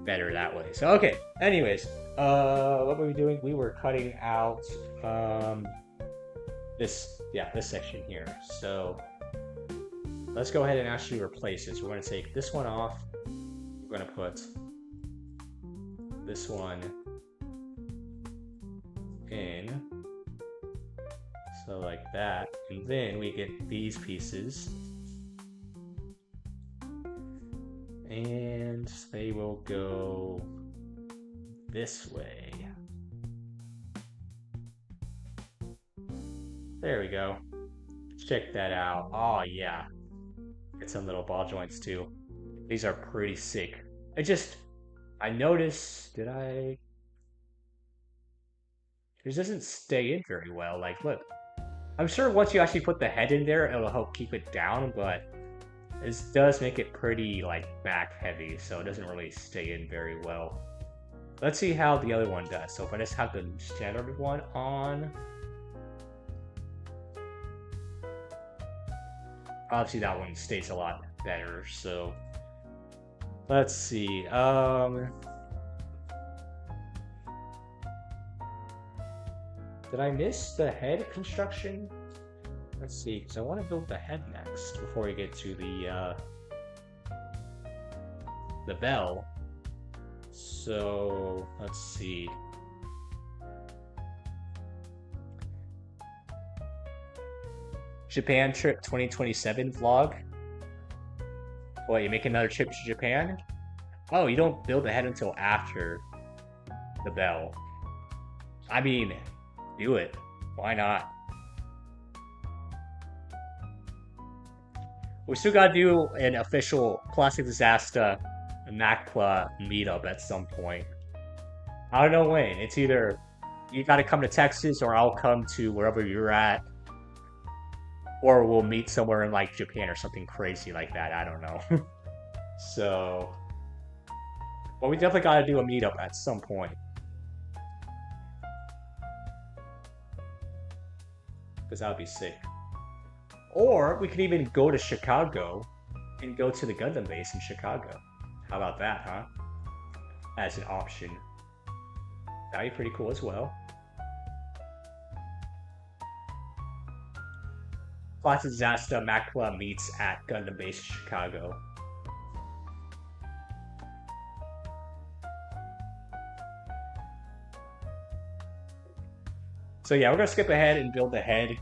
better that way. So okay. Anyways, what were we doing? We were cutting out this section here. So let's go ahead and actually replace this. We're going to take this one off. We're going to put this one in. So like that. And then we get these pieces. And they will go this way. There we go. Check that out. Oh yeah. Get some little ball joints too. These are pretty sick. I noticed, this doesn't stay in very well. Like, look. I'm sure once you actually put the head in there, it'll help keep it down, but this does make it pretty, like, back heavy, so it doesn't really stay in very well. Let's see how the other one does. So if I just have the standard one on, obviously that one stays a lot better, so let's see. Did I miss the head construction? Let's see, because I want to build the head next before we get to the bell. So let's see. Japan trip 2027 vlog. What, you make another trip to Japan? Oh, you don't build the head until after the bell. I mean, do it. Why not? We still gotta do an official Classic Disaster NACPLA meetup at some point. I don't know when. It's either you gotta come to Texas or I'll come to wherever you're at. Or we'll meet somewhere in like Japan or something crazy like that. I don't know. So, well, we definitely gotta do a meetup at some point. Because that would be sick. Or we could even go to Chicago and go to the Gundam base in Chicago. How about that, huh? As an option. That'd be pretty cool as well. Classic Disaster Macla meets at Gundam base Chicago. So yeah, we're gonna skip ahead and build the head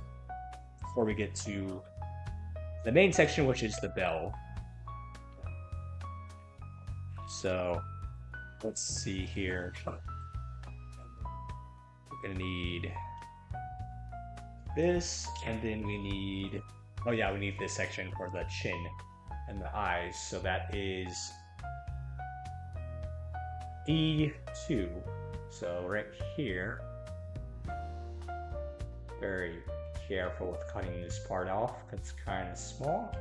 before we get to the main section, which is the bell. So let's see here. We're gonna need this, and then we need, oh yeah, we need this section for the chin and the eyes. So that is E2. So right here. Very careful with cutting this part off because it's kind of small.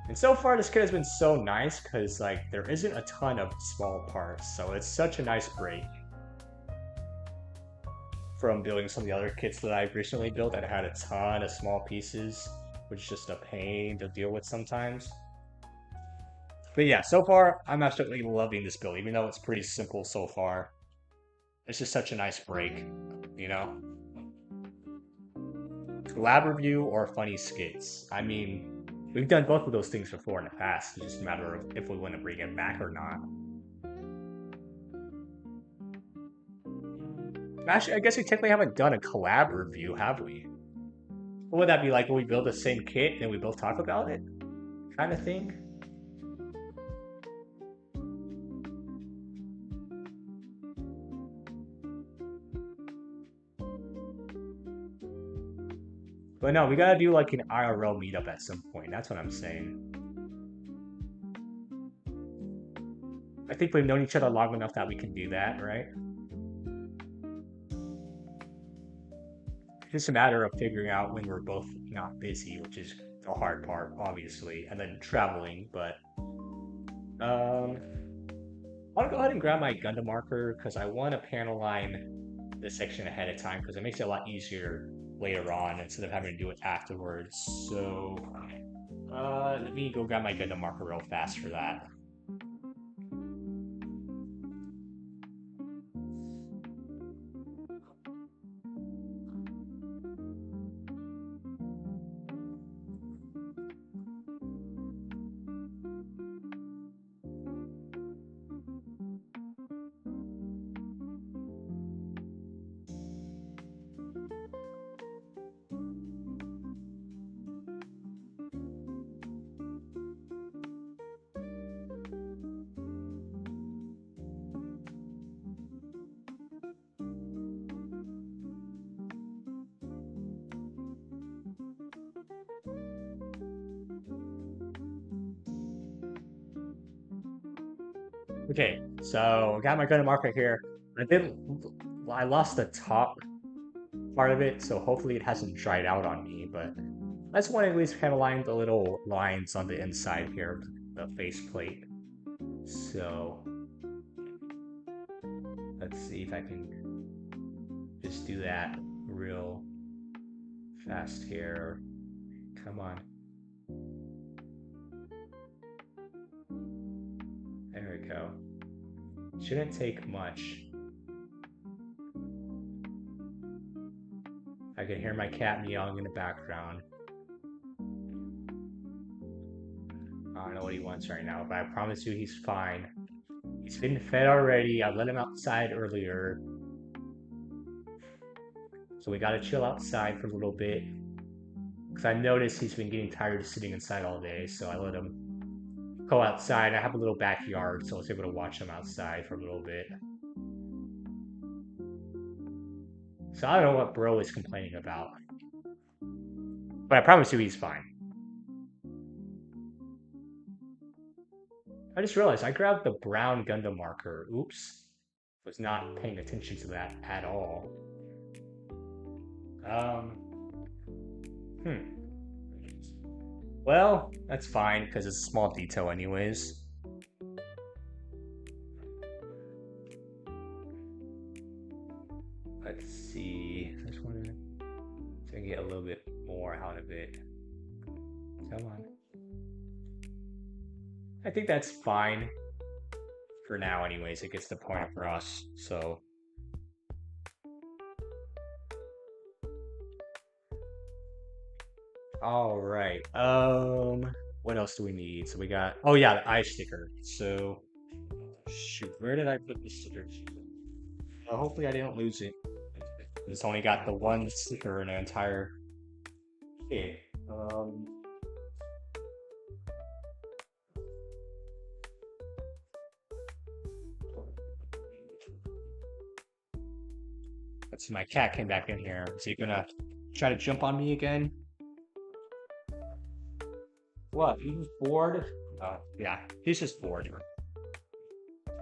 And so far this kit has been so nice because like there isn't a ton of small parts, so it's such a nice break from building some of the other kits that I've recently built that had a ton of small pieces, which is just a pain to deal with sometimes. But yeah, so far I'm absolutely loving this build, even though it's pretty simple so far. It's just such a nice break, you know? Collab review or funny skits. I mean, we've done both of those things before in the past. It's just a matter of if we want to bring it back or not. Actually, I guess we technically haven't done a collab review, have we? What would that be like when we build the same kit and we both talk about it? Kind of thing? But no, we gotta do like an IRL meetup at some point. That's what I'm saying. I think we've known each other long enough that we can do that, right? It's just a matter of figuring out when we're both not busy, which is the hard part, obviously, and then traveling. But um, I want to go ahead and grab my Gundam marker because I want to panel line this section ahead of time because it makes it a lot easier later on instead of having to do it afterwards. So let me go grab my Gundam marker real fast for that. Okay, so I got my Gundam marker here. I lost the top part of it, so hopefully it hasn't dried out on me, but I just want to at least kind of line the little lines on the inside here, the faceplate. So let's see if I can just do that real fast here. Come on. There we go. Shouldn't take much. I can hear my cat meowing in the background. I don't know what he wants right now, but I promise you he's fine. He's been fed already. I let him outside earlier. So we gotta chill outside for a little bit. Because I noticed he's been getting tired of sitting inside all day, so I let him go outside. I have a little backyard, so I was able to watch him outside for a little bit. So I don't know what bro is complaining about. But I promise you he's fine. I just realized I grabbed the brown Gundam marker. Oops. Was not paying attention to that at all. Hmm. Well, that's fine, because it's a small detail anyways. Let's see. I just want to get a little bit more out of it. Come on. I think that's fine. For now anyways, it gets the point for us, so. All right. What else do we need? So we got, oh yeah, the eye sticker. So, shoot, where did I put the sticker? Hopefully I didn't lose it. It's only got the one sticker in the entire kit. Let's see, my cat came back in here. Is he gonna try to jump on me again? What? He's bored? Yeah, he's just bored.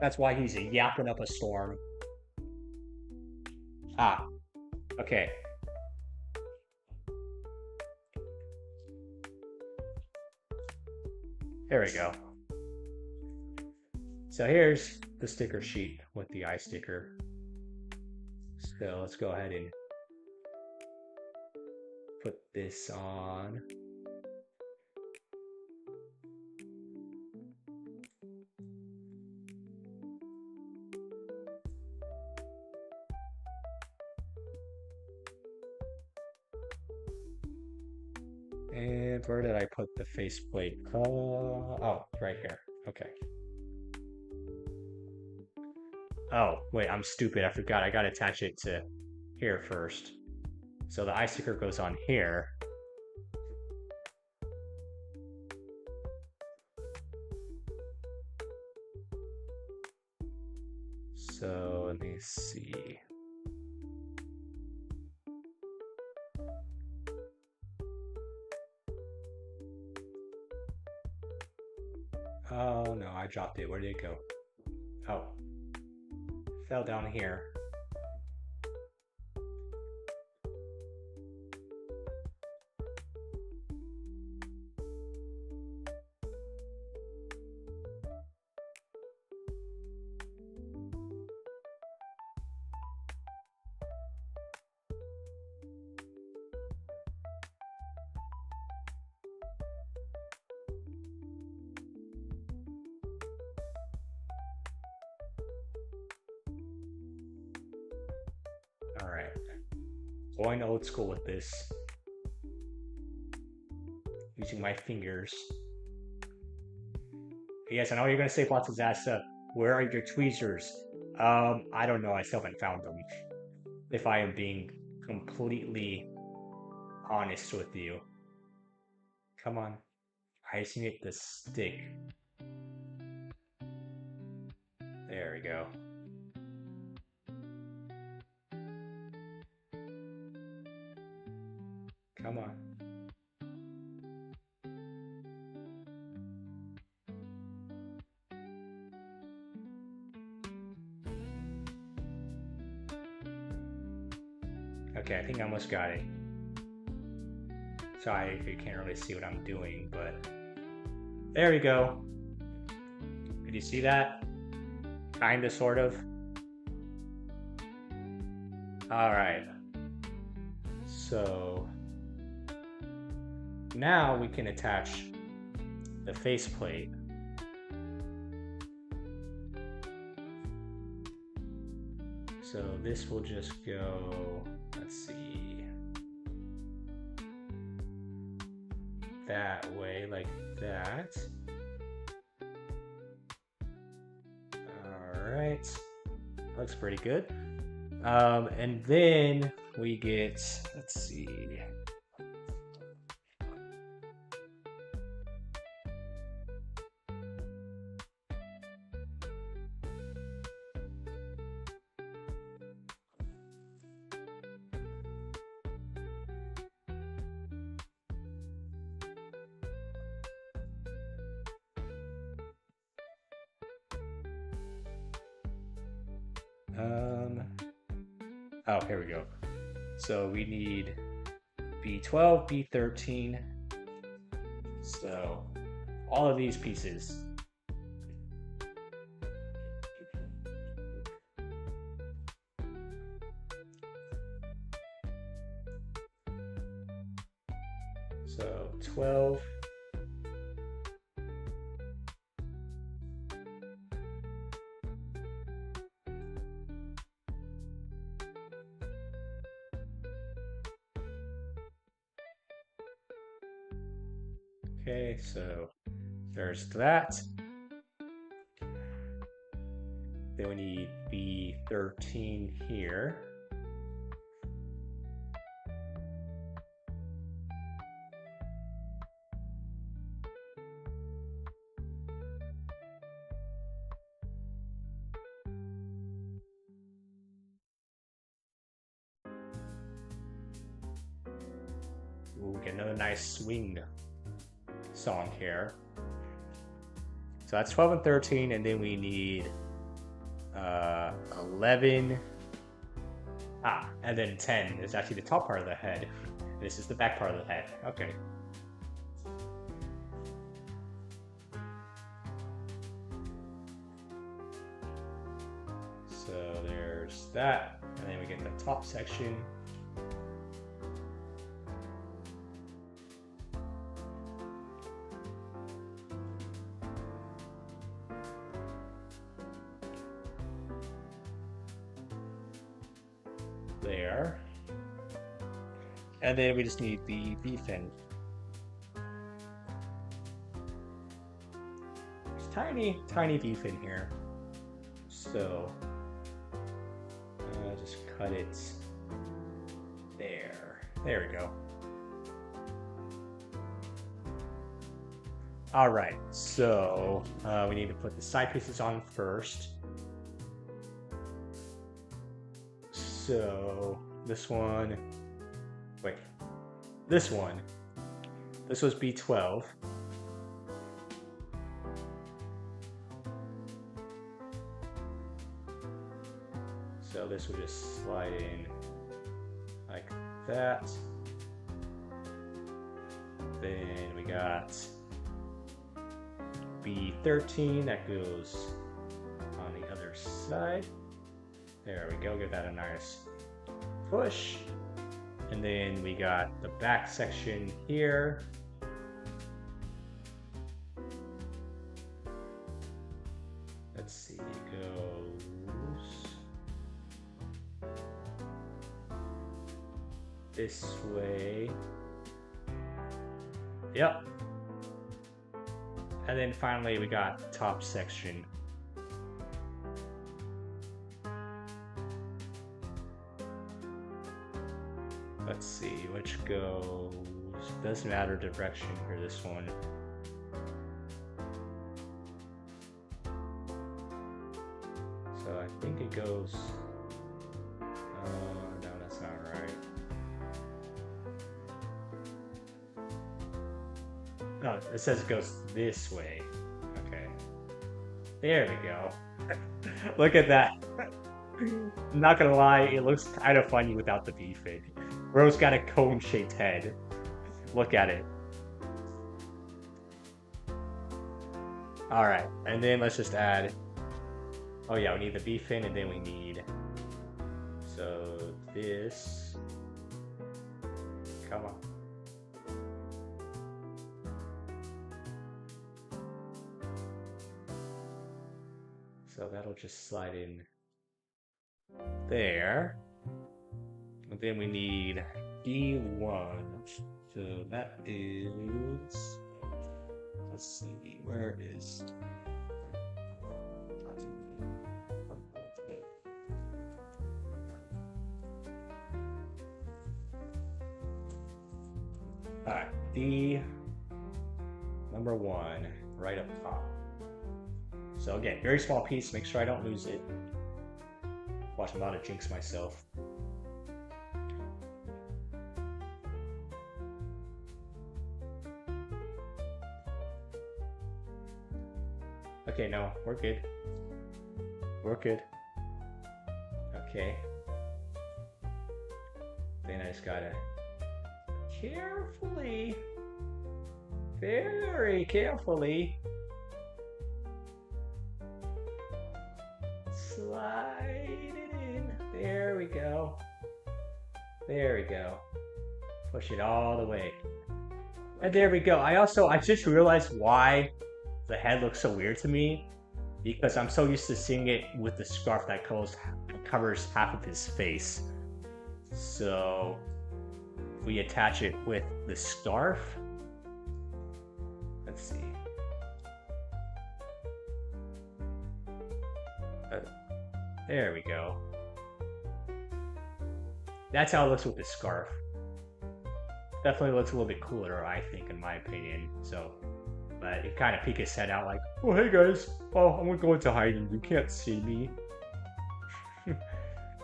That's why he's yapping up a storm. Ah, okay. There we go. So here's the sticker sheet with the eye sticker. So let's go ahead and put this on. And where did I put the faceplate? Oh, right here. Okay. Oh, wait, I'm stupid. I forgot. I gotta attach it to here first. So the eye sticker goes on here. So let me see. Oh no, I dropped it. Where did it go? Oh, it fell down here. All right, going old school with this. Using my fingers. Yes, I know you're gonna say lots of that stuff. Where are your tweezers? I don't know. I still haven't found them. If I am being completely honest with you. Come on. I just need the stick. There we go. Come on. Okay, I think I almost got it. Sorry if you can't really see what I'm doing, but there we go. Did you see that? Kinda, sort of. Alright. So now we can attach the faceplate. So this will just go, let's see, that way, like that. All right, looks pretty good. And then we get, let's see. Oh, here we go. So we need B12, B13. So all of these pieces. So 12. Okay, so there's that. Then we need B13 here. We'll get another nice swing song here. So that's 12 and 13, and then we need 11. And then 10 is actually the top part of the head. This is the back part of the head. Okay. So there's that, and then we get the top section. There. And then we just need the V fin. There's tiny V fin here. So just cut it there. There we go. All right, so we need to put the side pieces on first. So this one, wait, this one. This was B12. So this will just slide in like that. Then we got B13 that goes on the other side. There we go, give that a nice push. And then we got the back section here. Let's see, it goes this way. Yep. And then finally we got the top section. Let's see which goes. Doesn't matter direction for this one. So I think it goes. No, that's not right. No, it says it goes this way. Okay. There we go. Look at that. I'm not gonna lie, it looks kind of funny without the B-fin. Bro's got a cone-shaped head. Look at it. Alright, and then let's just add... Oh yeah, we need the B-fin, and then we need... So, this... Come on. So that'll just slide in there. And then we need D1. So that is, let's see, where is, alright, D number 1, right up top. So again, very small piece, make sure I don't lose it. Watch, I'm about to jinx myself. Okay, no, we're good. We're good. Okay. Then I just gotta carefully, very carefully slide it in. There we go. There we go. Push it all the way. And there we go. I just realized why the head looks so weird to me, because I'm so used to seeing it with the scarf that covers half of his face. So if we attach it with the scarf, let's see. There we go. That's how it looks with the scarf. Definitely looks a little bit cooler, I think, in my opinion. So, but it kind of peek his head out like, oh, hey guys, oh, I'm gonna go into hiding. You can't see me.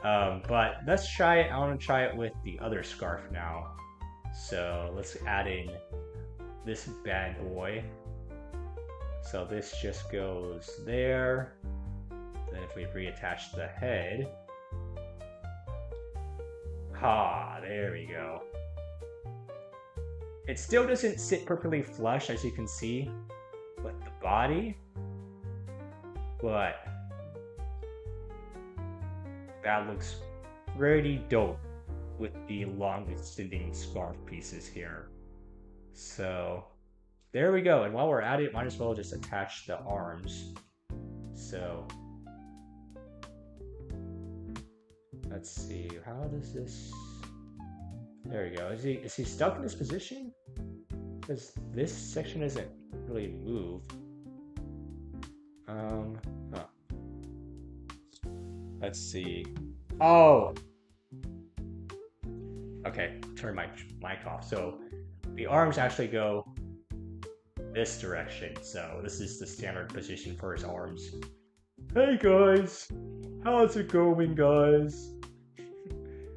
But let's try it. I want to try it with the other scarf now. So let's add in this bad boy. So this just goes there. Then if we reattach the head, there we go. It still doesn't sit perfectly flush, as you can see, with the body, but that looks pretty dope with the long extending scarf pieces here. So there we go. And while we're at it, might as well just attach the arms. So let's see, how does this... There we go. Is he stuck in this position? Because this section isn't really moved. Let's see. Oh, okay. Turn my mic off. So the arms actually go this direction. So this is the standard position for his arms. Hey guys, how's it going, guys?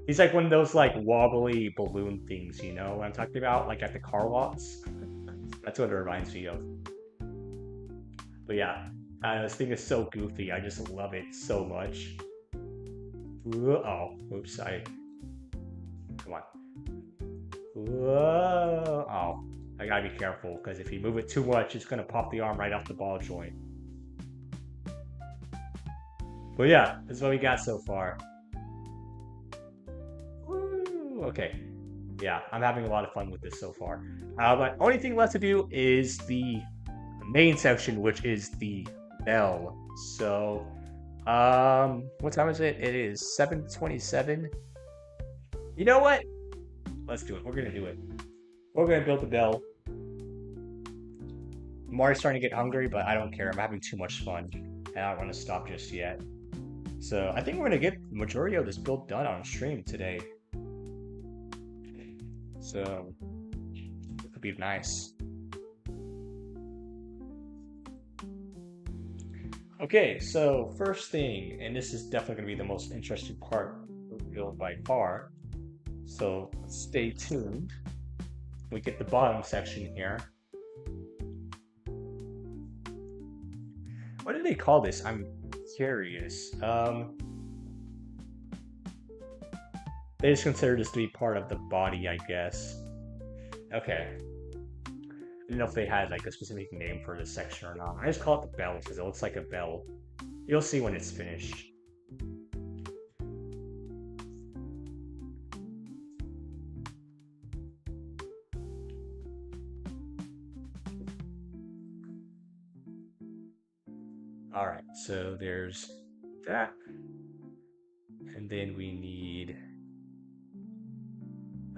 He's like one of those like wobbly balloon things, you know what I'm talking about? Like at the car lots. That's what it reminds me of. But yeah, this thing is so goofy. I just love it so much. Oh, oops, come on. Whoa. Oh, I gotta be careful because if you move it too much, it's gonna pop the arm right off the ball joint. But yeah, this is what we got so far. Woo, okay. Yeah, I'm having a lot of fun with this so far. But only thing left to do is the main section, which is the bell. So, what time is it? It is 7:27. You know what? Let's do it. We're gonna do it. We're gonna build the bell. I'm already starting to get hungry, but I don't care. I'm having too much fun, and I don't want to stop just yet. So I think we're gonna get the majority of this build done on stream today. So it could be nice. Okay, so first thing, and this is definitely gonna be the most interesting part of the build by far. So stay tuned. We get the bottom section here. What do they call this? I'm curious. They just consider this to be part of the body, I guess. Okay. I don't know if they had like a specific name for this section or not. I just call it the bell because it looks like a bell. You'll see when it's finished. All right, so there's that. And then we need,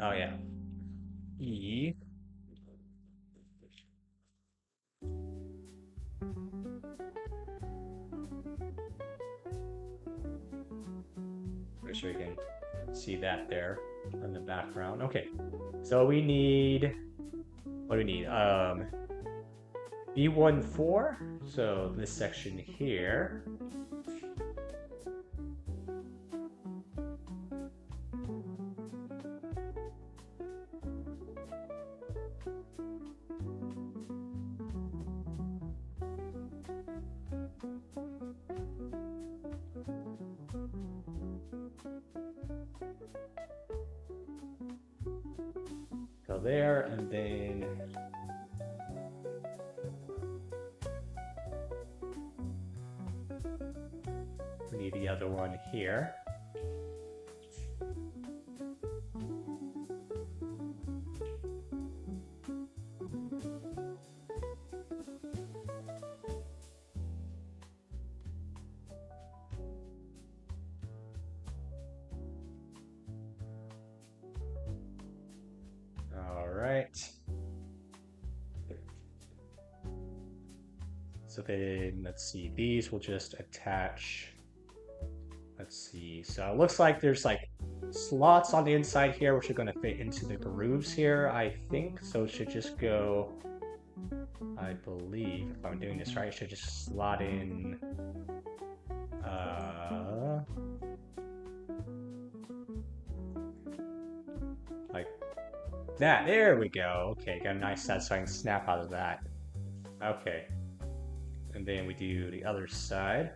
oh yeah, E. Make sure you can see that there in the background. Okay, so we need, what do we need? B14, so this section here. Go there, and then we need the other one here. All right. So then, let's see, these will just attach. Let's see. So it looks like there's like slots on the inside here, which are going to fit into the grooves here, I think. So it should just go, I believe, if I'm doing this right, it should just slot in. Like that. There we go. Okay, got a nice satisfying snap out of that. Okay. And then we do the other side.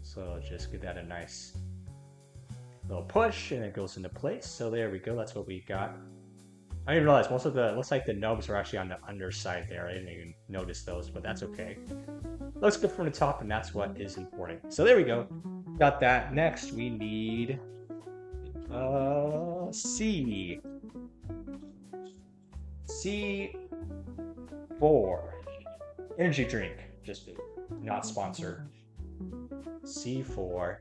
So just give that a nice little push and it goes into place. So there we go. That's what we got. I didn't realize most of the, looks like the nubs are actually on the underside there. I didn't even notice those, but that's okay. Looks good from the top, and that's what is important. So there we go. Got that. Next, we need C. C4. Energy drink. Just not sponsored. C4.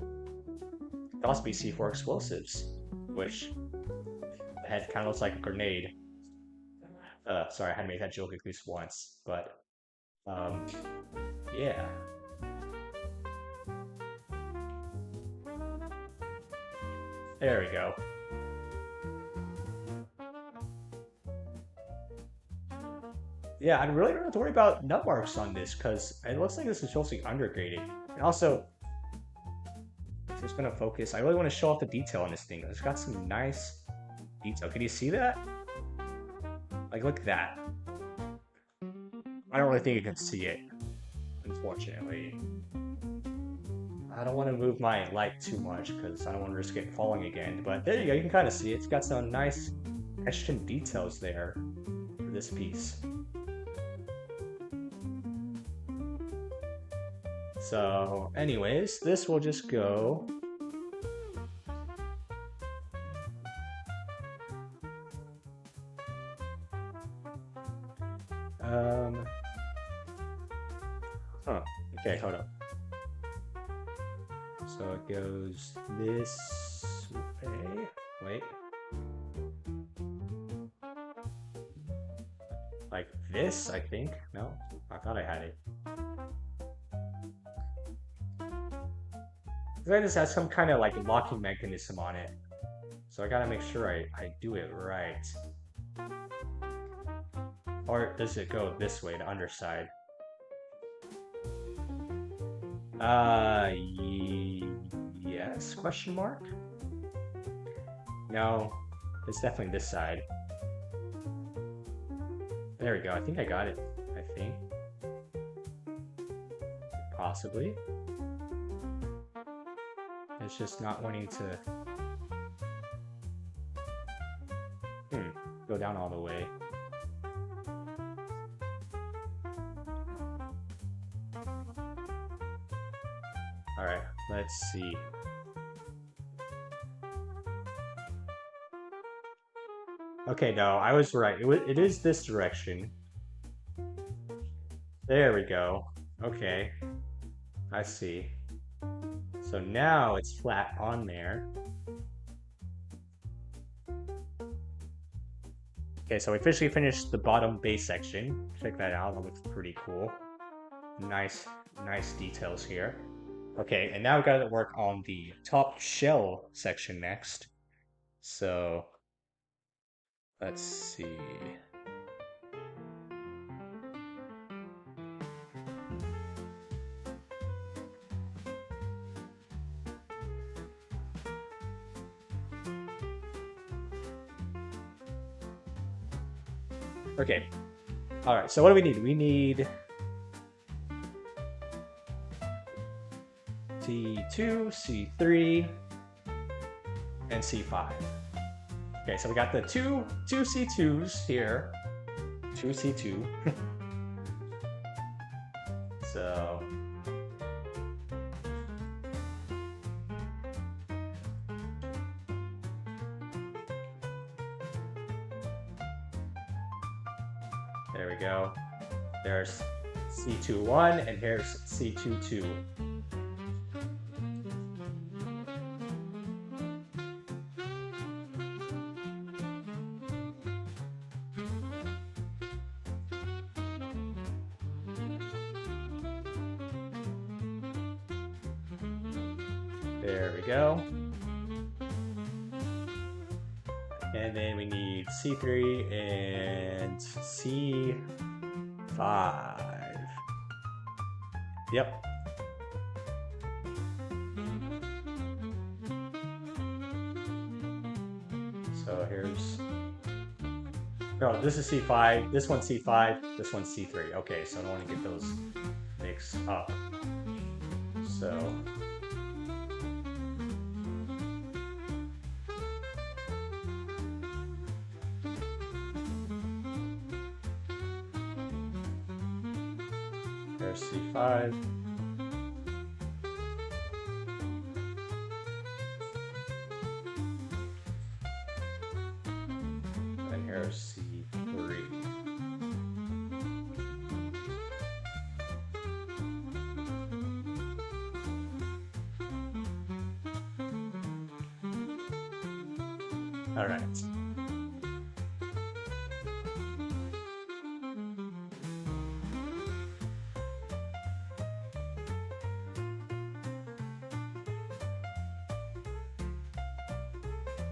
It must be C4 explosives, which the head kind of looks like a grenade. Sorry, I had to make that joke at least once, but yeah. There we go. Yeah, I really don't have to worry about nut marks on this because it looks like this is mostly undergraded. And also, just gonna focus. I really want to show off the detail on this thing. It's got some nice detail. Can you see that? Like, look at that. I don't really think you can see it, unfortunately. I don't want to move my light too much because I don't want to risk it falling again. But there you go. You can kind of see it. It's got some nice etched details there for this piece. So, anyways, this will just go. Okay, hold up. So it goes this way. Wait. Like this, I think. No, I thought I had it. I just has some kind of like locking mechanism on it. So I gotta make sure I do it right. Or does it go this way, the underside? Yes, question mark? No, it's definitely this side. There we go, I think I got it, I think. Possibly. It's just not wanting to go down all the way. Alright, let's see. Okay, no, I was right. It is this direction. There we go. Okay. I see. So now it's flat on there. Okay, so we officially finished the bottom base section. Check that out, that looks pretty cool. Nice details here. Okay, and now we've got to work on the top shell section next. So, let's see. Okay. All right. So what do we need? We need C2, C3, and C5. Okay, so we got the two C2s here. 2 C2. So there we go. There's C21 and here's C22. There we go. And then we need C3 and C5. Yep. So here's... No, this is C5, this one's C5, this one's C3. Okay, so I don't want to get those mixed up. So... There's C5. And here's C3. All right.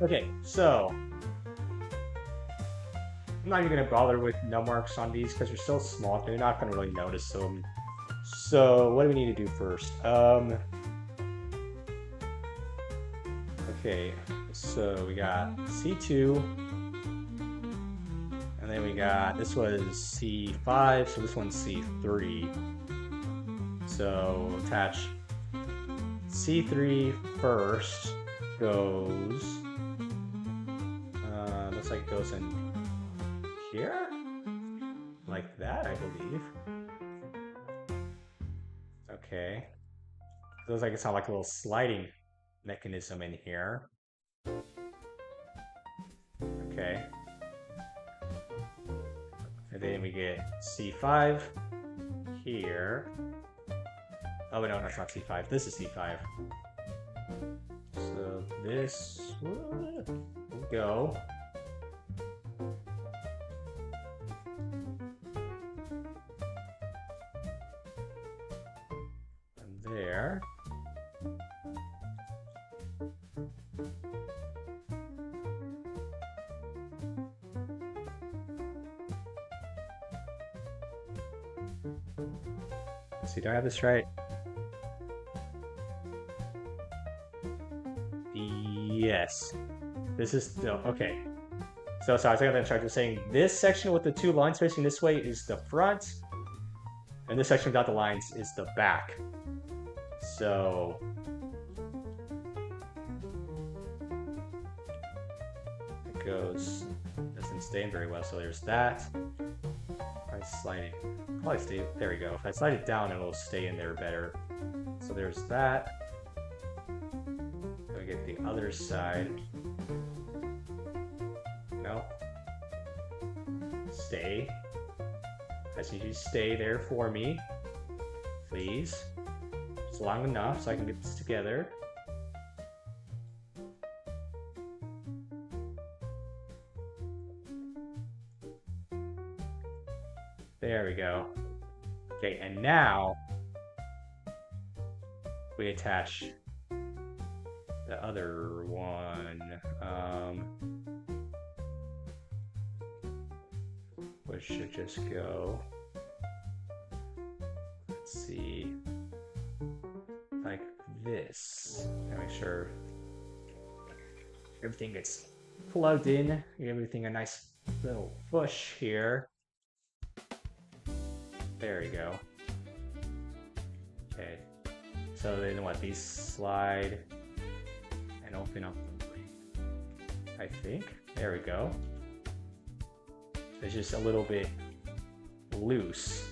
Okay, so I'm not even gonna bother with num marks on these because they're so small. They're not gonna really notice them. So what do we need to do first? Okay, so we got C2, and then we got, this was C5, so this one's C3. So attach C3 first, goes, looks like it goes in here? Like that, I believe. Okay. Looks like it's on like a little sliding mechanism in here. Okay. And then we get C5 here. Oh, no, that's not C5. This is C5. So this will go. And there. Let's see, do I have this right? Yes. This is still okay. So I was going to start saying this section with the two lines facing this way is the front, and this section without the lines is the back. So it goes, doesn't stay in very well. So there's that. If I slide it, probably stay. There we go. If I slide it down, it'll stay in there better. So there's that. Then we get the other side. No. Stay. I just need you to stay there for me, please. It's long enough so I can get this together. There we go. Okay, and now we attach the other one. Which should just go, let's see, like this. And make sure everything gets plugged in. Give everything a nice little push here. There we go. Okay. So then what? These slide and open up. I think. There we go. It's just a little bit loose.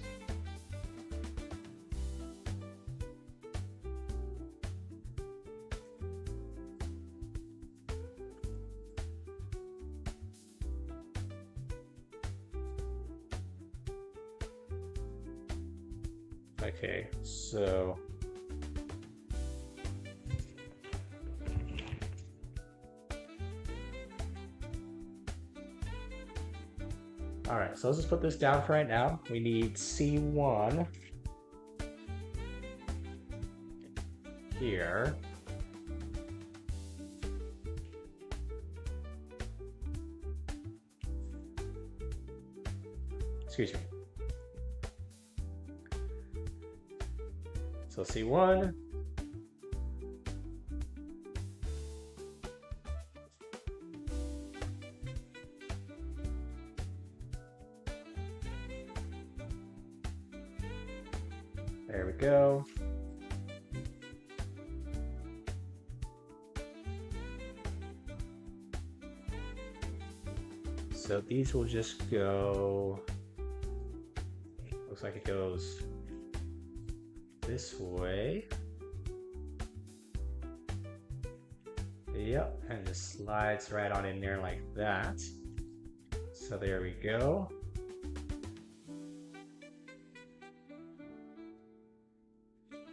Okay, so all right, so let's just put this down for right now. We need C1 here. Excuse me. So C1. There we go. So these will just go, looks like it goes this way. Yep, and just slides right on in there like that. So there we go.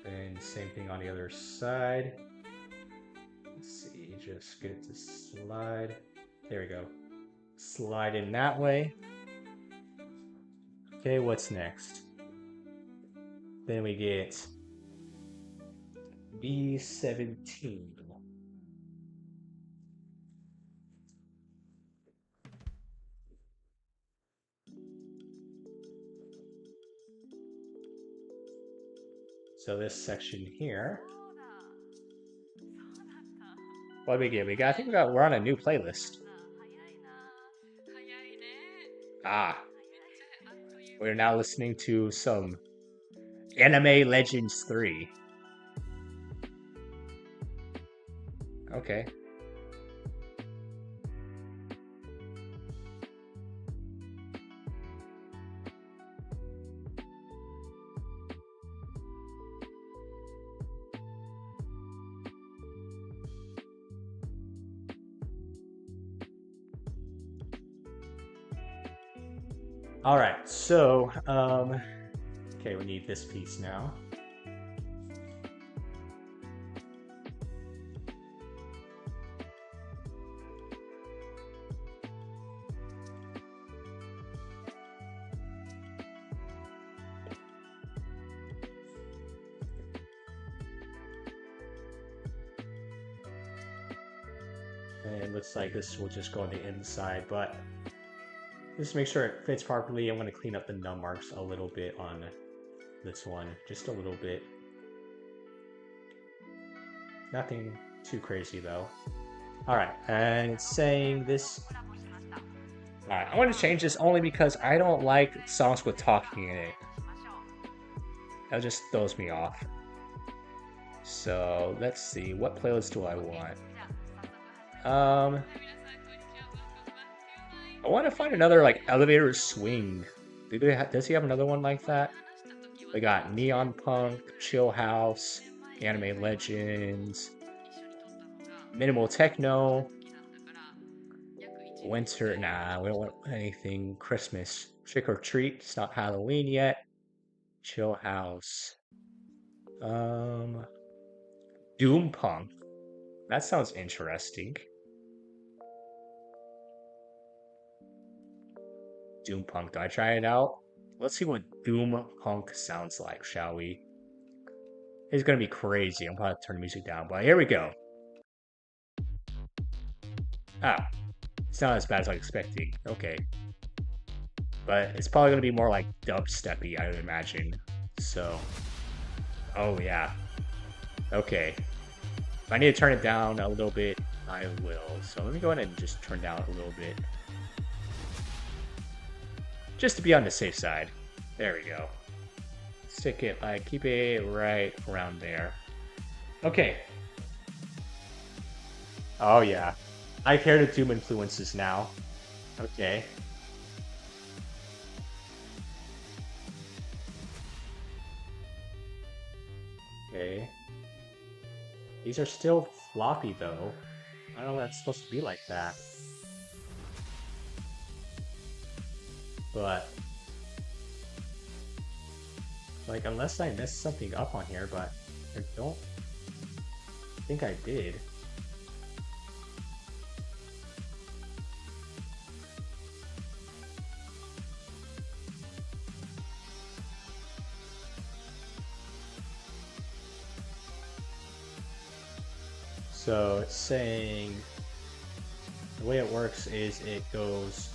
And same thing on the other side. Let's see, just get it to slide. There we go. Slide in that way. Okay, what's next? Then we get B17. So this section here. What did we get? I think we're on a new playlist. Ah, we're now listening to some Anime Legends 3. Okay. All right, so okay, we need this piece now. And it looks like this will just go on the inside, but just to make sure it fits properly, I'm going to clean up the num marks a little bit on this one, just a little bit. Nothing too crazy though. Alright, and it's saying this... Alright, I want to change this only because I don't like songs with talking in it. That just throws me off. So, let's see, what playlist do I want? I want to find another like elevator swing. Does he have another one like that? We got Neon Punk, Chill House, Anime Legends, Minimal Techno, Winter. Nah, we don't want anything. Christmas, Trick or Treat. It's not Halloween yet. Chill House. Doom Punk. That sounds interesting. Doom Punk. Do I try it out? Let's see what Doom Punk sounds like, shall we? It's gonna be crazy. I'm probably turn the music down, but here we go. Ah, it's not as bad as I was expecting. Okay. But it's probably gonna be more like dubsteppy, I would imagine. So, oh yeah. Okay. If I need to turn it down a little bit, I will. So let me go ahead and just turn down a little bit. Just to be on the safe side. There we go. Stick it, like, keep it right around there. Okay. Oh yeah. I hear the Doom influences now. Okay. Okay. These are still floppy though. I don't know if that's supposed to be like that. But like, unless I messed something up on here, but I don't think I did. So it's saying the way it works is it goes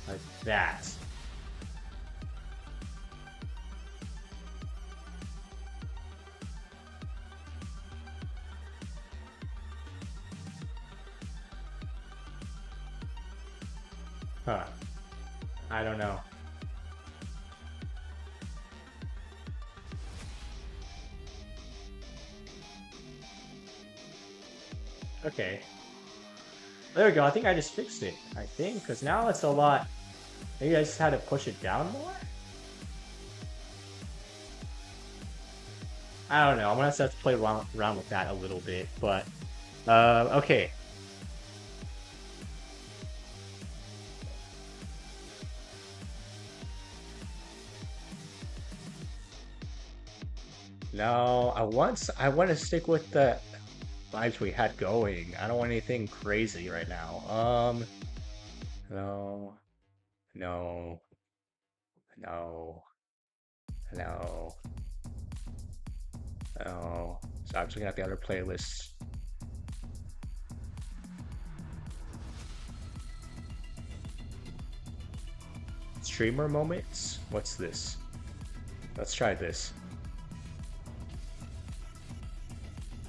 like that. Huh. I don't know. Okay. There we go. I think I just fixed it. I think, because now it's a lot. Maybe I just had to push it down more? I don't know. I'm gonna have to play around with that a little bit, but okay. No, I want to stick with the vibes we had going. I don't want anything crazy right now. No, no, no, no, no. So I'm just looking at the other playlists. streamer moments. What's this? Let's try this.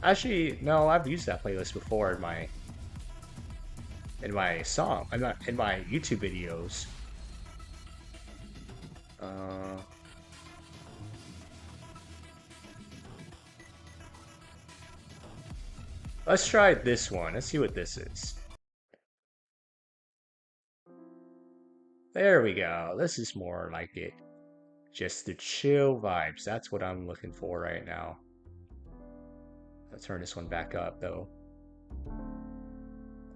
Actually, no, I've used that playlist before in my song. I'm not in my YouTube videos. Let's try this one. Let's see what this is. There we go. This is more like it. Just the chill vibes. That's what I'm looking for right now. Let's turn this one back up though.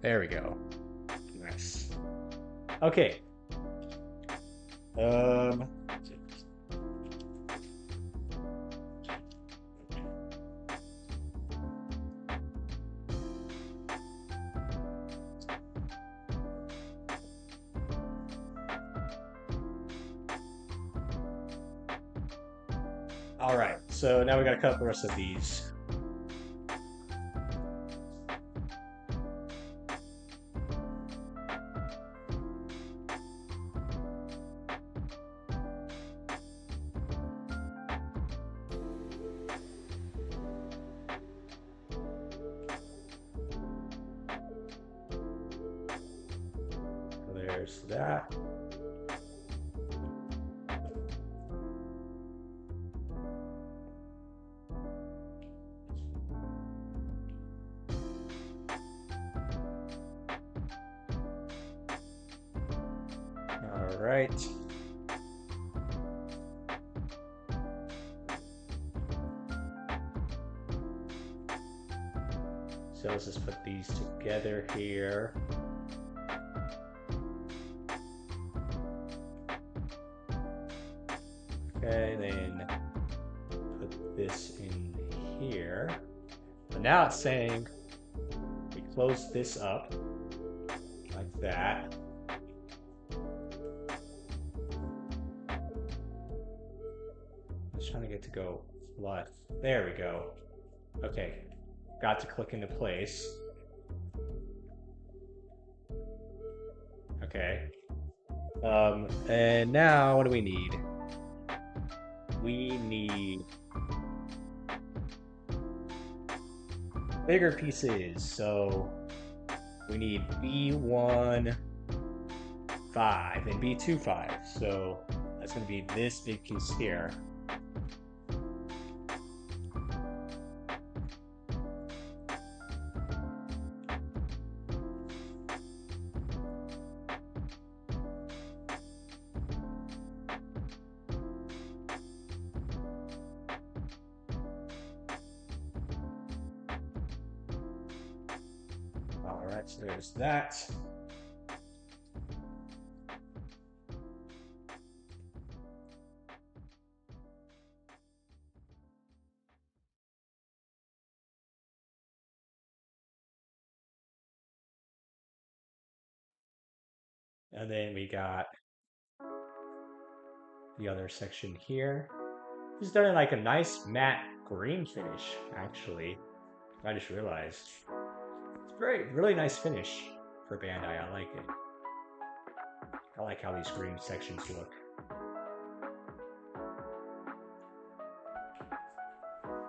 There we go. Nice. Okay. All right. So now we gotta cut up the rest of these. There's that. All right. So let's just put these together here. Okay, then put this in here. But now it's saying we close this up like that. Just trying to get to go flush. There we go. Okay, got to click into place. Okay. And now what do we need? We need bigger pieces, so we need B1 5 and B2 5. So that's going to be this big piece here. Alright, so there's that. And then we got the other section here. It's done in like a nice matte green finish, actually. I just realized. Really nice finish for Bandai. I like it. I like how these green sections look.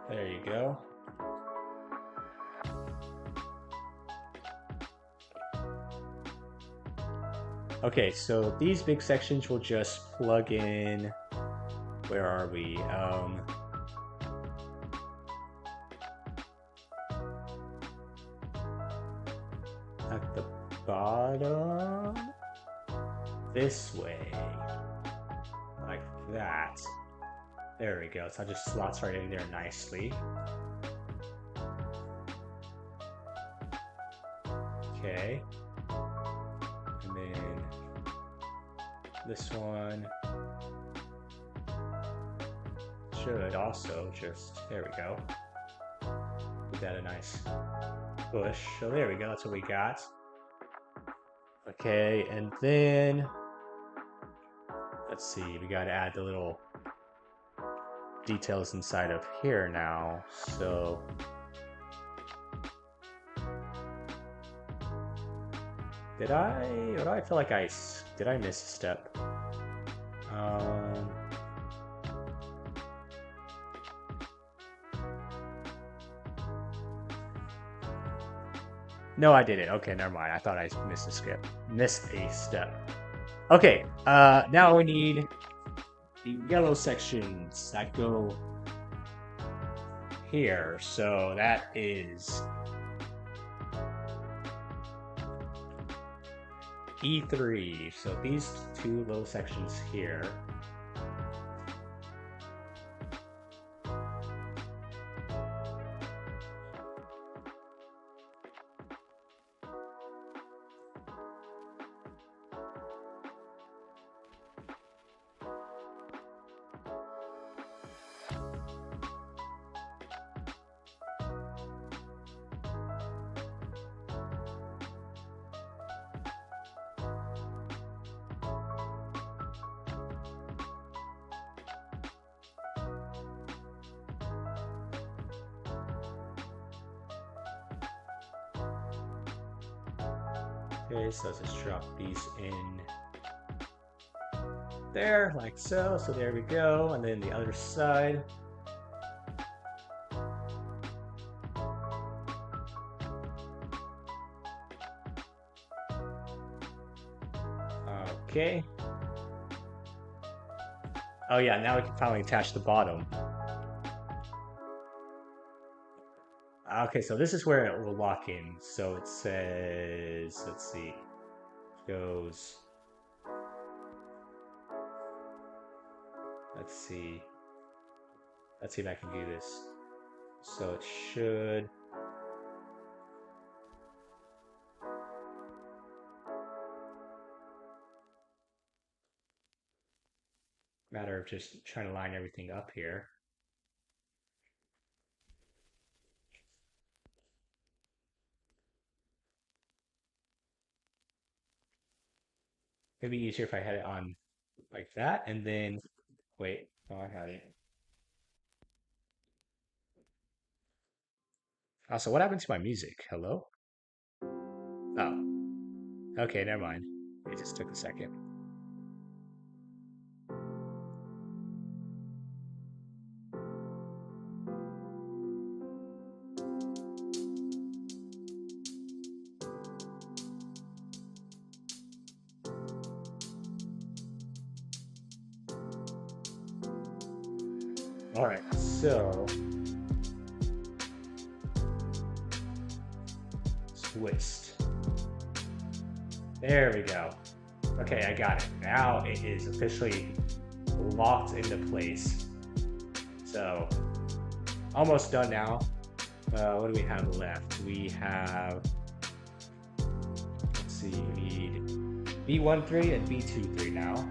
There you go. Okay, so these big sections will just plug in. Where are we? At the bottom, this way, like that. There we go. So it just slots right in there nicely. Okay. And then this one should also just, there we go. Give that a nice push. So there we go, that's what we got. Okay, and then let's see, we gotta add the little details inside of here now. So did I feel like did I miss a step? Um, no, I didn't. Okay, never mind. I thought I missed a skip. Missed a step. Okay, now we need the yellow sections that go here. So that is E3. So these two little sections here. Okay, so let's just drop these in there, like so. So there we go. And then the other side. Okay. Oh yeah, now we can finally attach the bottom. Okay, so this is where it will lock in. So it says, let's see, it goes, let's see if I can do this. So it should, matter of just trying to line everything up here. It'd be easier if I had it on like that, and then, wait, oh, I had it. Also, what happened to my music? Hello? Oh, okay, never mind. It just took a second. All right, so twist. There we go. Okay, I got it. Now it is officially locked into place. So, almost done now. What do we have left? We have, let's see, we need B13 and B23 now.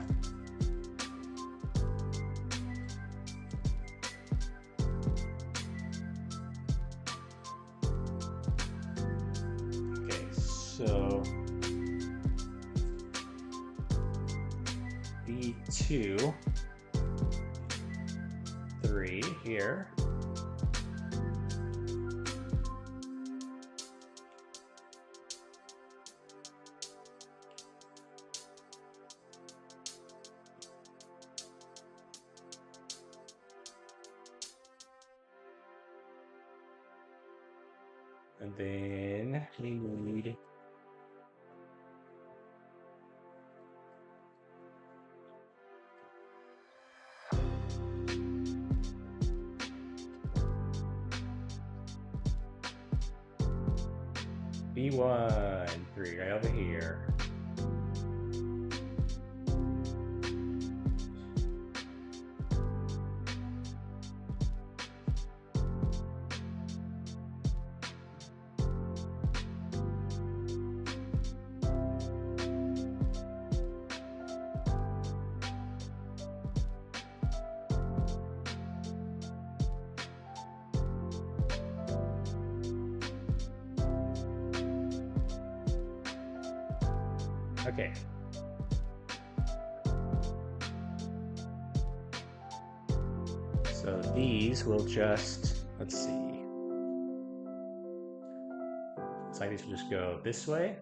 Okay, so B2, 3 here. And then we need B13 right over here. Okay. So these will just, let's see. Looks like these will just go this way.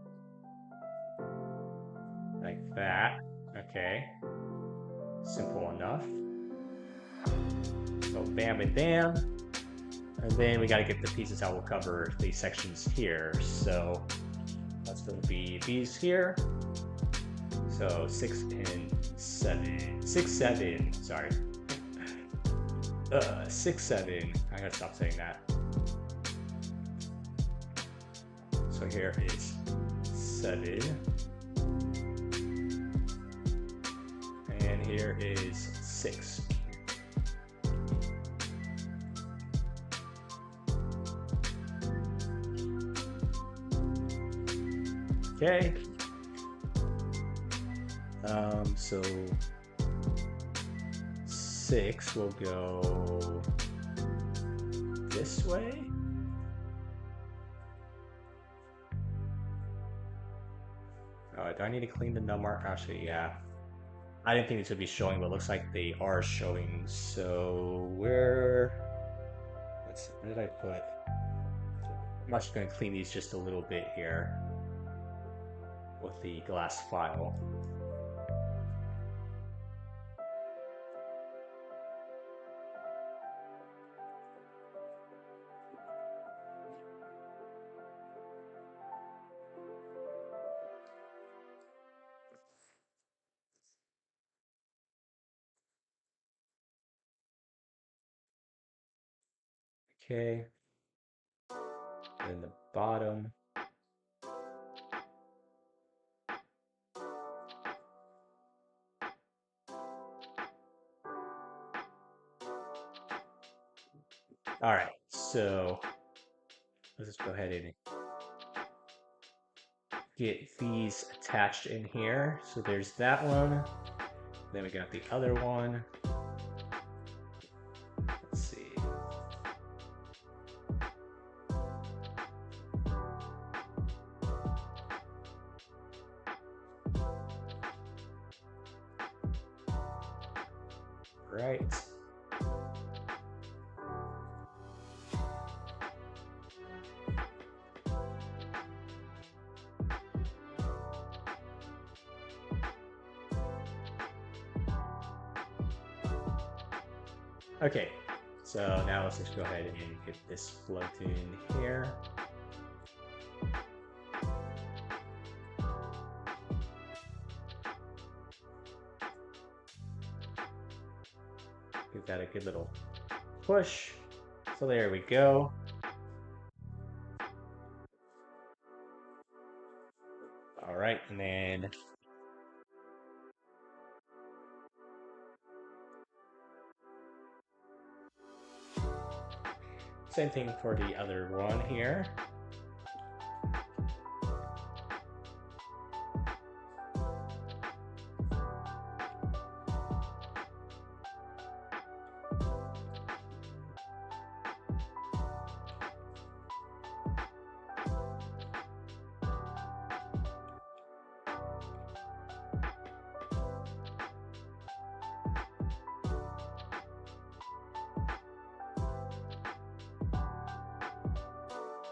Like that. Okay. simple enough. So bam and bam. And then we got to get the pieces that will cover these sections here. So that's going to be these here. So 6 and 7. 6, 7. Sorry. 6, 7. I gotta stop saying that. So here is 7. And here is 6. Okay. So 6 will go this way. Do I need to clean the number? Actually, yeah. I didn't think these would be showing, but it looks like they are showing. So where did I put? I'm actually going to clean these just a little bit here with the glass file. Okay. And the bottom. All right, so let's just go ahead and get these attached in here. So there's that one. Then we got the other one. Let's see. Right. Okay, so now let's just go ahead and get this plugged in here. Give that a good little push. So there we go. All right, and then same thing for the other one here.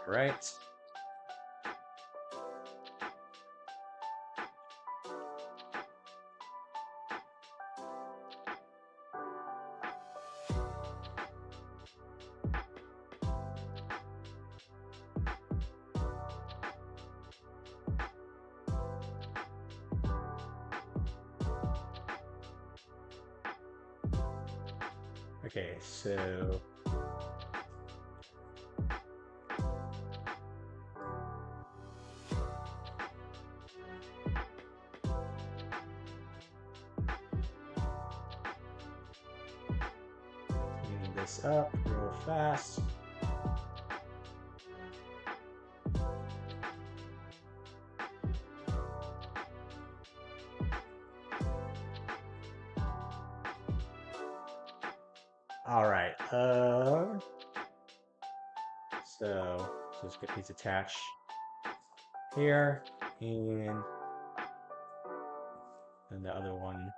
Right. Okay, so cleaning this up real fast. All right. So just get these attached here, and then the other one.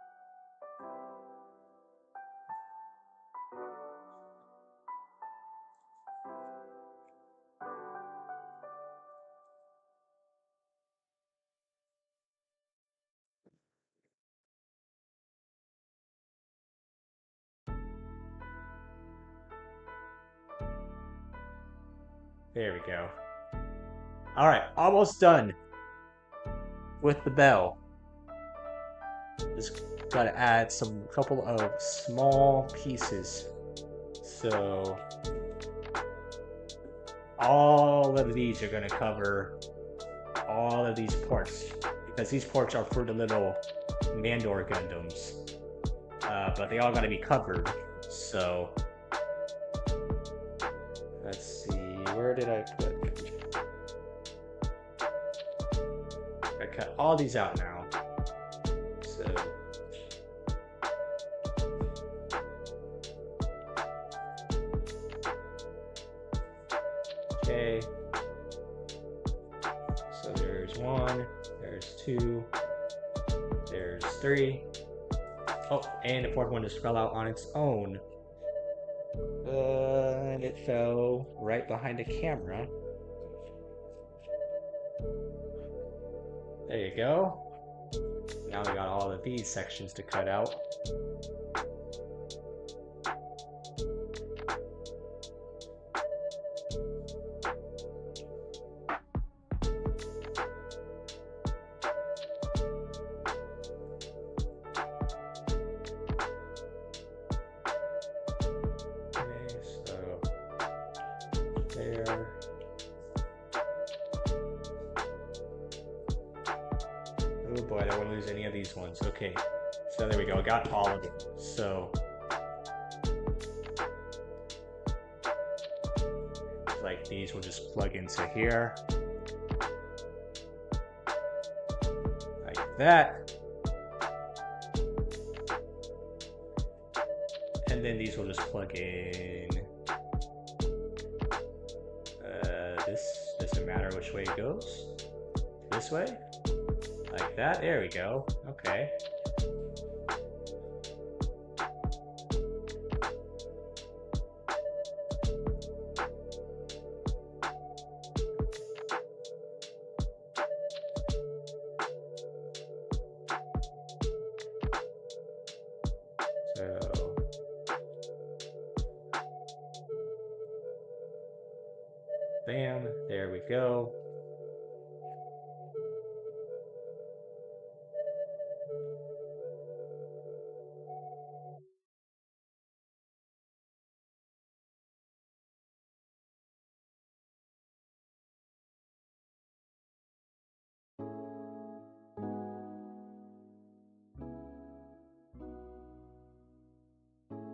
There we go. Alright, almost done with the bell. Just gotta add some couple of small pieces. So all of these are gonna cover all of these ports, because these ports are for the little Mandor Gundams. But they all gotta be covered. So let's see, where did I put? I cut all these out now. So okay. So there's 1, there's 2, there's 3. Oh, and the 4th one just fell out on its own. And it fell right behind the camera. There you go. Now we got all of these sections to cut out. Oh boy, I don't want to lose any of these ones. Okay, so there we go. I got all of them. So, like these will just plug into here. Like that. And then these will just plug in. This doesn't matter which way it goes. This way? Like that? There we go. Okay. So bam, there we go.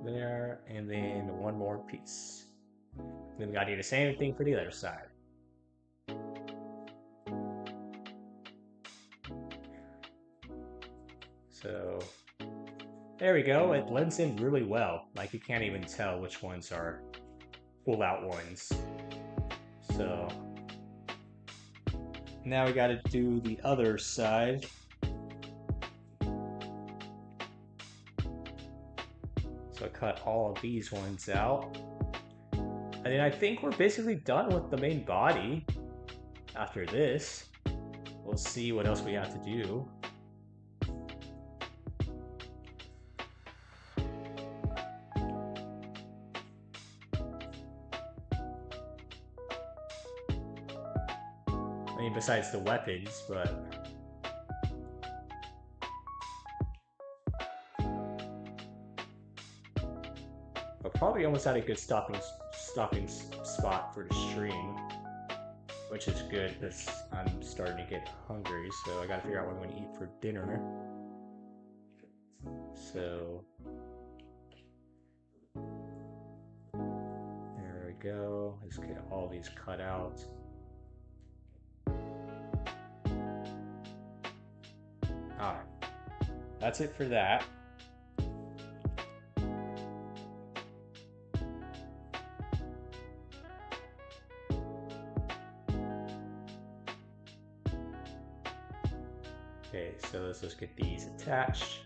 There, and then one more piece. Then we gotta do the same thing for the other side. So there we go. It blends in really well. Like you can't even tell which ones are pull out ones. So now we gotta do the other side. So I cut all of these ones out. And then I think we're basically done with the main body after this. We'll see what else we have to do. I mean, besides the weapons, but we're probably almost at a good stopping spot for the stream, which is good because I'm starting to get hungry, so I gotta figure out what I'm gonna eat for dinner. So there we go. Let's get all these cut out. Alright, that's it for that. Okay, so let's just get these attached.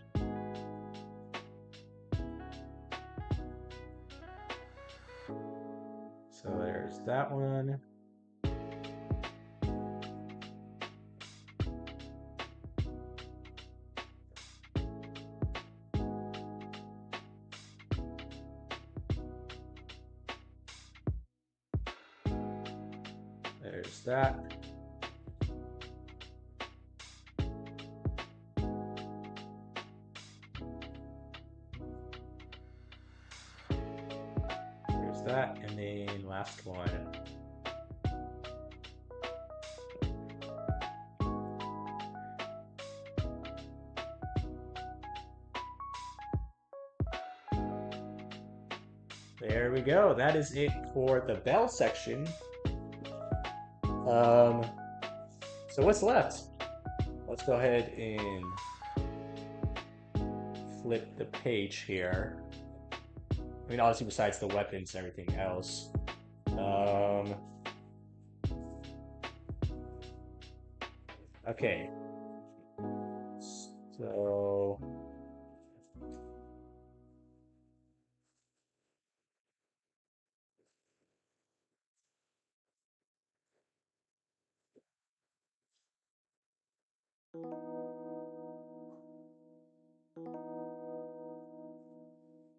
So there's that one. There's that. There's that, and then last one. There we go. That is it for the bell section. So what's left? Let's go ahead and flip the page here. I mean, obviously besides the weapons and everything else. Okay.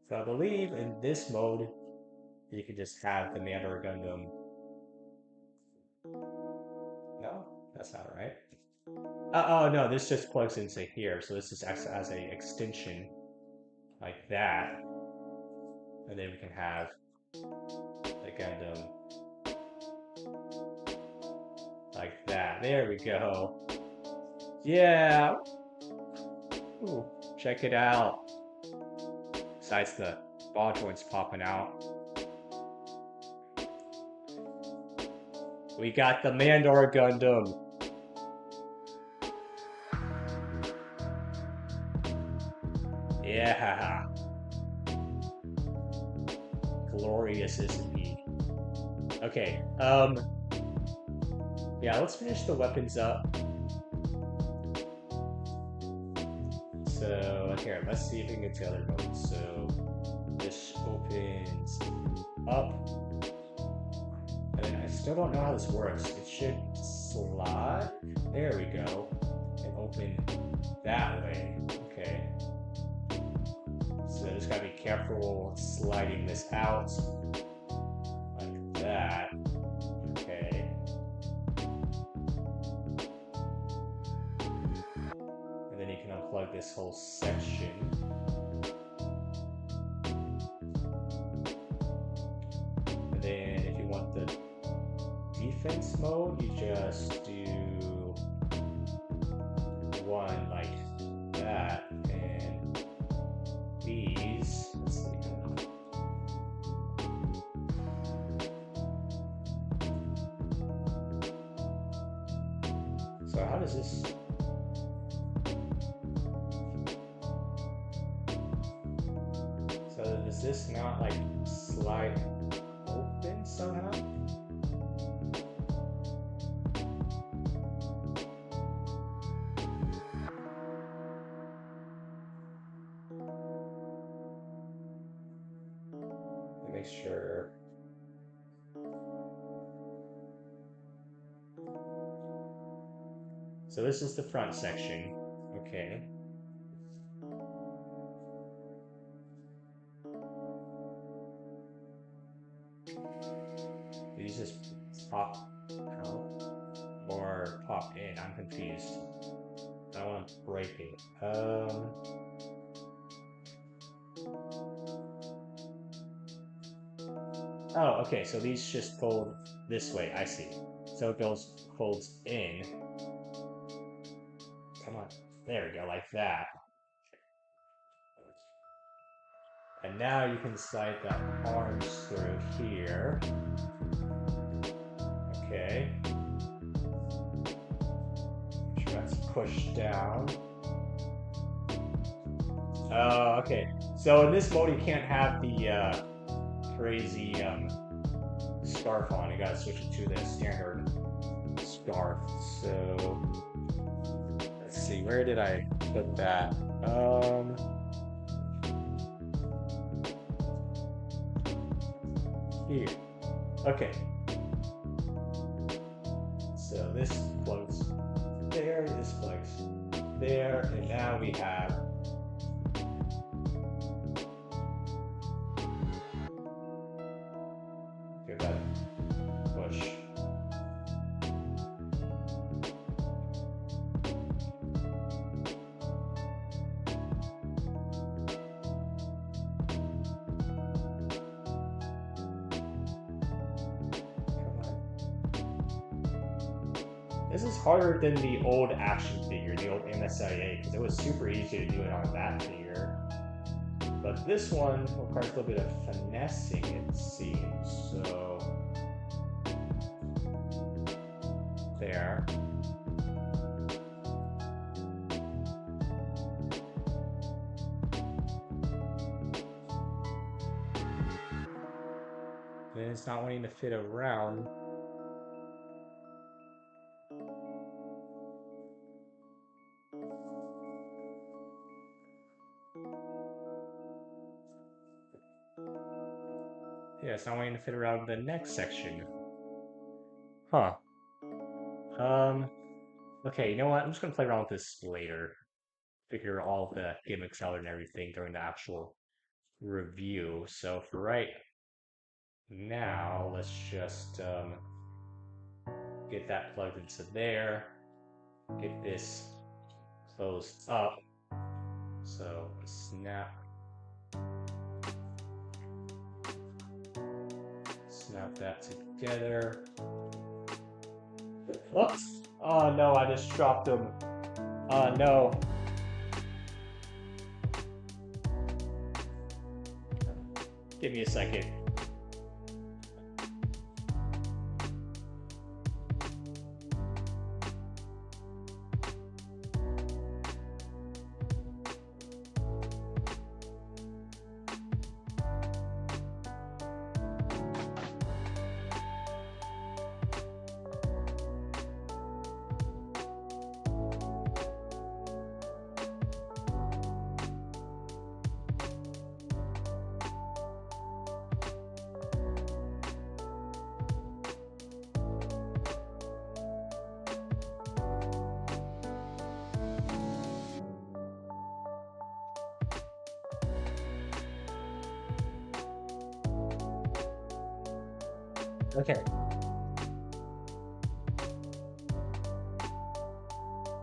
So I believe in this mode, you can just have the Mandor Gundam. No, that's not right. Oh no, this just plugs into here, so this just acts as a extension like that, and then we can have the Gundam like that. There we go. Yeah. Ooh, check it out. Besides the ball joints popping out, we got the Mandor Gundam. Yeah. Glorious, isn't he? Okay, yeah, let's finish the weapons up. So, here, let's see if we can get to other modes. So, this opens up. And then I still don't know how this works. It should slide. There we go. And open that way. Okay. So just gotta be careful sliding this out. Like that. Okay. And then you can unplug this whole section. And then if you want the defense mode, you just do one like that, and these, let's see. So how does this? So does this not like slide open somehow? Make sure. So this is the front section. Okay. Do these just pop out or pop in? I'm confused. I don't want to break it. Oh, okay, so these just fold this way, I see. So it goes, folds in. Come on, there we go, like that. And now you can slide the arms through here. Okay. Make sure that's pushed down. Oh, okay. So in this mode, you can't have the crazy scarf on. You gotta switch it to the standard scarf. So let's see, where did I put that? Here. Okay. So this plugs there, this plugs there, and now we have push. This is harder than the old action figure, the old MSIA, because it was super easy to do it on that figure. But this one requires a little bit of finessing, it seems. So there. Then it's not wanting to fit around. Yeah, it's not wanting to fit around the next section. Huh. Okay, you know what? I'm just gonna play around with this later. Figure all the gimmicks out and everything during the actual review. So for right now, let's just get that plugged into there. Get this closed up. So snap that together. Oops! Oh no, I just dropped them. Oh no. Give me a second. Okay.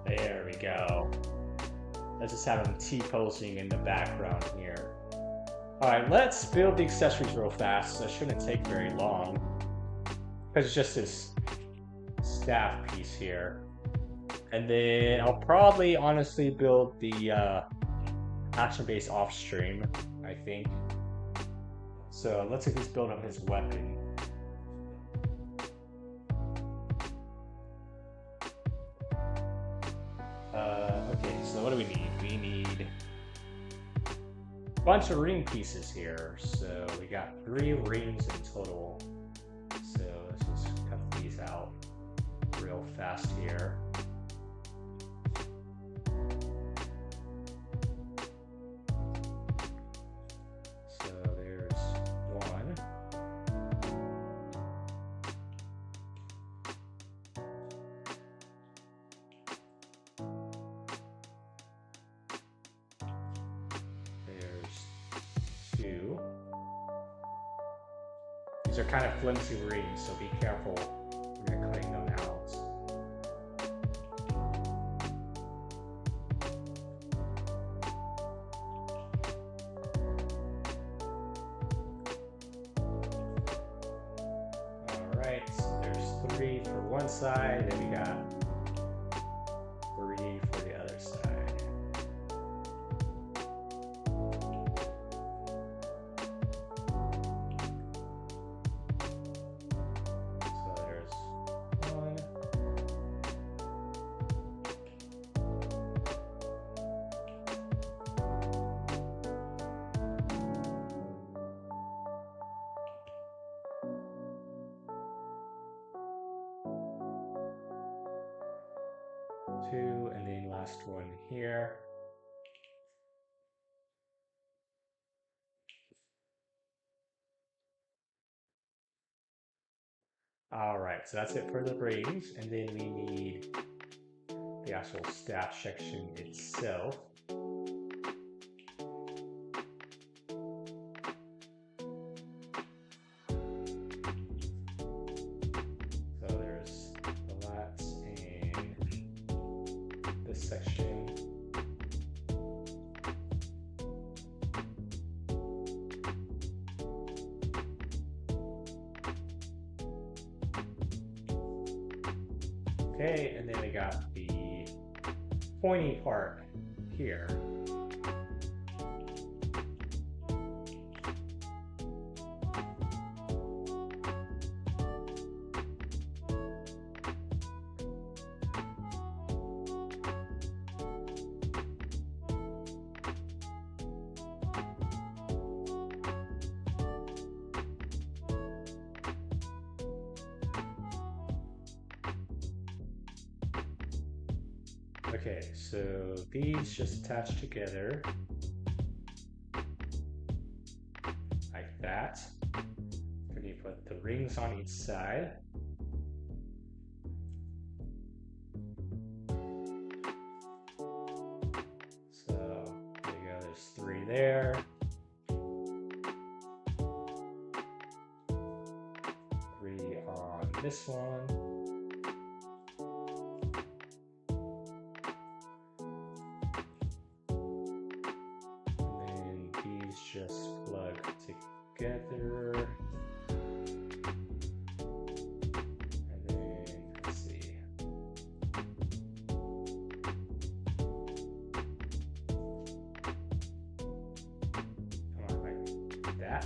There we go. Let's just have him T-posing in the background here. Alright, let's build the accessories real fast. That shouldn't take very long. Because it's just this staff piece here. And then I'll probably honestly build the action base off stream, I think. So let's at least build up his weapon. Okay, so what do we need? We need a bunch of ring pieces here. So we got 3 rings in total. So let's just cut these out real fast here. So there's 1. There's 2. These are kind of flimsy rings, so be careful when you're cutting them out. Alright, so there's 3 for one side, and we got 3 for the other side. So there's 1. 2, and then last one here. Alright, so that's it for the rings, and then we need the actual staff section itself. So there's the lats and this section. Okay, and then we got the pointy part here. Okay, so these just attach together like that. Then you put the rings on each side. So there you go, there's 3 there. 3 on this one. Just plug together, and then let's see. Come on, like that.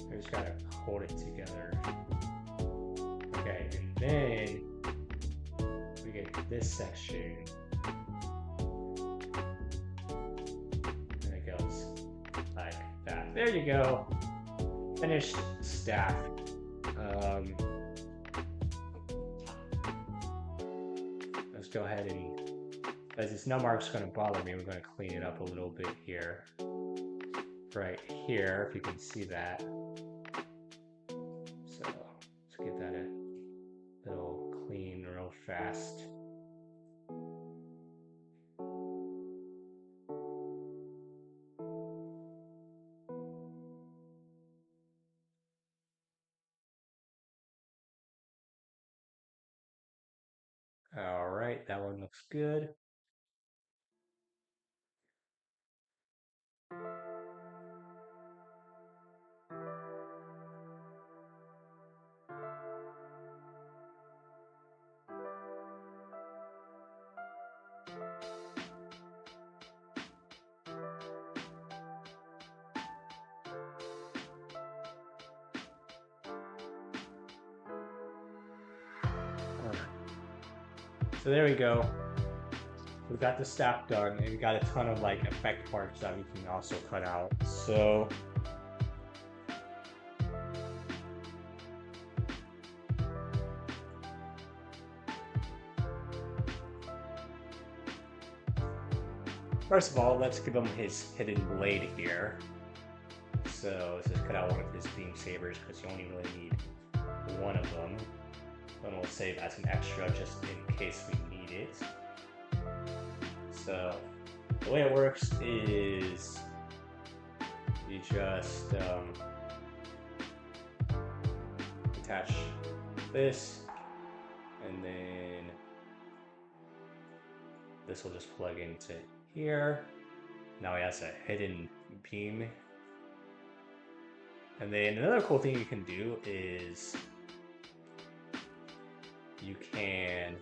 Just gotta hold it together. Okay, and then we get this section, and it goes like that. There you go. Finished staff. Let's go ahead and, as this nut mark's gonna bother me, we're gonna clean it up a little bit here. Right here, if you can see that. So let's get that a little clean real fast. All right, that one looks good. So there we go. We got the staff done, and we got a ton of like effect parts that we can also cut out. So first of all, let's give him his hidden blade here. So let's just cut out one of his beam sabers because you only really need one of them. And we'll save as an extra just in case we need it. So the way it works is you just attach this, and then this will just plug into here. Now he has a hidden beam. And then another cool thing you can do is you can,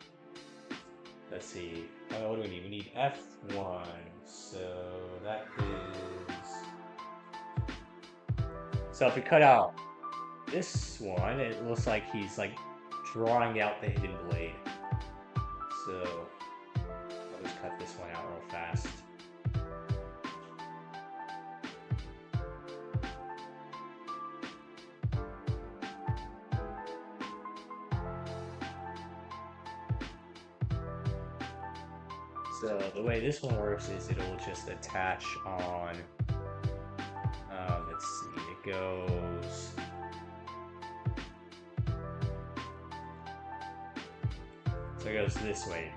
let's see, what do we need? We need F1, so that is, so if we cut out this one, it looks like he's like drawing out the hidden blade. So I'll just cut this one out real fast. So the way this one works is it'll just attach on, let's see, it goes, so it goes this way.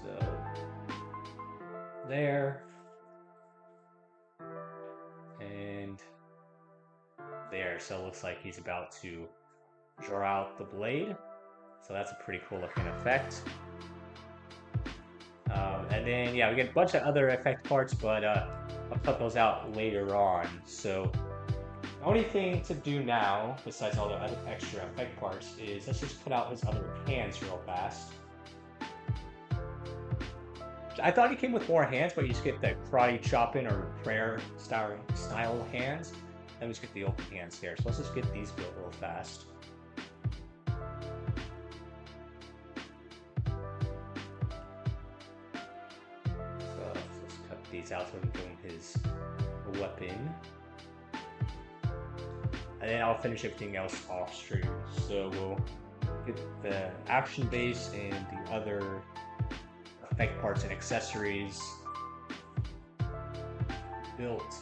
So there, and there. So it looks like he's about to draw out the blade. So that's a pretty cool looking effect. And then, yeah, we get a bunch of other effect parts, but I'll cut those out later on. So the only thing to do now, besides all the other extra effect parts, is let's just put out his other hands real fast. I thought he came with more hands, but you just get the karate chopping or prayer style hands. Then we just get the open hands here. So let's just get these built real fast. So let's just cut these out so we can give him his weapon. And then I'll finish everything else off stream. So we'll get the action base and the other effect parts and accessories built.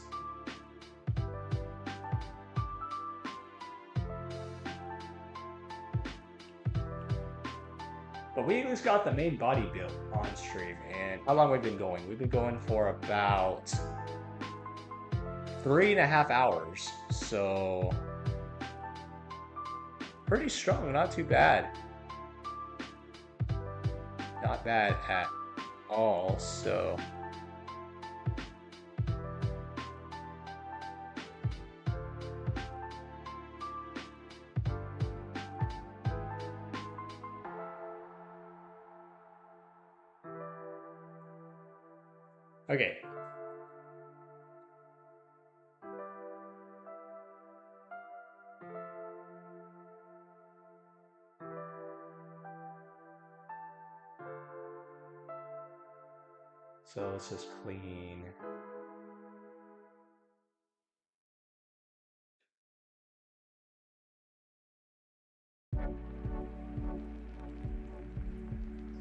But we at least got the main body built on stream. And how long have we been going? We've been going for about 3.5 hours. So pretty strong, not too bad. Not bad at all, so okay. So let's just clean.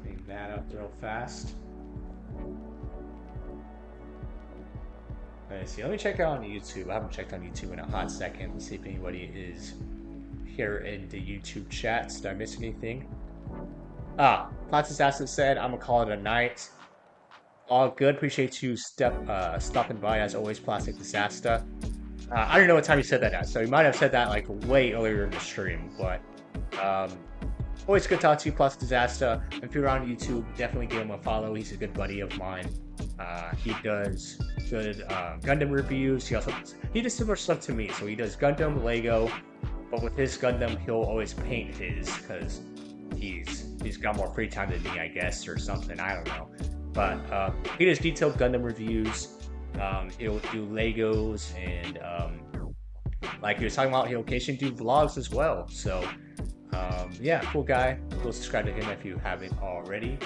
Clean that up real fast. Let's see, let me check out on YouTube. I haven't checked on YouTube in a hot second. Let's see if anybody is here in the YouTube chats. Did I miss anything? Platis Acid said, I'm gonna call it a night. All good. Appreciate you stopping by as always, Plastic Disaster. I don't know what time you said that at, so you might have said that like way earlier in the stream, but always good to talk to you, Plastic Disaster. If you're on YouTube, definitely give him a follow. He's a good buddy of mine. He does good Gundam reviews. He does similar stuff to me, so he does Gundam, Lego, but with his Gundam, he'll always paint his because he's got more free time than me, I guess, or something. I don't know. But he does detailed Gundam reviews. He'll do Legos and like he was talking about, he'll occasionally do vlogs as well. So yeah, cool guy. Go subscribe to him if you haven't already.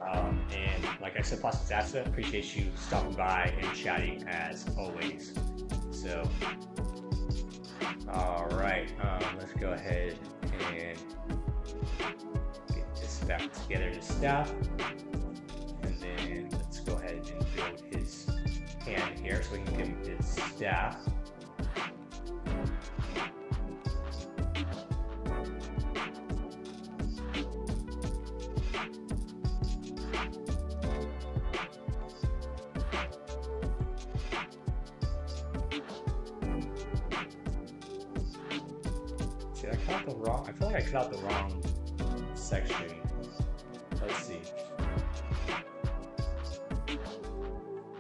And like I said, Plastic Disaster, appreciate you stopping by and chatting as always. So all right, let's go ahead and get this back together to staff. And then let's go ahead and build his hand here so we can give him his staff. See, I cut out the wrong. I feel like I cut out the wrong section. Let's see.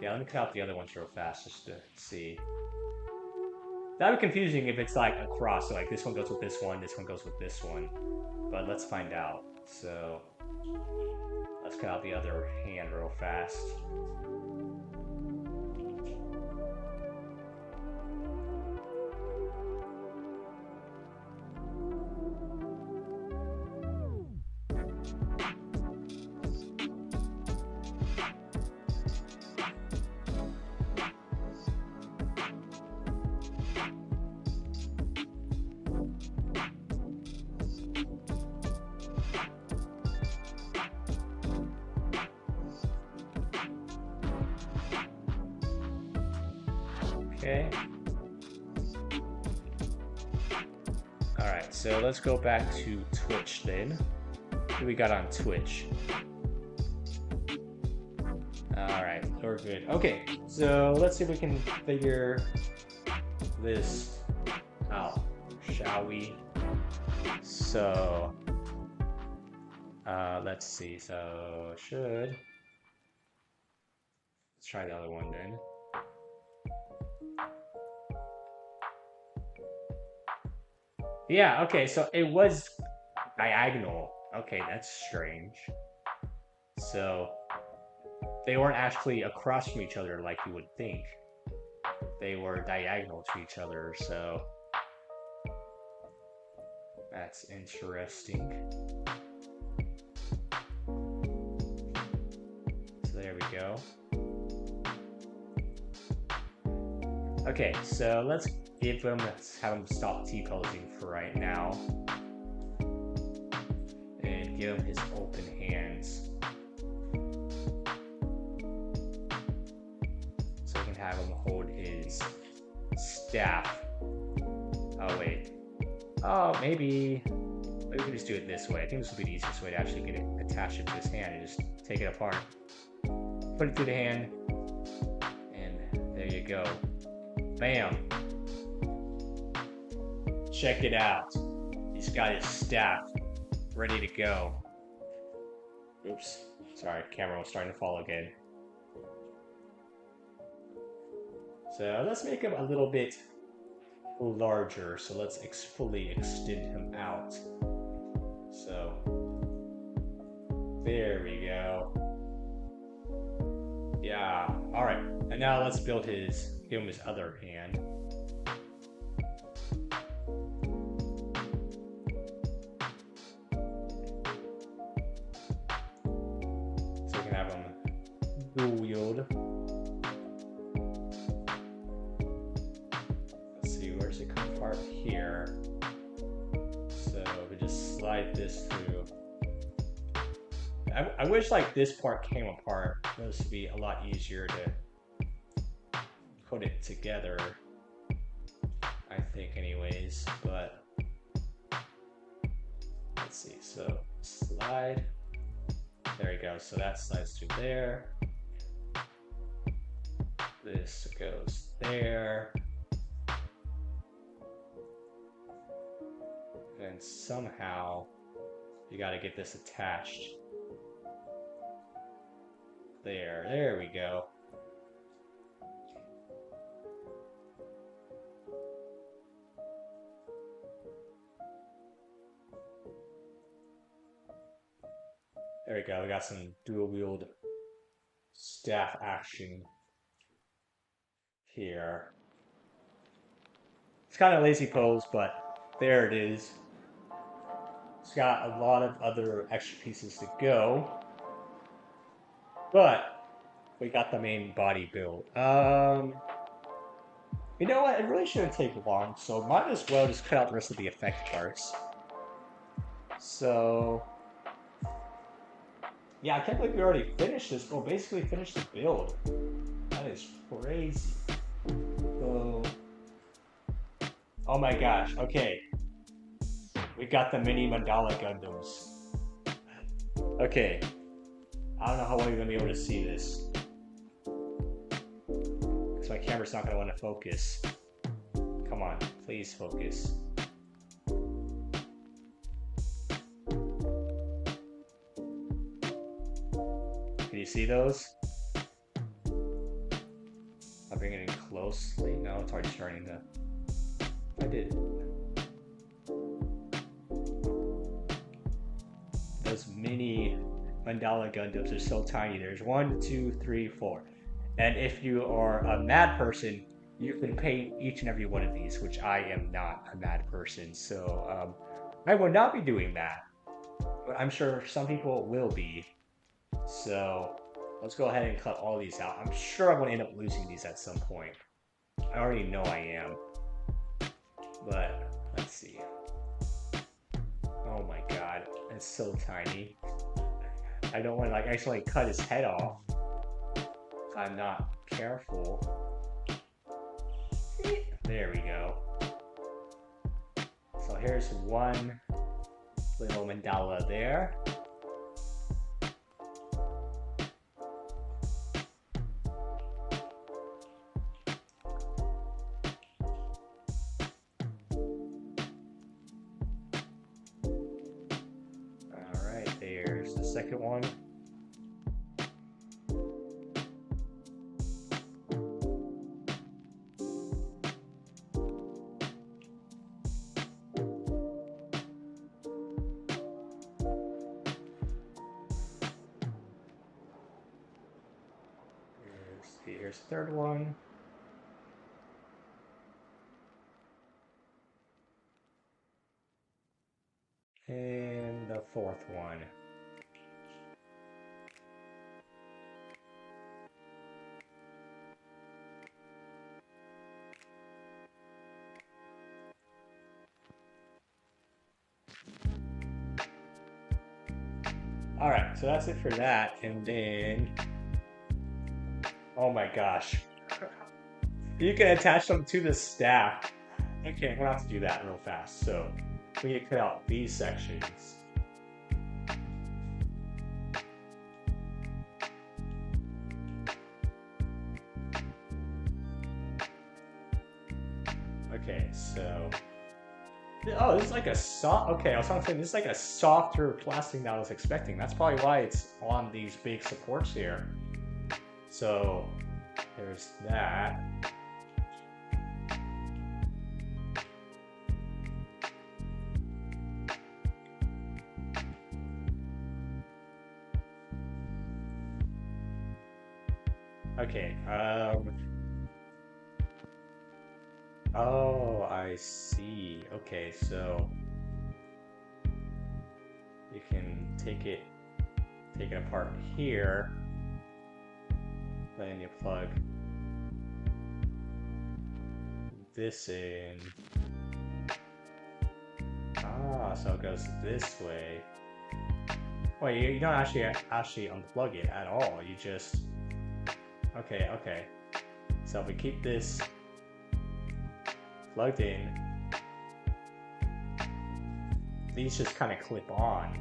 Yeah, let me cut out the other ones real fast just to see. That'd be confusing if it's like a cross, so like this one goes with this one goes with this one. But let's find out. So let's cut out the other hand real fast. Okay. Alright, so let's go back to Twitch then. What do we got on Twitch? Alright, we're good. Okay, so let's see if we can figure this out, shall we? So, Let's see. So let's try the other one then. Yeah, okay, so it was diagonal. Okay, that's strange. So they weren't actually across from each other like you would think. They were diagonal to each other, so that's interesting. So there we go. Okay, so let's have him stop T-posing for right now. And give him his open hands. So we can have him hold his staff. Oh, wait. Oh, maybe we can just do it this way. I think this will be the easiest way to actually get it attached to his hand and just take it apart. Put it through the hand. And there you go. Bam. Check it out. He's got his staff ready to go. Oops. Sorry, camera was starting to fall again. So let's make him a little bit larger. So let's fully extend him out. So there we go. Yeah. All right. And now let's give him his other hand. So we can have him dual wield. Let's see, where's it come apart here? So we just slide this through. I wish like this part came apart. This would be a lot easier to put it together, I think anyways, but let's see. So slide, there you go. So that slides through there. This goes there. And somehow you got to get this attached. There we go. There we go. We got some dual wield staff action here. It's kind of a lazy pose, but there it is. It's got a lot of other extra pieces to go. But we got the main body build. You know what? It really shouldn't take long, so might as well just cut out the rest of the effect parts. So yeah, I can't believe we already finished this. Well, basically finished the build. That is crazy. So, oh my gosh. Okay, we got the mini Mandala Gundams. Okay. I don't know how well you're going to be able to see this. Because my camera's not going to want to focus. Come on, please focus. Can you see those? I'll bring it in closely. No, it's already starting to... I did. Those mini Mandala Gundams are so tiny. There's 1, 2, 3, 4. And if you are a mad person, you can paint each and every one of these, which I am not a mad person. So I will not be doing that. But I'm sure some people will be. So let's go ahead and cut all these out. I'm sure I'm going to end up losing these at some point. I already know I am. But let's see. Oh my god, it's so tiny. I don't want to like actually cut his head off if I'm not careful. There we go. So here's one little mandala there. Alright, there's second one. Here's the third one. And the fourth one. All right, so that's it for that. And then, oh my gosh, you can attach them to the staff. Okay, we'll have to do that real fast. So we need to cut out these sections. Okay, so, oh, this is like a soft, okay, I was trying to say this is like a softer plastic than I was expecting. That's probably why it's on these big supports here. So there's that. Okay, oh, I see. Okay, so you can take it apart here, then you plug this in. Ah, so it goes this way. Wait, you don't actually unplug it at all. You just, okay. So if we keep this plugged in, these just kind of clip on.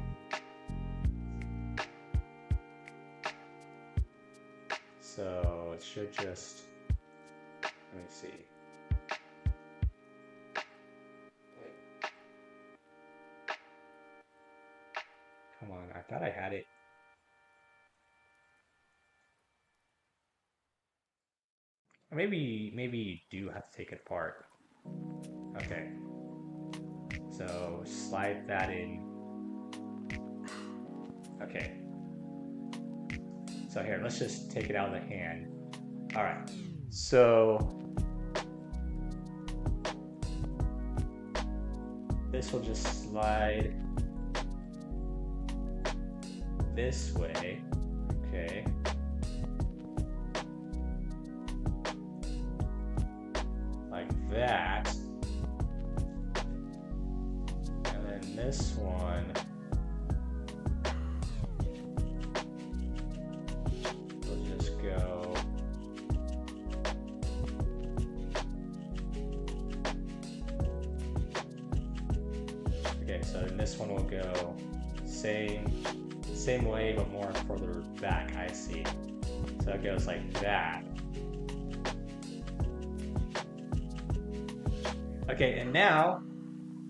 So it should just, let me see. Come on, I thought I had it. Maybe you do have to take it apart. Okay. So slide that in. Okay. So here, let's just take it out of the hand. All right. So this will just slide this way. Okay. Like that. And then this one will just go okay, so then this one will go same way but more further back, I see. So it goes like that. Okay, and now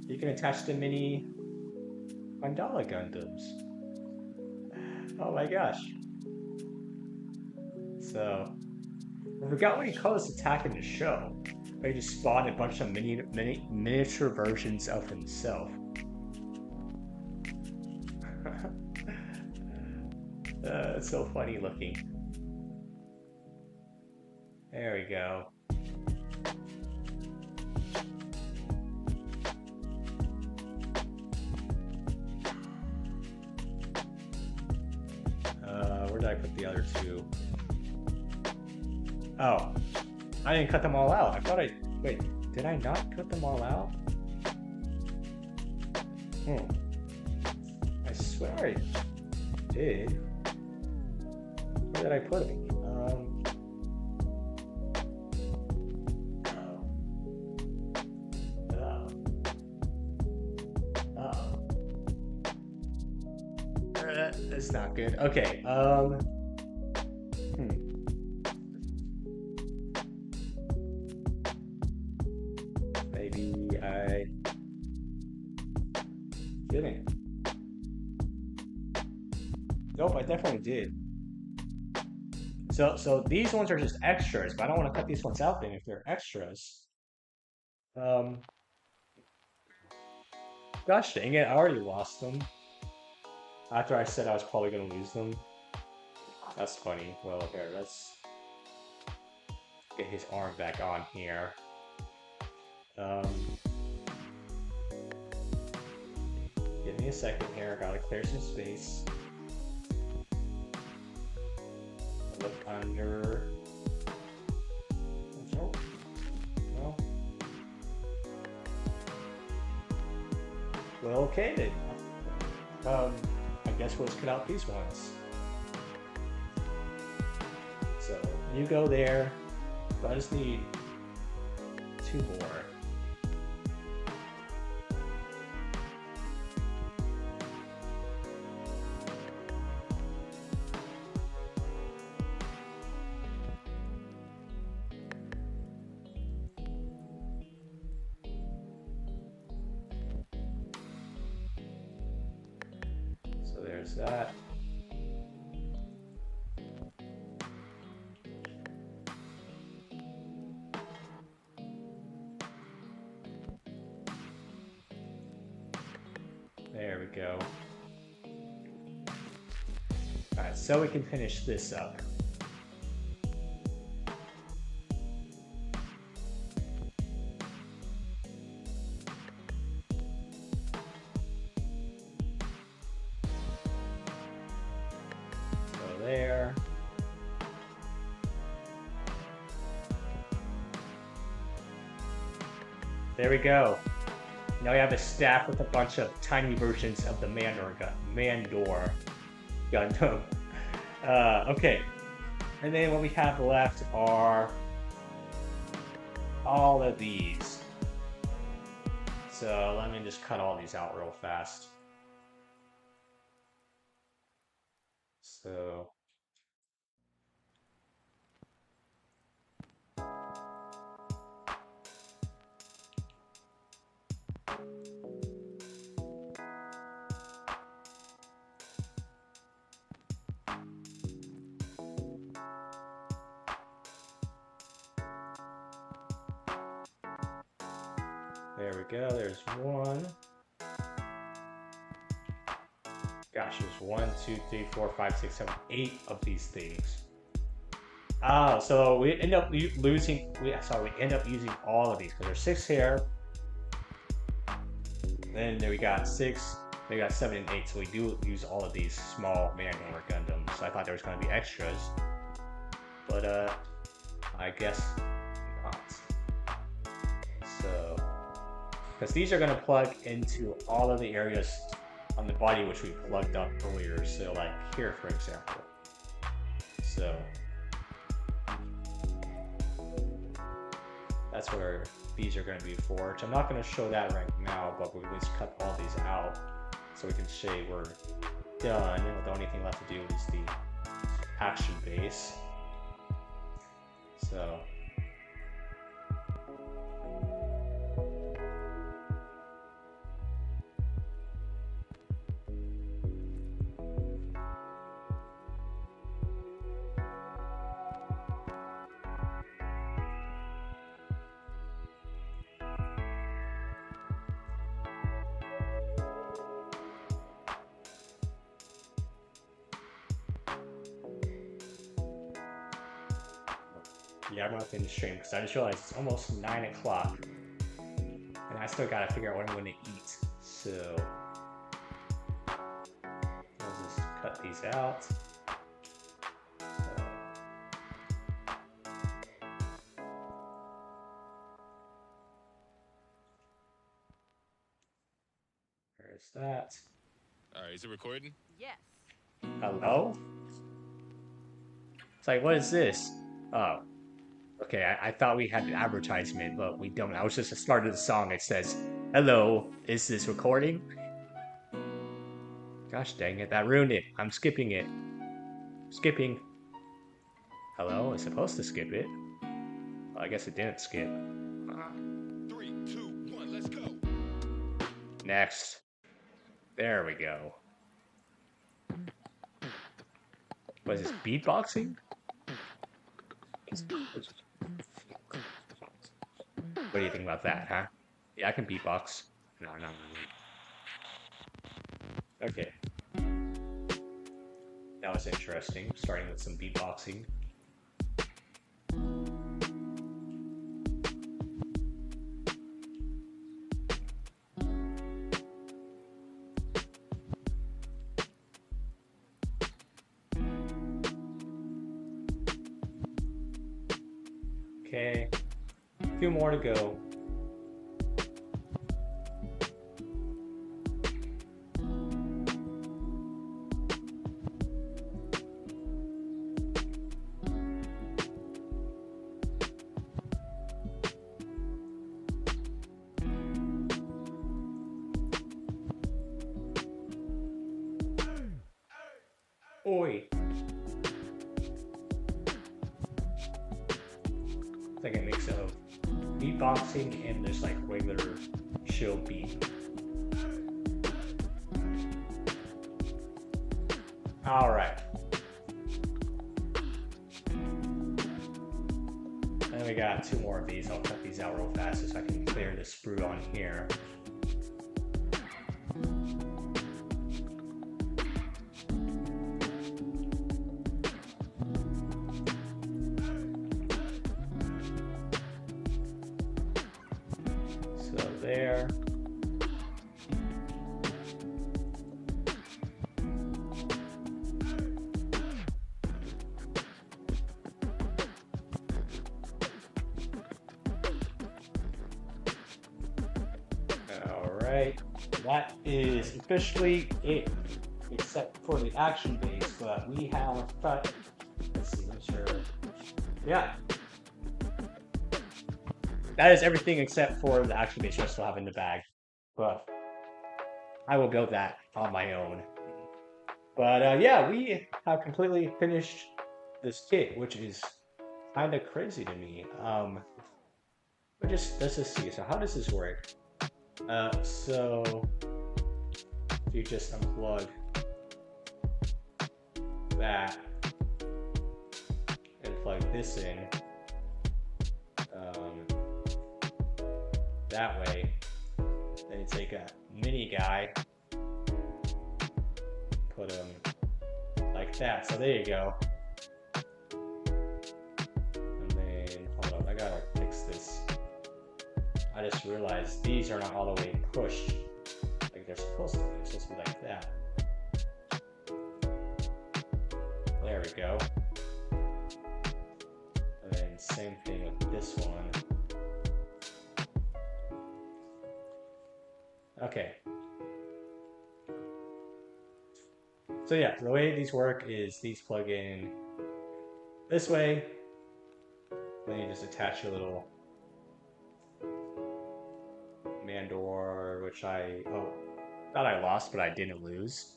you can attach the mini Mandor Gundams. Oh my gosh. So, I forgot what he calls attack in the show. Where he just spawned a bunch of miniature versions of himself. It's so funny looking. There we go. Where did I put the other two? Oh, I didn't cut them all out. I thought wait, did I not cut them all out? I swear I did. Where did I put them? That's not good. Okay, maybe I didn't. Nope, I definitely did. So these ones are just extras, but I don't want to cut these ones out then if they're extras. Um, Gosh dang it, I already lost them. After I said I was probably gonna lose them. That's funny. Well, here, let's get his arm back on here. Um, Give me a second here, gotta clear some space. Look under. Nope. No. Well, okay then. I guess we'll just cut out these ones. So you go there. So I just need 2 more. So there's that. There we go. Alright, so we can finish this up. So there. There we go. Now we have a staff with a bunch of tiny versions of the Mandor Gundam. Okay. And then what we have left are all of these. So let me just cut all these out real fast. So there we go, there's one. Gosh, there's 1, 2, 3, 4, 5, 6, 7, 8 of these things. Ah, so we end up losing. We end up using all of these because there's 6 here. Then there we got 6. We got 7 and 8. So we do use all of these small Mandor Gundams. So I thought there was going to be extras, but I guess not. So because these are going to plug into all of the areas on the body which we plugged up earlier, so like here for example. So that's where these are going to be for, which I'm not going to show that right now, but we'll just cut all these out so we can say we're done, and the only thing left to do is the action base. So yeah, I'm gonna finish the stream because I just realized it's almost 9 o'clock and I still gotta figure out what I'm gonna eat. So I'll just cut these out. So, there's that. Alright, is it recording? Yes. Hello? It's like, what is this? Oh. Okay, I thought we had an advertisement, but we don't. I was just the start of the song. It says, "Hello, is this recording?" Gosh dang it, that ruined it. I'm skipping it. Skipping. Hello, it's supposed to skip it. Well, I guess it didn't skip. 3, 2, 1, let's go. Next. There we go. What is this, beatboxing? What do you think about that, huh? Yeah, I can beatbox. No, not really. Okay. That was interesting, starting with some beatboxing. Okay, a few more to go. Oi! It's like a mix of beatboxing and there's like regular chill beat. Alright. Then we got 2 more of these. I'll cut these out real fast so I can clear the sprue on here. There. All right, that is officially it, except for the action base, but we have, let's see, make sure, yeah. That is everything except for the action base I still have in the bag, but I will build that on my own. But yeah, we have completely finished this kit, which is kind of crazy to me. Let's just see. So how does this work? So if you just unplug that and plug this in. That way, then you take a mini guy, put him like that. So there you go. And then, hold on, I gotta fix this. I just realized these are not all the way pushed like they're supposed to be. It's supposed to be like that. There we go. And then same thing with this one. Okay. So yeah, the way these work is these plug in this way. Then you just attach your little Mandor, which I thought I lost, but I didn't lose.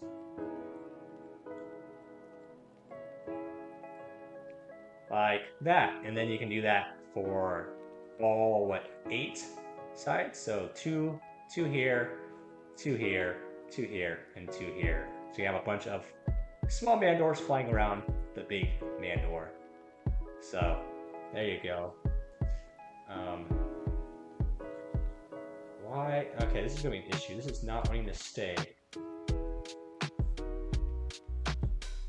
Like that. And then you can do that for all, 8 sides? So 2 here, 2 here, 2 here, and 2 here. So you have a bunch of small Mandors flying around the big Mandor. So there you go. Why? Okay, this is gonna be an issue. This is not wanting to stay.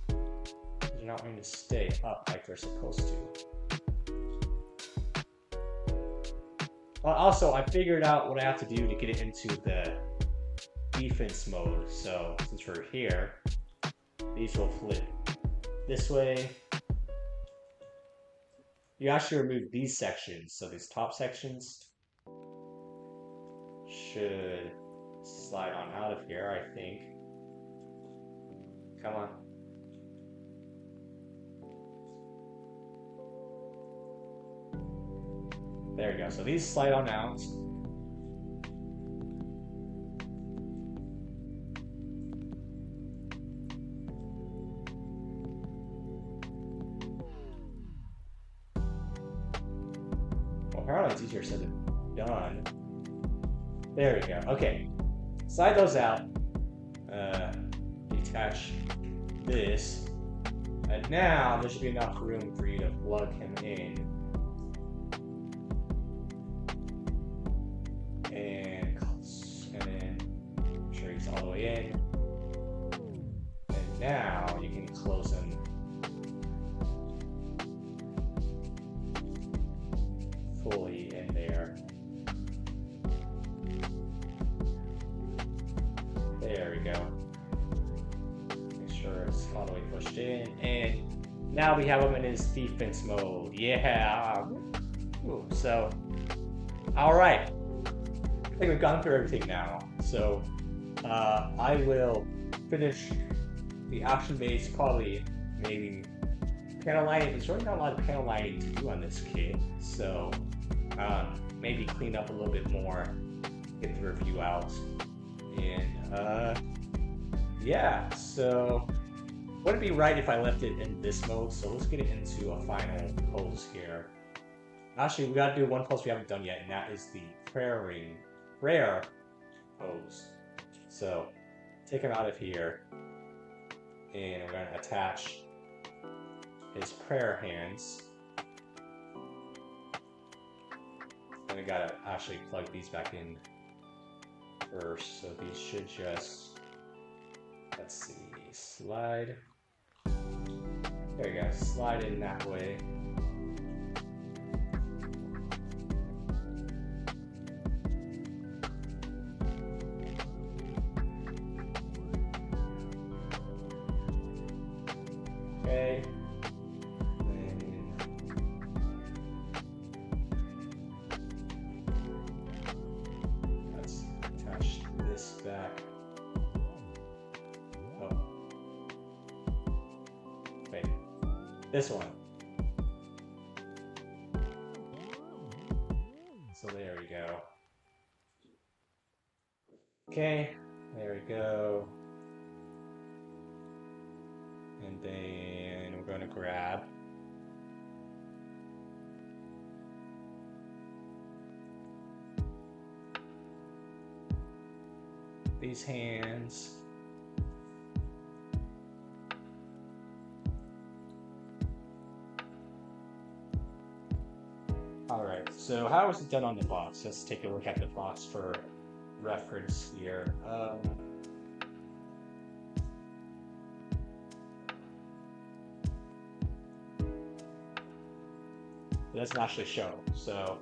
They're not wanting to stay up like they're supposed to. Well, also, I figured out what I have to do to get it into the defense mode. So since we're here, these will flip this way. You actually remove these sections. So these top sections should slide on out of here, I think. Come on. There we go. So these slide on out. Well, apparently it's easier said than done. There we go. Okay. Slide those out. Detach this. And now there should be enough room for you to plug him in. And then make sure he's all the way in. And now you can close him fully in there. There we go. Make sure it's all the way pushed in. And now we have him in his defense mode. Yeah. Ooh, so, alright. I think we've gone through everything now. So, I will finish the option base, probably maybe panel lighting. There's really not a lot of panel lighting to do on this kit. So, maybe clean up a little bit more, get the review out. And yeah, so would it be right if I left it in this mode? So let's get it into a final pose here. Actually, we gotta do one pose we haven't done yet, and that is the prayer pose. So take him out of here, and we're gonna attach his prayer hands. And we gotta actually plug these back in first, so these should just, let's see, slide. There you go, slide in that way. Okay. Back. Oh. Wait. This one. So there we go. Okay, there we go. And then we're going to grab these hands. Alright, so how is it done on the box? Let's take a look at the box for reference here. It doesn't actually show, so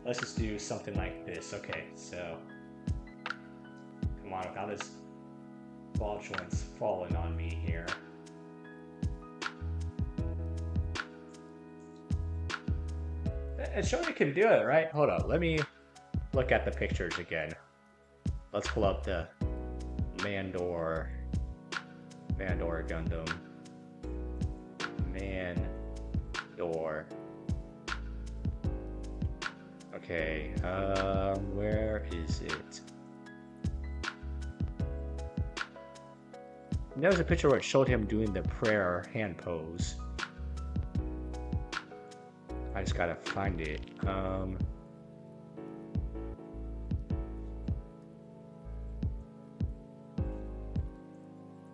let's just do something like this. Okay, so come on, without this ball joints falling on me here. It showed it can do it, right? Hold on, let me look at the pictures again. Let's pull up the Mandor Gundam. Mandor. Okay, where is it? There was a picture where it showed him doing the prayer hand pose. I just gotta find it.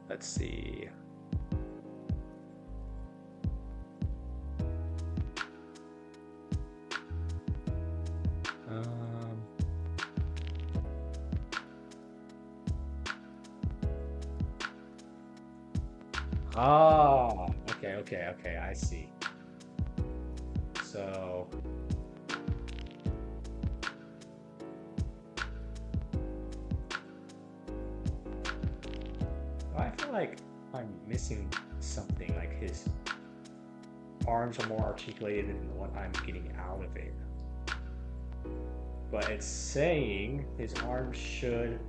Let's see. Oh, okay, I see. So, I feel like I'm missing something, like his arms are more articulated than what I'm getting out of it. But it's saying his arms should...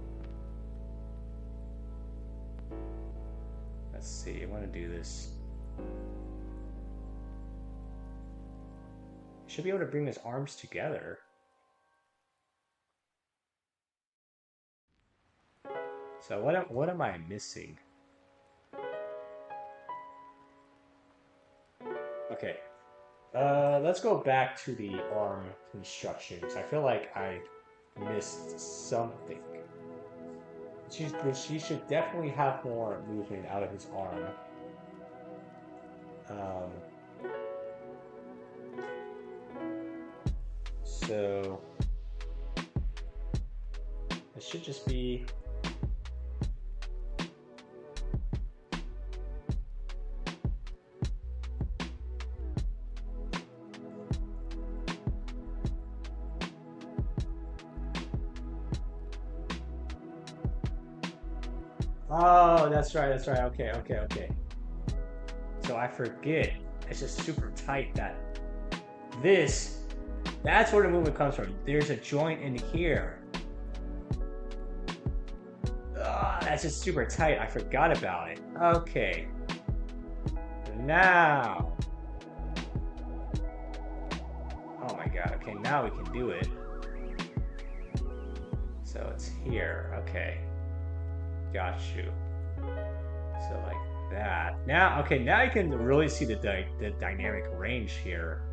Let's see, I want to do this. Should be able to bring his arms together. So what am I missing? Okay. Let's go back to the arm constructions. I feel like I missed something. She should definitely have more movement out of his arm. So it should just be oh, that's right, that's right. Okay, okay, okay. So I forget. It's just super tight that that's where the movement comes from. There's a joint in here. That's just super tight. I forgot about it. Okay. Now. Oh my god. Okay, now we can do it. So it's here. Okay. Got you. So like that. Now, okay, now you can really see the dynamic range here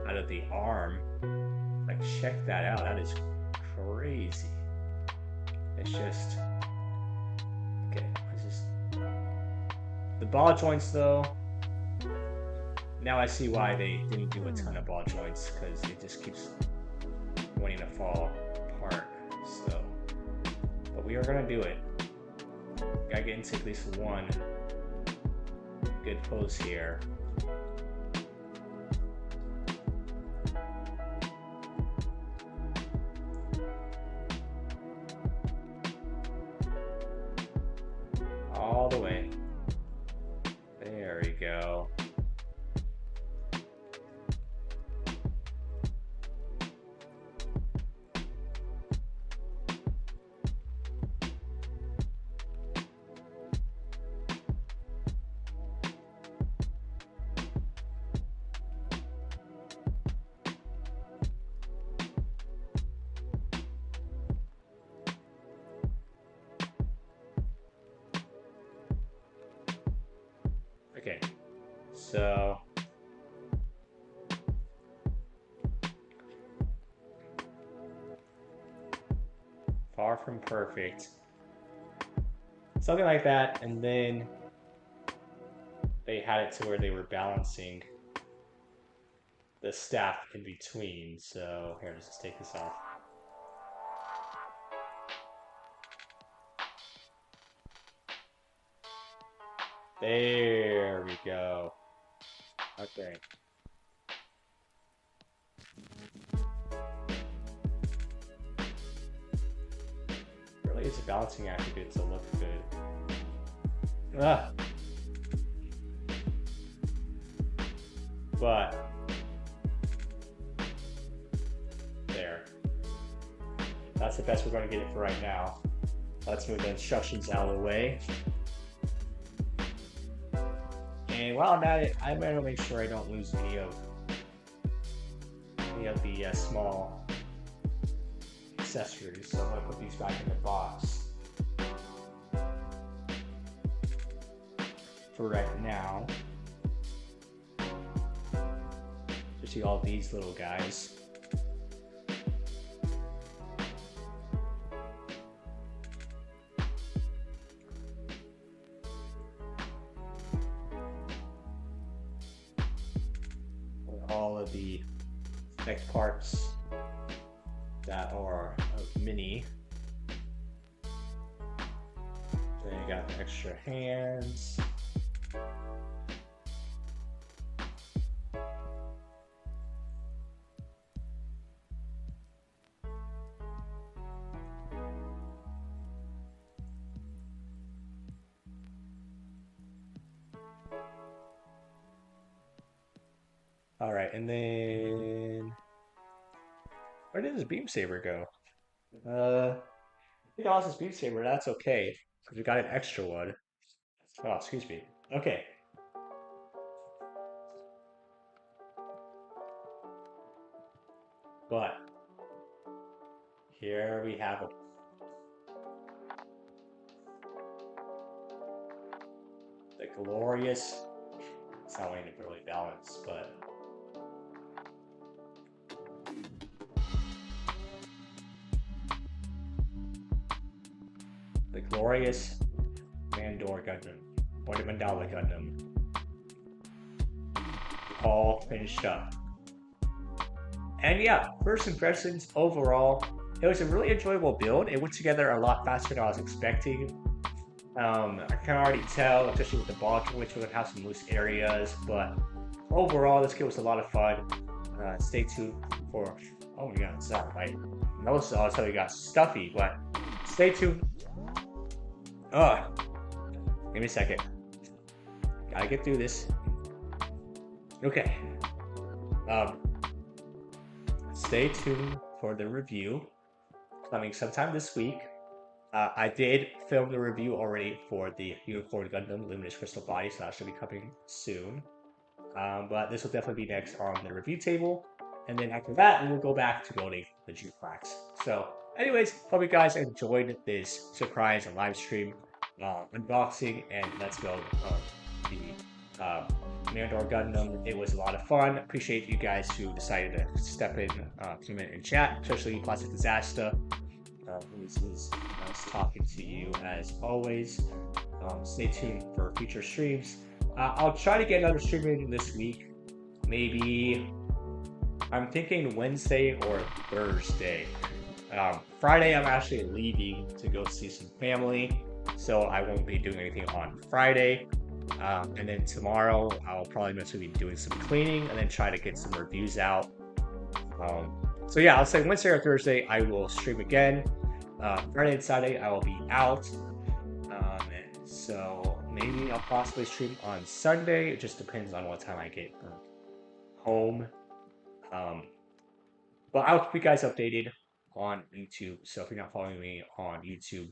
out of the arm. Like, check that out. That is crazy. It's just okay. It's just the ball joints, though. Now I see why they didn't do a ton of ball joints, because it just keeps wanting to fall apart. So, but we are gonna do it. Gotta get into at least one good pose here. All the way. There we go. Okay, so far from perfect. Something like that, and then they had it to where they were balancing the staff in between. So here, let's just take this off. There we go. Okay. Really, it's a balancing attribute to look good. Ah. But there. That's the best we're going to get it for right now. Let's move the instructions out of the way. And while I'm at it, I'm going to make sure I don't lose any of the small accessories. So I'm going to put these back in the box for right now. You see all these little guys. All of the neck parts that are mini. Then you got the extra hands. All right, and then where did this beam saber go? I think I lost this beam saber. That's okay, because we got an extra one. Oh, excuse me. Okay. But here we have it. The glorious. It's not wanting to really balance, but. The glorious Mandor Gundam, or the Mandala Gundam. all finished up. And yeah, first impressions overall, it was a really enjoyable build. It went together a lot faster than I was expecting. I can already tell, especially with the ball, which we're gonna have some loose areas, but overall, this game was a lot of fun. Stay tuned for. Oh my god, it's not right. Notice all of a sudden we got stuffy, but stay tuned. Give me a second. Gotta get through this. Okay. Stay tuned for the review coming sometime this week. I did film the review already for the Unicorn Gundam Luminous Crystal Body, so that should be coming soon. But this will definitely be next on the review table. And then after that, we will go back to building the Gquuuuux. So anyways, hope you guys enjoyed this surprise and live stream unboxing and let's build the Mandor Gundam. It was a lot of fun. Appreciate you guys who decided to step in, comment in chat, especially Plastic Disaster. Who's nice talking to you as always. Stay tuned for future streams. I'll try to get another stream in this week. Maybe I'm thinking Wednesday or Thursday. Friday I'm actually leaving to go see some family, so I won't be doing anything on Friday. And then tomorrow I'll probably mostly be doing some cleaning and then try to get some reviews out. So yeah, I'll say Wednesday or Thursday I will stream again. Friday and Saturday I will be out. So maybe I'll possibly stream on Sunday. It just depends on what time I get home. But I'll keep you guys updated on YouTube. So if you're not following me on YouTube,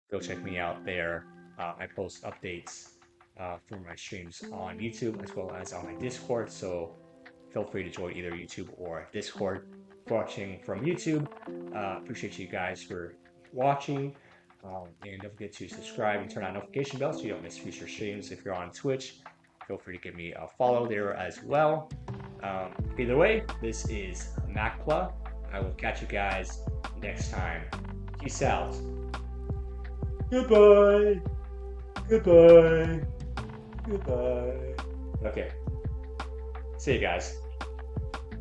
go check me out there. I post updates for my streams on YouTube as well as on my Discord. So feel free to join either YouTube or Discord. Watching from YouTube, appreciate you guys for watching. And don't forget to subscribe and turn on notification bells so you don't miss future streams. If you're on Twitch, feel free to give me a follow there as well. Either way, this is Macpla. I will catch you guys next time. Peace out. Goodbye. Goodbye. Goodbye. Okay. See you guys.